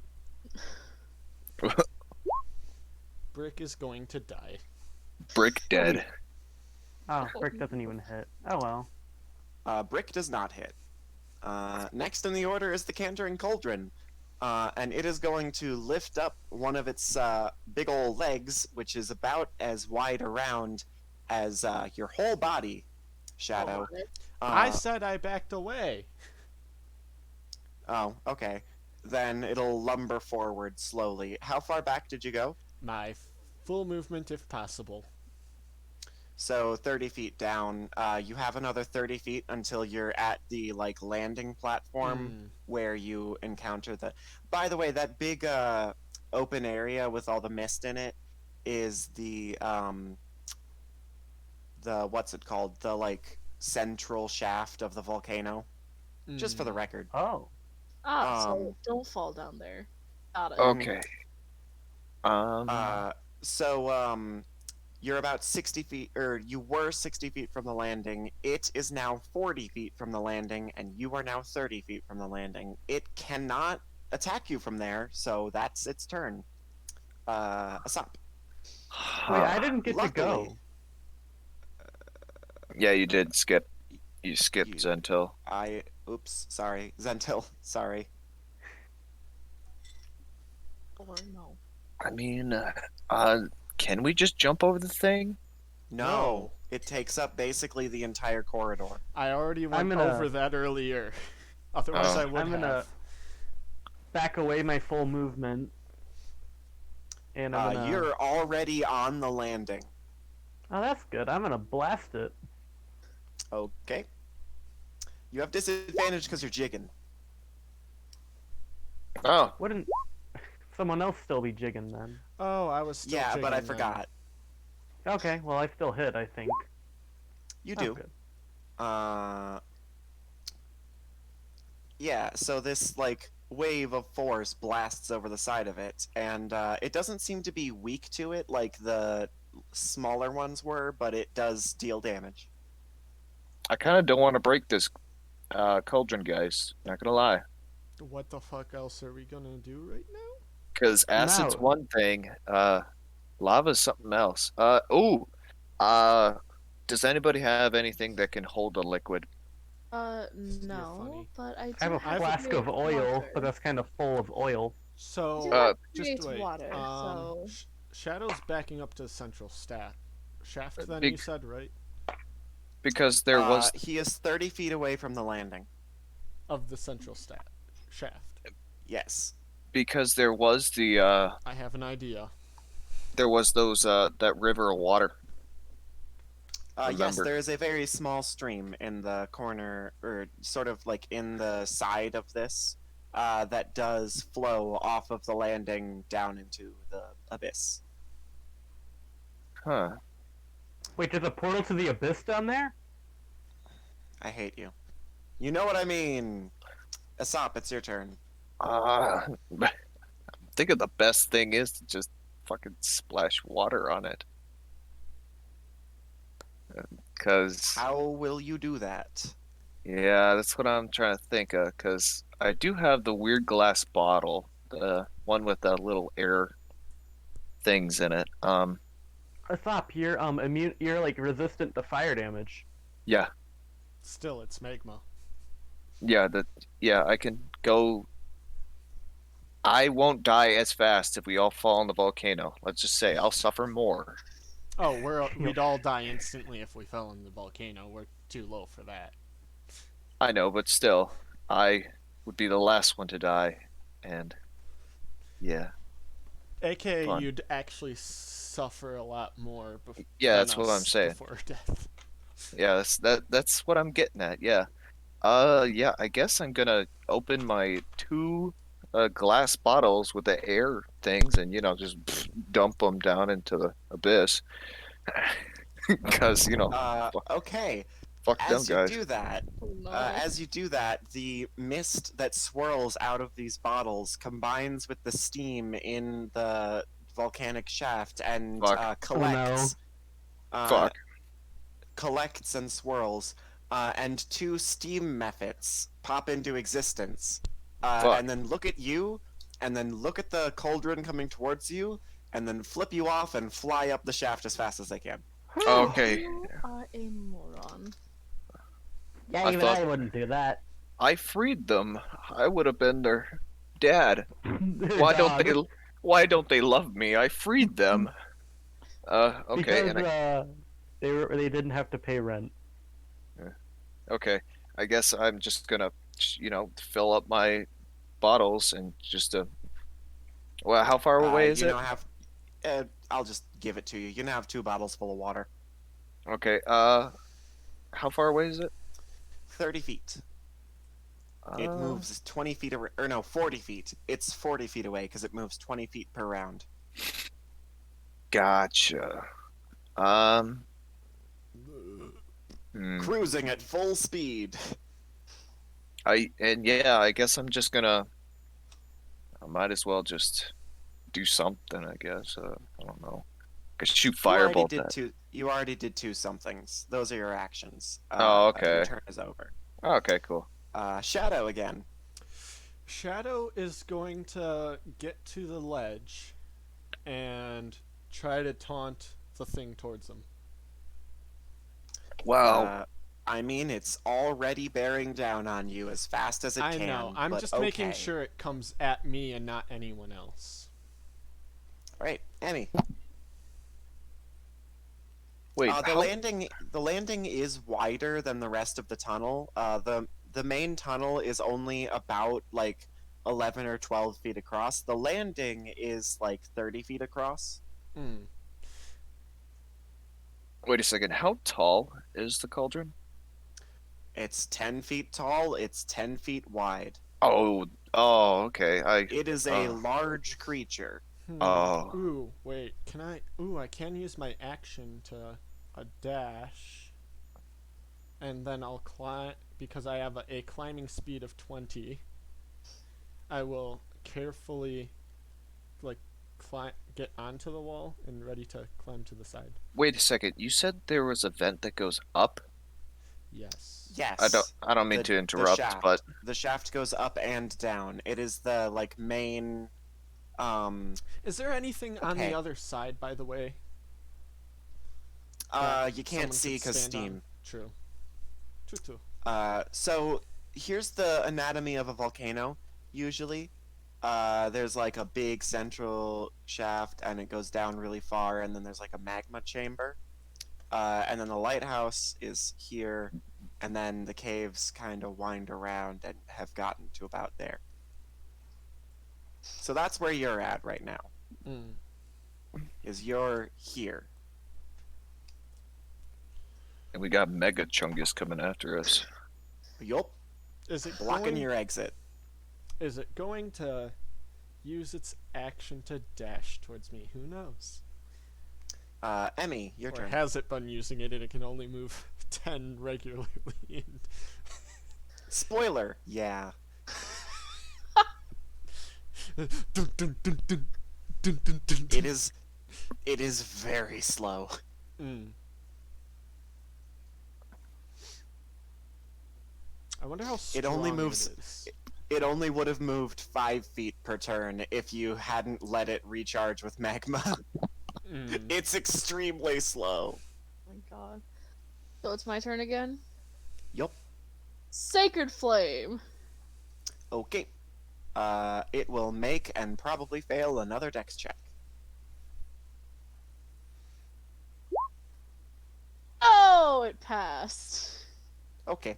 Brick is going to die. Brick dead. Oh, Brick doesn't even hit. Oh well. Brick does not hit. Next in the order is the Cantering Cauldron. And it is going to lift up one of its big ol' legs, which is about as wide around as your whole body, Shadow. I said I backed away. Oh, okay. Then it'll lumber forward slowly. How far back did you go? My full movement, if possible. So 30 feet down. You have another 30 feet until you're at the landing platform where you encounter the. By the way, that big open area with all the mist in it is the what's it called? The central shaft of the volcano. Just for the record. Oh. So don't fall down there. Got it. Okay. You're about 60 feet, or you were 60 feet from the landing. It is now 40 feet from the landing, and you are now 30 feet from the landing. It cannot attack you from there, so that's its turn. Asap. Wait, I didn't get to Luckily- go. Yeah, you did skip. You skipped You- Zentil. Oops, sorry. Zentil, sorry. Or no. I mean, can we just jump over the thing? No, it takes up basically the entire corridor. I already I'm went gonna- over that earlier. Otherwise, Oh. I would I'm have. gonna back away my full movement. And I'm gonna... You're already on the landing. Oh, that's good. I'm gonna blast it. Okay. You have disadvantage because you're jigging. Oh, Wouldn't someone else still be jigging then? Oh, I was still Yeah, but I jigging then. forgot. Okay, well I still hit, I think. You Oh, do. good. Yeah, so this like wave of force blasts over the side of it, and it doesn't seem to be weak to it like the smaller ones were, but it does deal damage. I kind of don't want to break this cauldron, guys. Not gonna lie. What the fuck else are we gonna do right now? Because acid's No. one thing, lava's something else. Does anybody have anything that can hold a liquid? No, funny. but I I do have a have flask of create oil, water. but that's kind of full of oil. I So, do have just create wait. water, so Shadow's backing up to the central shaft. Then Big- you said right Because there was He is 30 feet away from the landing. of the central shaft. Yes. because there was the I have an idea. there was those that river of water. Yes, Remember. there is a very small stream in the corner, or sort of like in the side of this, that does flow off of the landing down into the abyss. Huh. Wait, there's a portal to the abyss down there? I hate you. You know what I mean. Asop, it's your turn. I think the best thing is to just fucking splash water on it. Cause How will you do that? yeah, that's what I'm trying to think of. Cause I do have the weird glass bottle, the one with the little air things in it. Stop, you're immune, you're like resistant to fire damage. Yeah, Still, it's magma. yeah, I can go. I won't die as fast if we all fall in the volcano. Let's just say I'll suffer more. Oh, we'd all die instantly if we fell in the volcano. We're too low for that. I know, but still, I would be the last one to die, and yeah, AKA, fun. you'd actually suffer a lot more. Yeah, than that's what I'm us saying. Before death. Yeah, that's what I'm getting at. Yeah. Yeah, I guess I'm gonna open my two glass bottles with the air things and just dump them down into the abyss. Because, Okay. fuck them As you guys. do that, oh no. the mist that swirls out of these bottles combines with the steam in the volcanic shaft and Fuck. collects. Fuck. Collects and swirls, and two steam methods pop into existence. Fuck. And then look at you, and then look at the cauldron coming towards you, and then flip you off and fly up the shaft as fast as they can. Okay. You are a moron. Yeah, I even thought- I wouldn't do that. I freed them. I would have been their dad. Why don't they love me? I freed them. Okay, Because and they didn't have to pay rent. okay. I guess I'm just gonna, fill up my bottles and just well, how far away is you it? now have. I'll just give it to you. You now have 2 bottles full of water. Okay. How far away is it? 30 feet. It moves 20 feet away, or no, 40 feet. It's 40 feet away because it moves 20 feet per round. Gotcha. Cruising at full speed. I guess I'm just gonna. I might as well just do something. I guess. I don't know. I could shoot firebolt. You already did 2 somethings. Those are your actions. Oh, okay. Your turn is over. Okay, cool. Shadow again. Shadow is going to get to the ledge and try to taunt the thing towards them. Wow. I mean, it's already bearing down on you as fast as it I can. know. I'm but just okay. making sure it comes at me and not anyone else. All right, Emmy. Wait. The landing is wider than the rest of the tunnel. The main tunnel is only about like 11 or 12 feet across. The landing is like 30 feet across. Wait a second. How tall is the cauldron? It's 10 feet tall. It's 10 feet wide. Oh, Oh, okay. It is a large creature. Oh. Ooh, wait. Can I? Ooh, I can use my action to a dash, and then I'll climb because I have a climbing speed of 20. I will carefully, like, get onto the wall and ready to climb to the side. Wait a second. You said there was a vent that goes up? Yes. Yes. I don't mean to interrupt, shaft. but The shaft goes up and down. It is the like main. Is there anything on the Okay. other side, by the way? You can't someone see could because stand on? steam. True. True. So here's the anatomy of a volcano. Usually, there's like a big central shaft, and it goes down really far, and then there's like a magma chamber. And then the lighthouse is here, and then the caves kind of wind around and have gotten to about there. So that's where you're at right now. Mm. Is you're here. and we got Mega Chungus coming after us. Yup. Is it Blocking going? your exit. Is it going to use its action to dash towards me? Who knows? Emmy, your Or turn. has it been using it and it can only move 10 regularly? Spoiler. Yeah. Dun, dun, dun, dun, dun, dun, dun, dun. It is very slow. Mm. I wonder how strong It only moves- it is. It only would have moved 5 feet per turn if you hadn't let it recharge with magma. Mm. It's extremely slow. Oh my god. So it's my turn again? Yup. Sacred Flame! Okay. It will make and probably fail another dex check. Oh, it passed. Okay.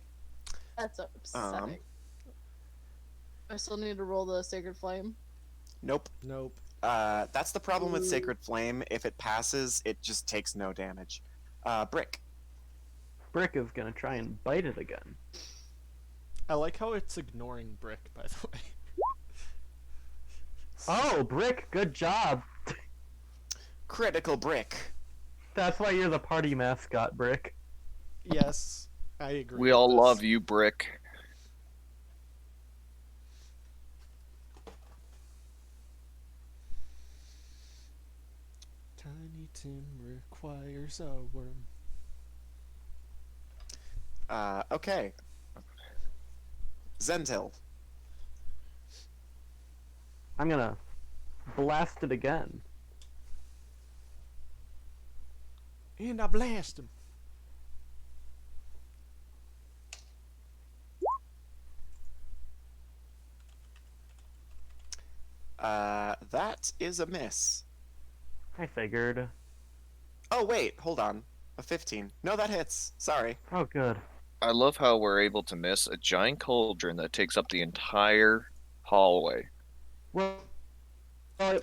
That's upsetting. I still need to roll the Sacred Flame. Nope. Nope. That's the problem with Ooh. Sacred Flame. If it passes, it just takes no damage. Brick. Brick is gonna try and bite it again. I like how it's ignoring Brick, by the way. Oh, Brick, good job. Critical Brick. That's why you're the party mascot, Brick. Yes, I agree. We with all this. love you, Brick. Tiny Tim requires a worm. Okay. Zentil. I'm gonna blast it again. And I blast him. That is a miss. I figured. Oh, wait, hold on. A 15. No, that hits. Sorry. Oh, good. I love how we're able to miss a giant cauldron that takes up the entire hallway. Well,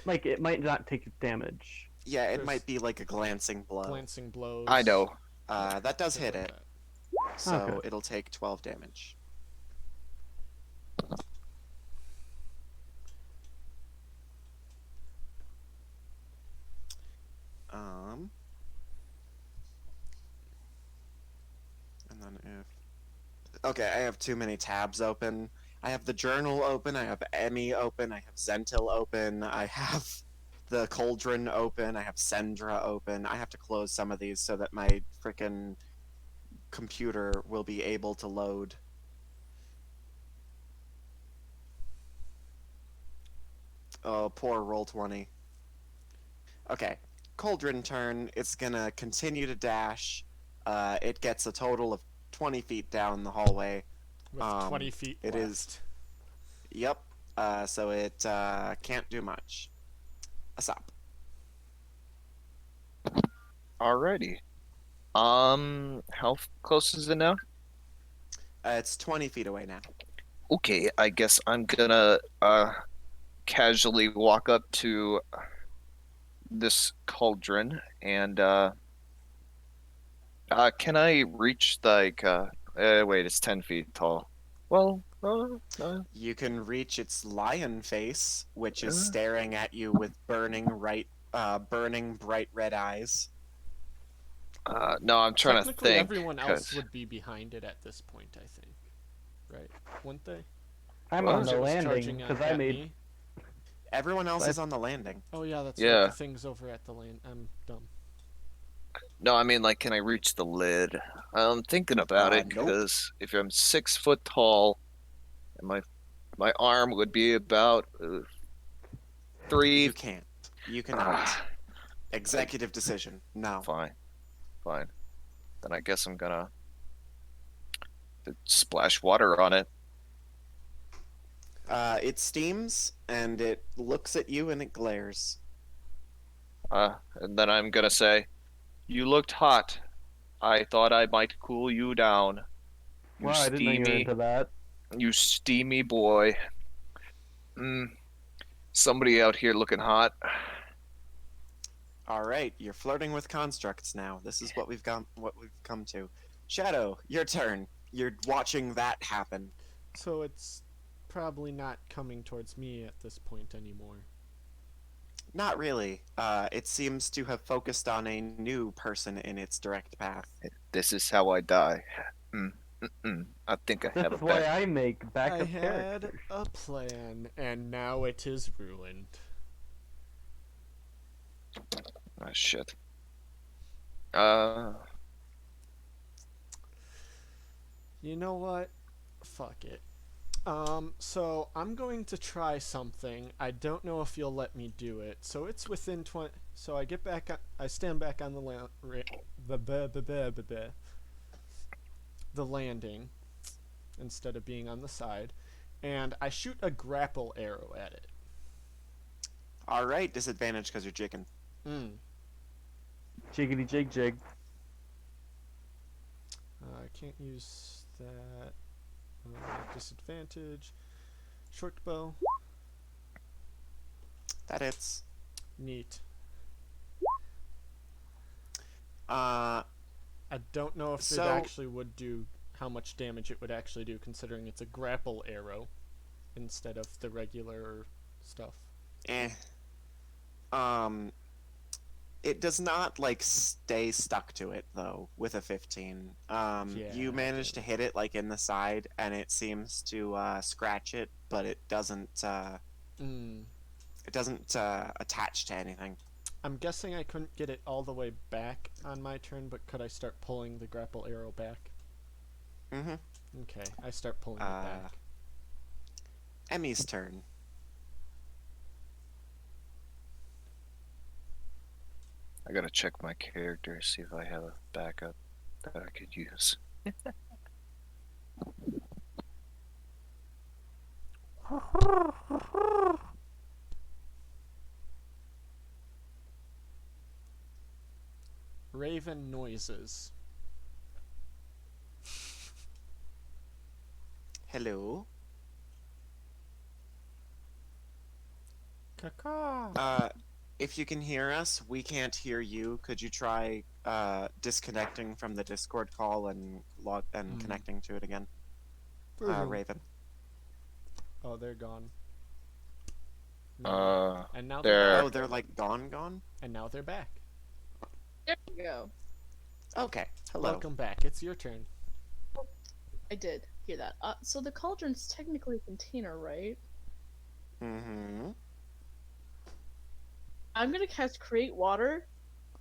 like it might not take damage. Yeah, it There's- might be like a glancing blow. Glancing blows. I know. That does hit Like it, that. so Okay. it'll take 12 damage. And then if... Okay, I have too many tabs open. I have the journal open, I have Emmy open, I have Zentil open, I have the Cauldron open, I have Sendra open. I have to close some of these so that my frickin' computer will be able to load. Oh, poor Roll20. Okay, Cauldron turn. It's gonna continue to dash. It gets a total of 20 feet down the hallway. With 20 feet it left. is- Yep. So it can't do much. Asap. Alrighty. How close is it now? It's 20 feet away now. Okay, I guess I'm gonna casually walk up to this cauldron and can I reach like wait, it's 10 feet tall. Well, You can reach its lion face, which is Uh. staring at you with burning bright red eyes. No, I'm trying to Technically, think. everyone else 'Cause would be behind it at this point, I think. Right? Wouldn't they? I'm What? on Because the it was landing charging because at I made. me. Everyone else I- is on the landing. Oh yeah, that's right. Yeah. The thing's over at the land. I'm dumb. No, I mean, like, can I reach the lid? I'm thinking about it Nope. because if I'm 6 foot tall, and my arm would be about 3. You can't. You cannot. Ah, Executive decision. No. fine, fine. Then I guess I'm gonna splash water on it. It steams and it looks at you and it glares. And then I'm gonna say, "You looked hot. I thought I might cool you down. You Wow, I didn't know you were steamy, into that. you steamy boy. Somebody out here looking hot." All right, you're flirting with constructs now. This is what we've come to. Shadow, your turn. You're watching that happen. So it's probably not coming towards me at this point anymore. Not really. It seems to have focused on a new person in its direct path. This is how I die. I think I This have is a why back. I make I backup had characters. a plan, and now it is ruined. Oh, shit. You know what? Fuck it. So I'm going to try something. I don't know if you'll let me do it. So it's within 20. So I get back. I stand back on the the landing instead of being on the side, and I shoot a grapple arrow at it. All right, disadvantage because you're jigging. Jiggity jig jig. I can't use that. Disadvantage. Short bow. That hits. Neat. Uh, I don't know if So- it actually would do how much damage it would actually do, considering it's a grapple arrow instead of the regular stuff. eh. It does not like stay stuck to it though with a 15. Yeah, You I manage to get hit it like in the side, and it seems to scratch it, but it doesn't. It doesn't attach to anything. I'm guessing I couldn't get it all the way back on my turn, but could I start pulling the grapple arrow back? Mm-hmm. Okay, I start pulling it back. Emmy's turn. I gotta check my character, see if I have a backup that I could use. Raven noises. Hello. Caca. If you can hear us, we can't hear you. Could you try disconnecting from the Discord call and connecting to it again? Raven. Oh, they're gone. And now they're- Oh, they're like gone? and now they're back. There you go. Okay. Hello. Welcome back. It's your turn. I did hear that. So the cauldron's technically a container, right? Mm-hmm. I'm gonna cast Create Water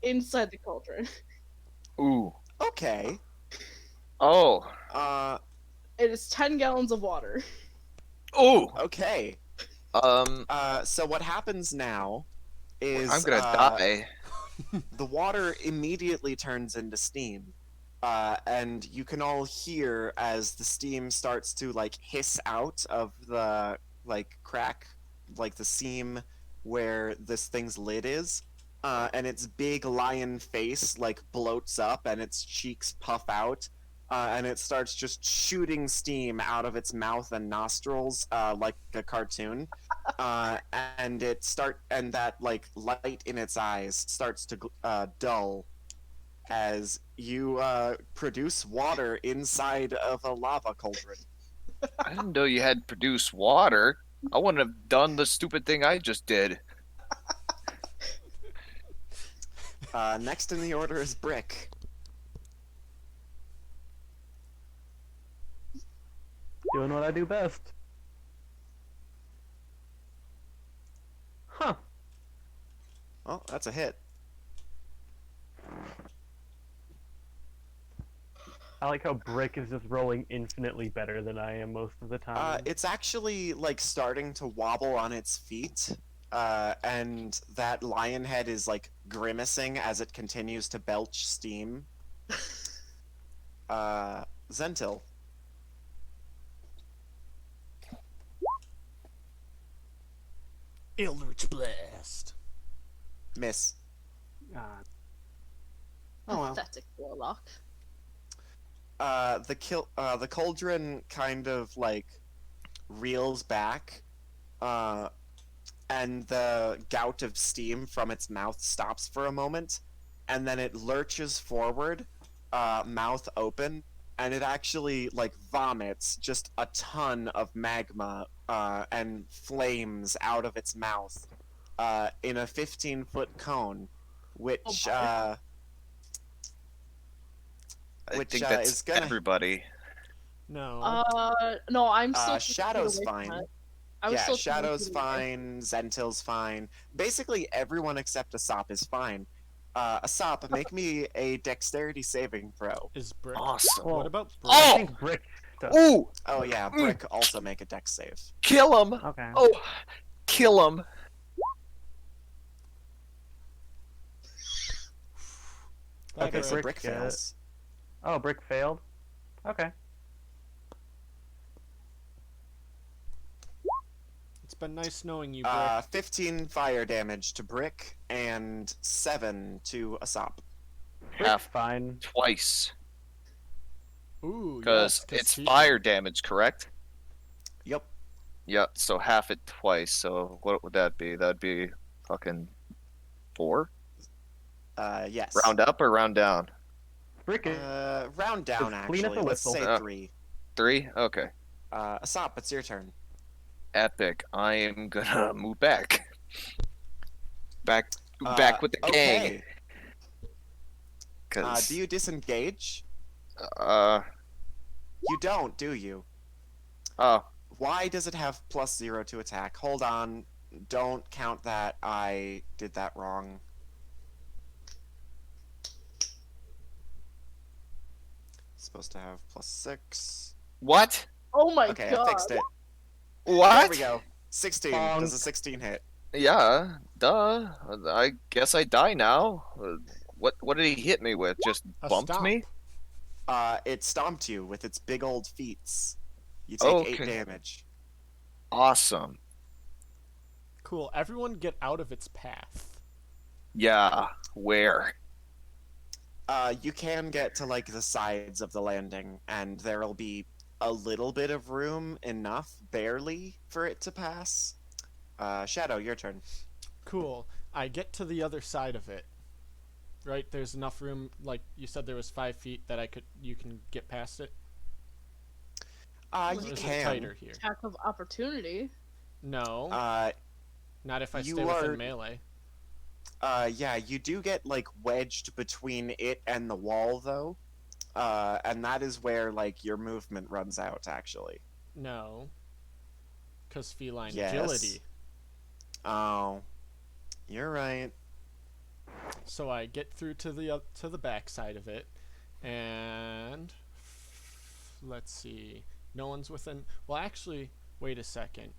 inside the cauldron. Ooh. Okay. Oh. It is 10 gallons of water. Ooh. Okay. So what happens now is I'm gonna die. the water immediately turns into steam. And you can all hear as the steam starts to like hiss out of the like crack, like the seam where this thing's lid is. And its big lion face like bloats up and its cheeks puff out. And it starts just shooting steam out of its mouth and nostrils like a cartoon. And that like light in its eyes starts to dull as you produce water inside of a lava cauldron. I didn't know you had produced water. I wouldn't have done the stupid thing I just did. Next in the order is Brick. Doing what I do best. Huh. Oh, that's a hit. I like how Brick is just rolling infinitely better than I am most of the time. It's actually like starting to wobble on its feet, and that lion head is like grimacing as it continues to belch steam. Zentil. Eldritch Blast. Miss. God. Oh well. Pathetic warlock. The cauldron kind of like reels back, and the gout of steam from its mouth stops for a moment, and then it lurches forward, mouth open, and it actually like vomits just a ton of magma and flames out of its mouth in a 15-foot cone, which I Which, think that's is gonna- everybody. No. No, I'm still. Shadow's fine. I was Yeah, still Shadow's fine, Zentil's fine. Basically, everyone except Asop is fine. Asop, make me a dexterity saving throw. Is Brick. Awesome. What about Brick? I Oh! think Brick does. Ooh! Oh yeah, Brick also make a dex save. Kill him! Okay. Oh! Kill him! That Okay, so Brick, Brick fails. Oh, Brick failed? Okay. It's been nice knowing you, Brick. 15 fire damage to Brick and 7 to Asop. Brick's Half fine. twice. Ooh, Because yes, it's he- fire damage, correct? Yep. Yep, so half it twice. So what would that be? That'd be fucking 4? Yes. Round up or round down? Brick is Round down, As clean as actually. a Let's whistle. say 3. 3? Okay. Asop, it's your turn. Epic. I am gonna move back. Back with the gang. Okay. 'Cause, Do you disengage? oh, You don't, do you? Why does it have +0 to attack? Hold on. Don't count that. I did that wrong. Supposed to have +6. what? Oh my Okay, god. I fixed it. What? There we go. 16. Does a 16 hit? Yeah, duh. I guess I die now. What did he hit me with? Just A bumped stomp. me? It stomped you with its big old feet. You take 8 Okay. damage. Awesome. Cool. Everyone get out of its path. Yeah, where? You can get to like the sides of the landing, and there'll be a little bit of room, enough, barely, for it to pass. Shadow, your turn. Cool. I get to the other side of it. Right? There's enough room. Like you said, there was 5 feet that you can get past it. Or You is it can. tighter here? Attack of opportunity. No. Not if I you stay are- within melee. Yeah, you do get like wedged between it and the wall, though. And that is where like your movement runs out, actually. No. Because feline Yes. agility. Oh, you're right. So I get through to the back side of it, and let's see. No one's within. Well, actually, wait a second.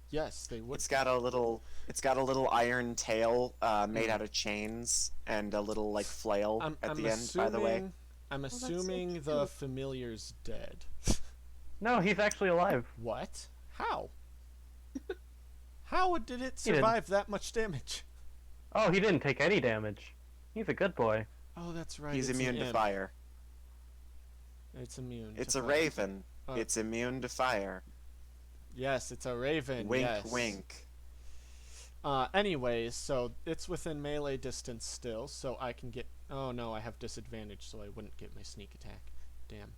Yes, they would. It's got a little iron tail made out of chains and a little like flail at the end. By the way, I'm that's so assuming the cute. familiar's dead. No, he's actually alive. What? How? How did it He didn't. survive that much damage? Oh, he didn't take any damage. He's a good boy. Oh, that's right. he's it's immune an to imp. fire. It's immune. It's to a fire. raven. Oh. It's immune to fire. Yes, it's a raven. Wink, yes. wink. Anyways, so it's within melee distance still, so I can get. Oh no, I have disadvantage, so I wouldn't get my sneak attack. Damn.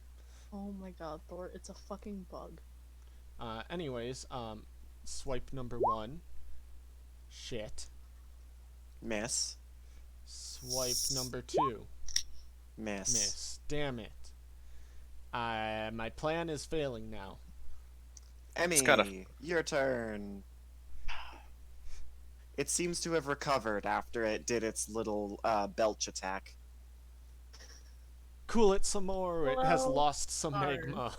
Oh my god, Thor, it's a fucking bug. Anyways, swipe number 1. Shit. Miss. Swipe number 2. Miss. Miss. Damn it. My plan is failing now. Emmy, gotta- your turn. It seems to have recovered after it did its little belch attack. Cool it some more. It has Well, lost some darn. magma.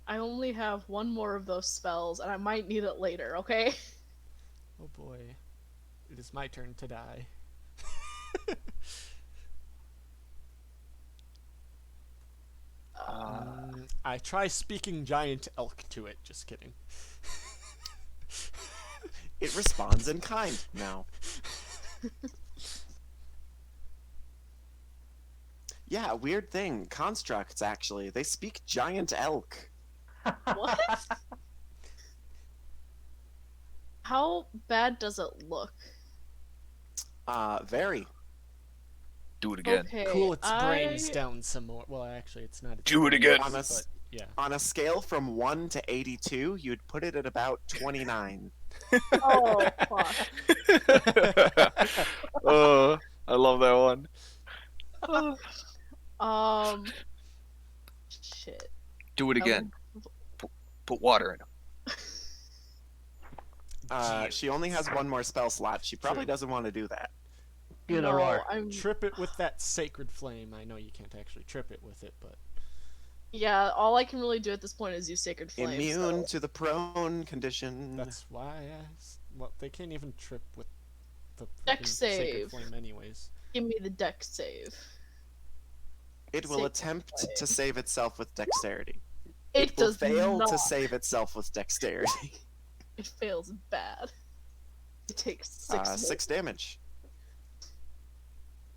I only have one more of those spells, and I might need it later, okay? Oh boy. It is my turn to die. I try speaking giant elk to it. Just kidding. It responds in kind now. Yeah, weird thing. Constructs, actually. They speak giant elk. What? How bad does it look? Very. Do it again. Okay, Cool its brains I- down some more. Well, actually, it's not. Its Do it brains, again. On a, But yeah. on a scale from 1 to 82, you'd put it at about 29. Oh, fuck. I love that one. Shit. Do it again. Put water in them. She only has one more spell slot. She probably True. doesn't want to do that. Get a No, roar. I'm... Trip it with that sacred flame. I know you can't actually trip it with it, but Yeah, all I can really do at this point is use Sacred Flame. Immune so- to the prone condition. that's why I asked. Well, they can't even trip with the Dex freaking sacred save. flame, anyways. Give me the dex save. It will Sacred attempt flame. to save itself with dexterity. It will does fail not. to save itself with dexterity. It fails bad. It takes 6 more. 6 damage.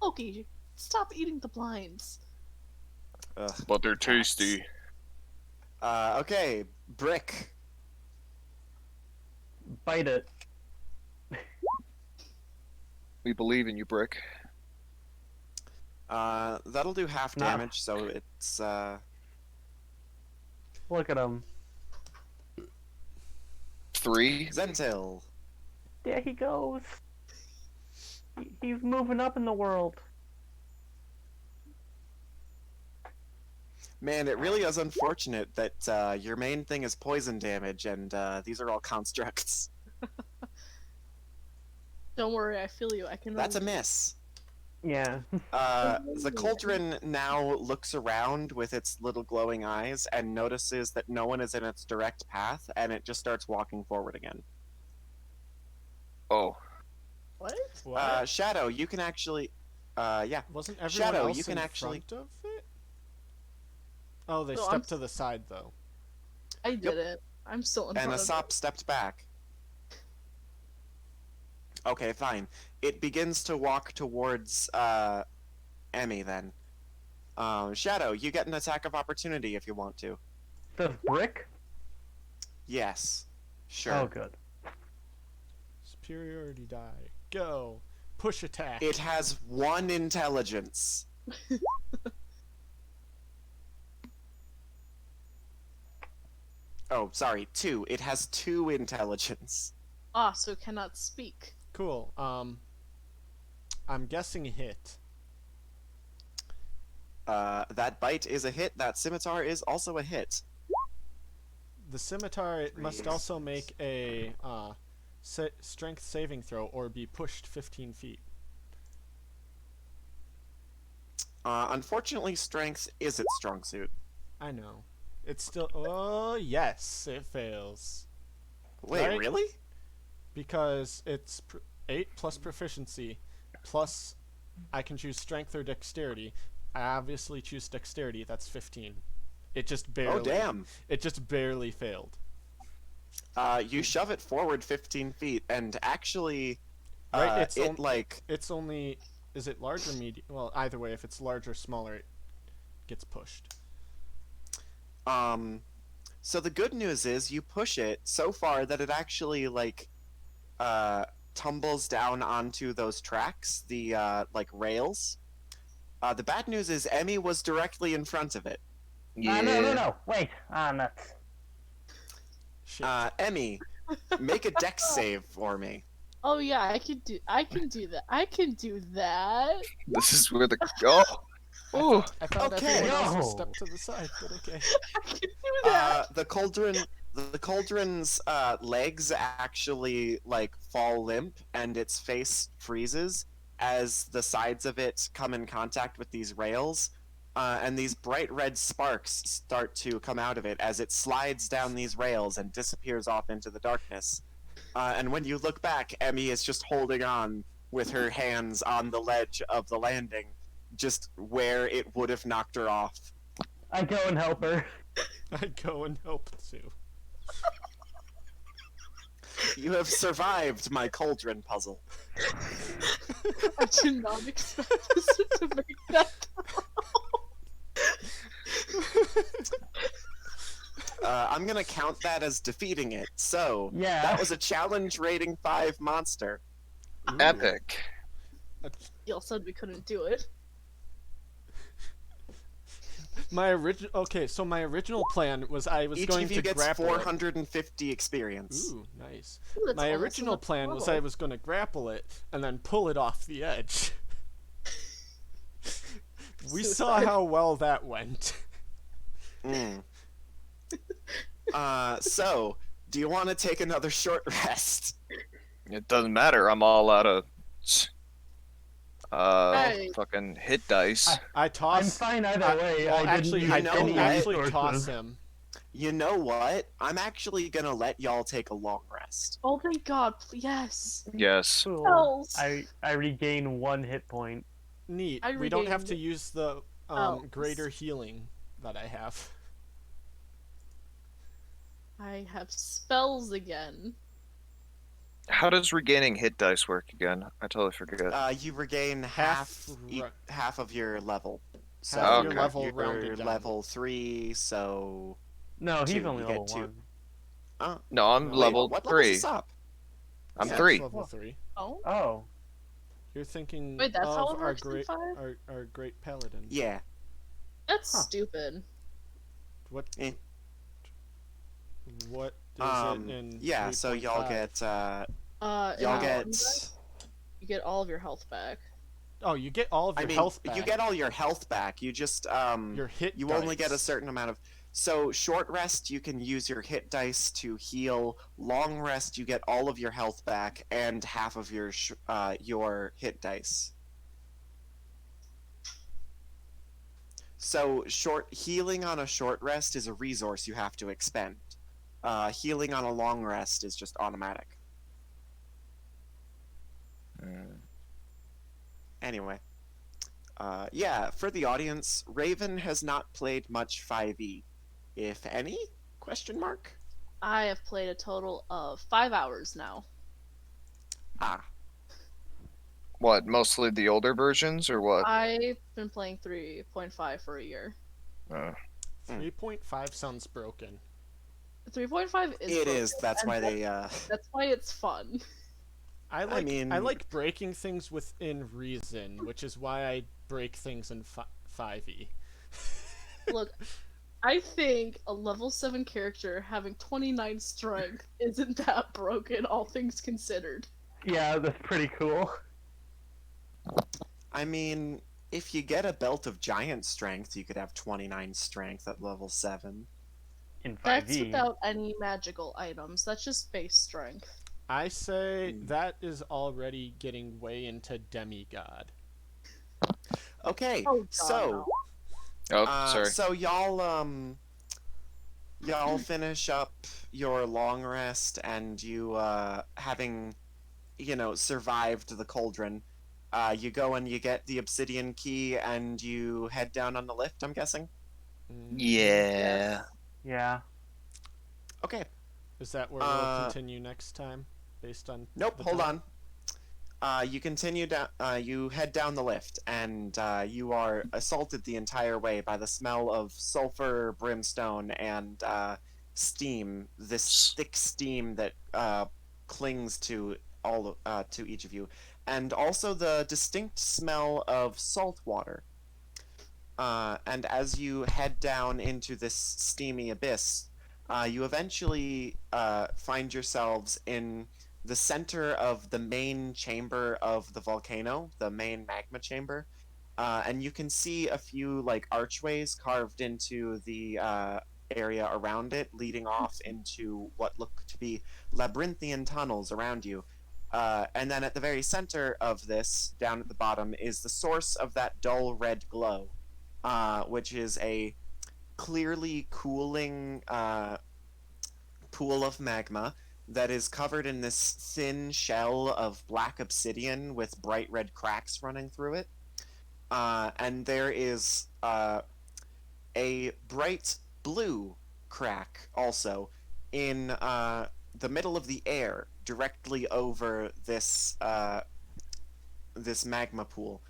Loki, stop eating the blinds. Ugh. But they're tasty. Okay, Brick. Bite it. We believe in you, Brick. That'll do half No. damage, so it's Look at him. 3. Zentil. There he goes. He's moving up in the world. Man, it really is unfortunate that your main thing is poison damage, and these are all constructs. Don't worry, I feel you. I can. That's a relate. miss. Yeah. The cauldron now looks around with its little glowing eyes and notices that no one is in its direct path, and it just starts walking forward again. Oh. What? What? Shadow, you can actually, yeah. Wasn't everyone Shadow, else you can in actually- front of it? Oh, they No, stepped I'm- to the side though. I did it. I'm still in And front of Asop stepped back. Okay, fine. It begins to walk towards Emmy then. Shadow, you get an attack of opportunity if you want to. Does Brick? Yes. Sure. Oh, good. Superiority die. Go. Push attack. It has 1 intelligence. Oh, sorry, 2. It has 2 intelligence. Ah, so it cannot speak. Cool. I'm guessing hit. That bite is a hit. That scimitar is also a hit. The scimitar it must Breathe. also make a strength saving throw or be pushed 15 feet. Unfortunately, strength is its strong suit. I know. It's still. Oh, yes, it fails. Wait, Right? really? Because it's 8 plus proficiency, plus I can choose strength or dexterity. I obviously choose dexterity, that's 15. It just barely. Oh, damn. It just barely failed. You shove it forward 15 feet, and actually, Right, it's it, on- like, It's only. Is it large or medium? Well, either way, if it's large or smaller, it gets pushed. so the good news is you push it so far that it actually, like, tumbles down onto those tracks, the, like, rails, The bad news is Emmy was directly in front of it. Yeah. No. Wait. Nuts. Shit. Emmy, make a dex save for me. Oh yeah, I can do that. I can do that. This is where the oh. I thought Okay. everyone else would Yo. step to the side, but okay. I can do that. The cauldron's legs actually like fall limp, and its face freezes as the sides of it come in contact with these rails, and these bright red sparks start to come out of it as it slides down these rails and disappears off into the darkness. And when you look back, Emmy is just holding on with her hands on the ledge of the landing, just where it would have knocked her off. I go and help her. I go and help too. You have survived my cauldron puzzle. I did not expect this to make that. I'm gonna count that as defeating it. So Yeah. that was a challenge rating 5 monster. Ooh. Epic. Y'all said we couldn't do it. My original plan was I was Each going of you to gets grapple it. 450 experience. Ooh, nice. Ooh, that's My almost original enough plan was level. I was going to grapple it and then pull it off the edge. We saw Suicide. how well that went. Mm. So, do you want to take another short rest? It doesn't matter. I'm all out of Right. fucking hit dice. I I'm tossed. fine either way. Well, I actually, didn't I use know didn't what? any actually toss resources. him. You know what? I'm actually gonna let y'all take a long rest. Oh thank God! Yes. Yes. Cool. Hells. I regain 1 hit point. Neat. I We don't have to regained use the Hells. greater healing that I have. I have spells again. How does regaining hit dice work again? I totally forget. You regain Half half of your level. So Half your level you're rounded down. level 3, so No, he's 2, only you level get 2. 1. No, I'm Wait, level what level 3. is this up? I'm Zach's 3. level 3. Oh. Oh. You're thinking Wait, that's of how it our works in great 5? our great paladin. Yeah. That's Huh. stupid. What? Eh. What is it in? Yeah. So y'all 3.5? get In y'all the get. one rest, you get all of your health back. Oh, you get all of I your mean, health back. you get all your health back. You just your hit. you dice. only get a certain amount of. So short rest, you can use your hit dice to heal. Long rest, you get all of your health back and half of your hit dice. So healing on a short rest is a resource you have to expend. Healing on a long rest is just automatic. Anyway, yeah, for the audience, Raven has not played much 5e, if any? Question mark. I have played a total of 5 hours now. Ah, What? Mostly the older versions, or what? I've been playing 3.5 for a year. 3.5 sounds broken. 3.5 is. it broken, is. That's and why they. That's why it's fun. I mean- like breaking things within reason, which is why I break things in 5e. Look, I think a level 7 character having 29 strength isn't that broken, all things considered. Yeah, that's pretty cool. I mean, if you get a belt of giant strength, you could have 29 strength at level 7. In 5e. That's without any magical items. That's just base strength. I say that is already getting way into demigod. Okay, Oh, God, so. no. Oh, sorry. So y'all finish up your long rest, and you having survived the cauldron, you go and you get the obsidian key, and you head down on the lift, I'm guessing. Yeah. Yeah. Okay. Is that where we'll continue next time, based on? Nope. the Hold time? on. You continue down. You head down the lift, and you are assaulted the entire way by the smell of sulfur, brimstone, and steam. This thick steam that clings to to each of you, and also the distinct smell of salt water. And as you head down into this steamy abyss, you eventually find yourselves in the center of the main chamber of the volcano, the main magma chamber. And you can see a few like archways carved into the area around it, leading off into what look to be labyrinthian tunnels around you. And then at the very center of this, down at the bottom, is the source of that dull red glow, which is a clearly cooling pool of magma that is covered in this thin shell of black obsidian with bright red cracks running through it. And there is a bright blue crack also in the middle of the air, directly over this this magma pool.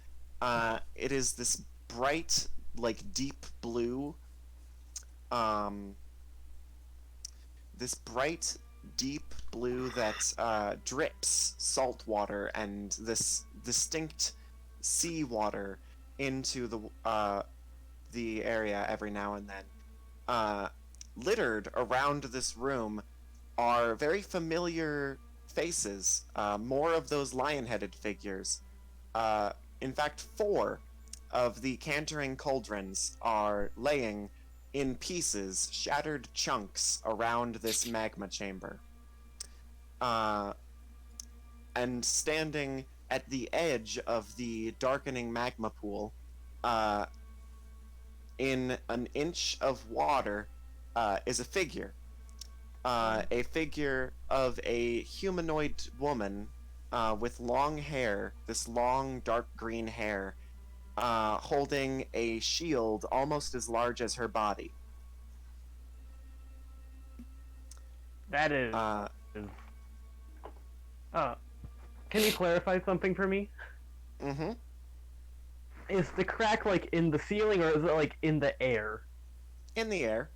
It is this bright, like deep blue, this bright, deep blue that drips salt water and this distinct seawater into the area every now and then. Littered around this room are very familiar faces, more of those lion-headed figures. In fact, 4 of the cantering cauldrons are laying in pieces, shattered chunks around this magma chamber. And standing at the edge of the darkening magma pool, in an inch of water, is a figure. A figure of a humanoid woman with long hair, this long dark green hair, holding a shield almost as large as her body. That is. Can you clarify something for me? Mm-hmm. Is the crack like in the ceiling or is it like in the air? In the air.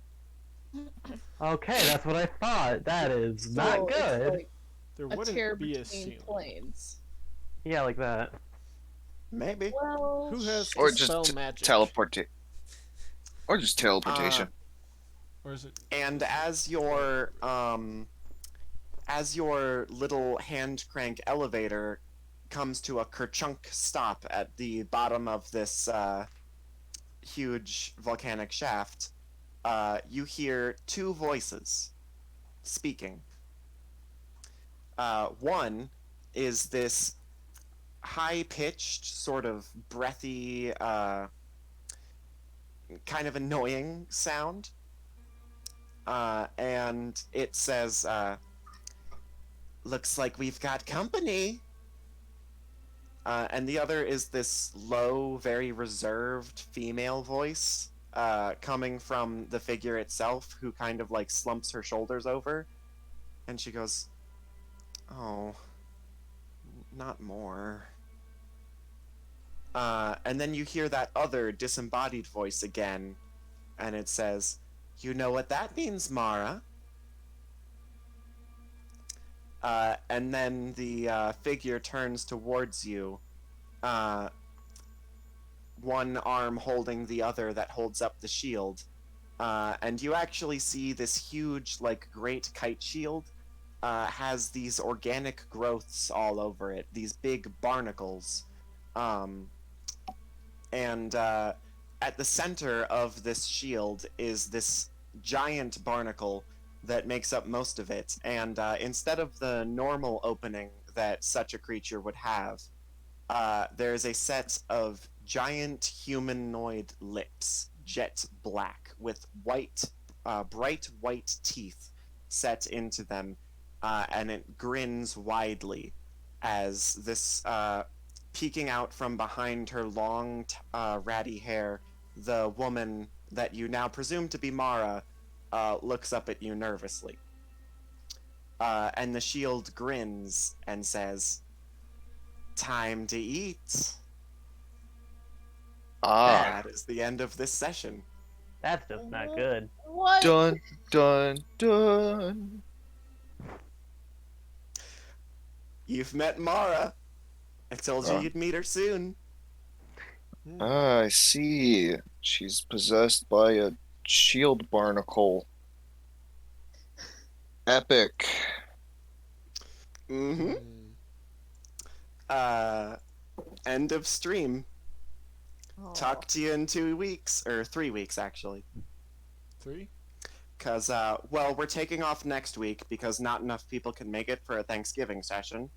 Okay, that's what I thought. That is So not it's good. like There a tear wouldn't be a between ceiling. planes. Yeah, like that. Maybe. Well, Who has Or the just spell magic? Or just teleportation. Or is it? And as your little hand crank elevator comes to a kerchunk stop at the bottom of this huge volcanic shaft, you hear 2 voices speaking. One is this high-pitched, sort of breathy, kind of annoying sound. And it says, looks like we've got company. And the other is this low, very reserved female voice, coming from the figure itself, who kind of like slumps her shoulders over. And she goes, "Oh, not more." And then you hear that other disembodied voice again, and it says, "You know what that means, Mara." And then the figure turns towards you, one arm holding the other that holds up the shield. And you actually see this huge, like, great kite shield has these organic growths all over it, these big barnacles. And at the center of this shield is this giant barnacle that makes up most of it. And instead of the normal opening that such a creature would have, there's a set of giant humanoid lips, jet black, with white, bright white teeth set into them, and it grins widely as this, peeking out from behind her long, ratty hair, the woman that you now presume to be Mara, looks up at you nervously. And the shield grins and says, "Time to eat." Ah. That is the end of this session. That's just not good. what? Dun, dun, dun. You've met Mara. I told you you'd meet her soon. Hmm. Ah, I see. She's possessed by a shield barnacle. Epic. Mm-hmm. Hmm. Uh, end of stream. Oh. Talk to you in 2 weeks, or 3 weeks actually. 3? Because, well, we're taking off next week because not enough people can make it for a Thanksgiving session.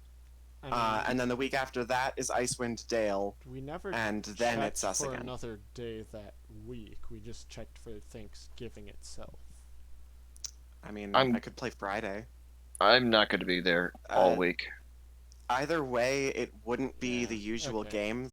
I mean, And then the week after that is Icewind Dale, we never and then checked it's us for again. another day that week. We just checked for Thanksgiving itself. I mean, I'm- I could play Friday. I'm not going to be there all Uh, week. Either way, it wouldn't be Yeah, the usual okay. game.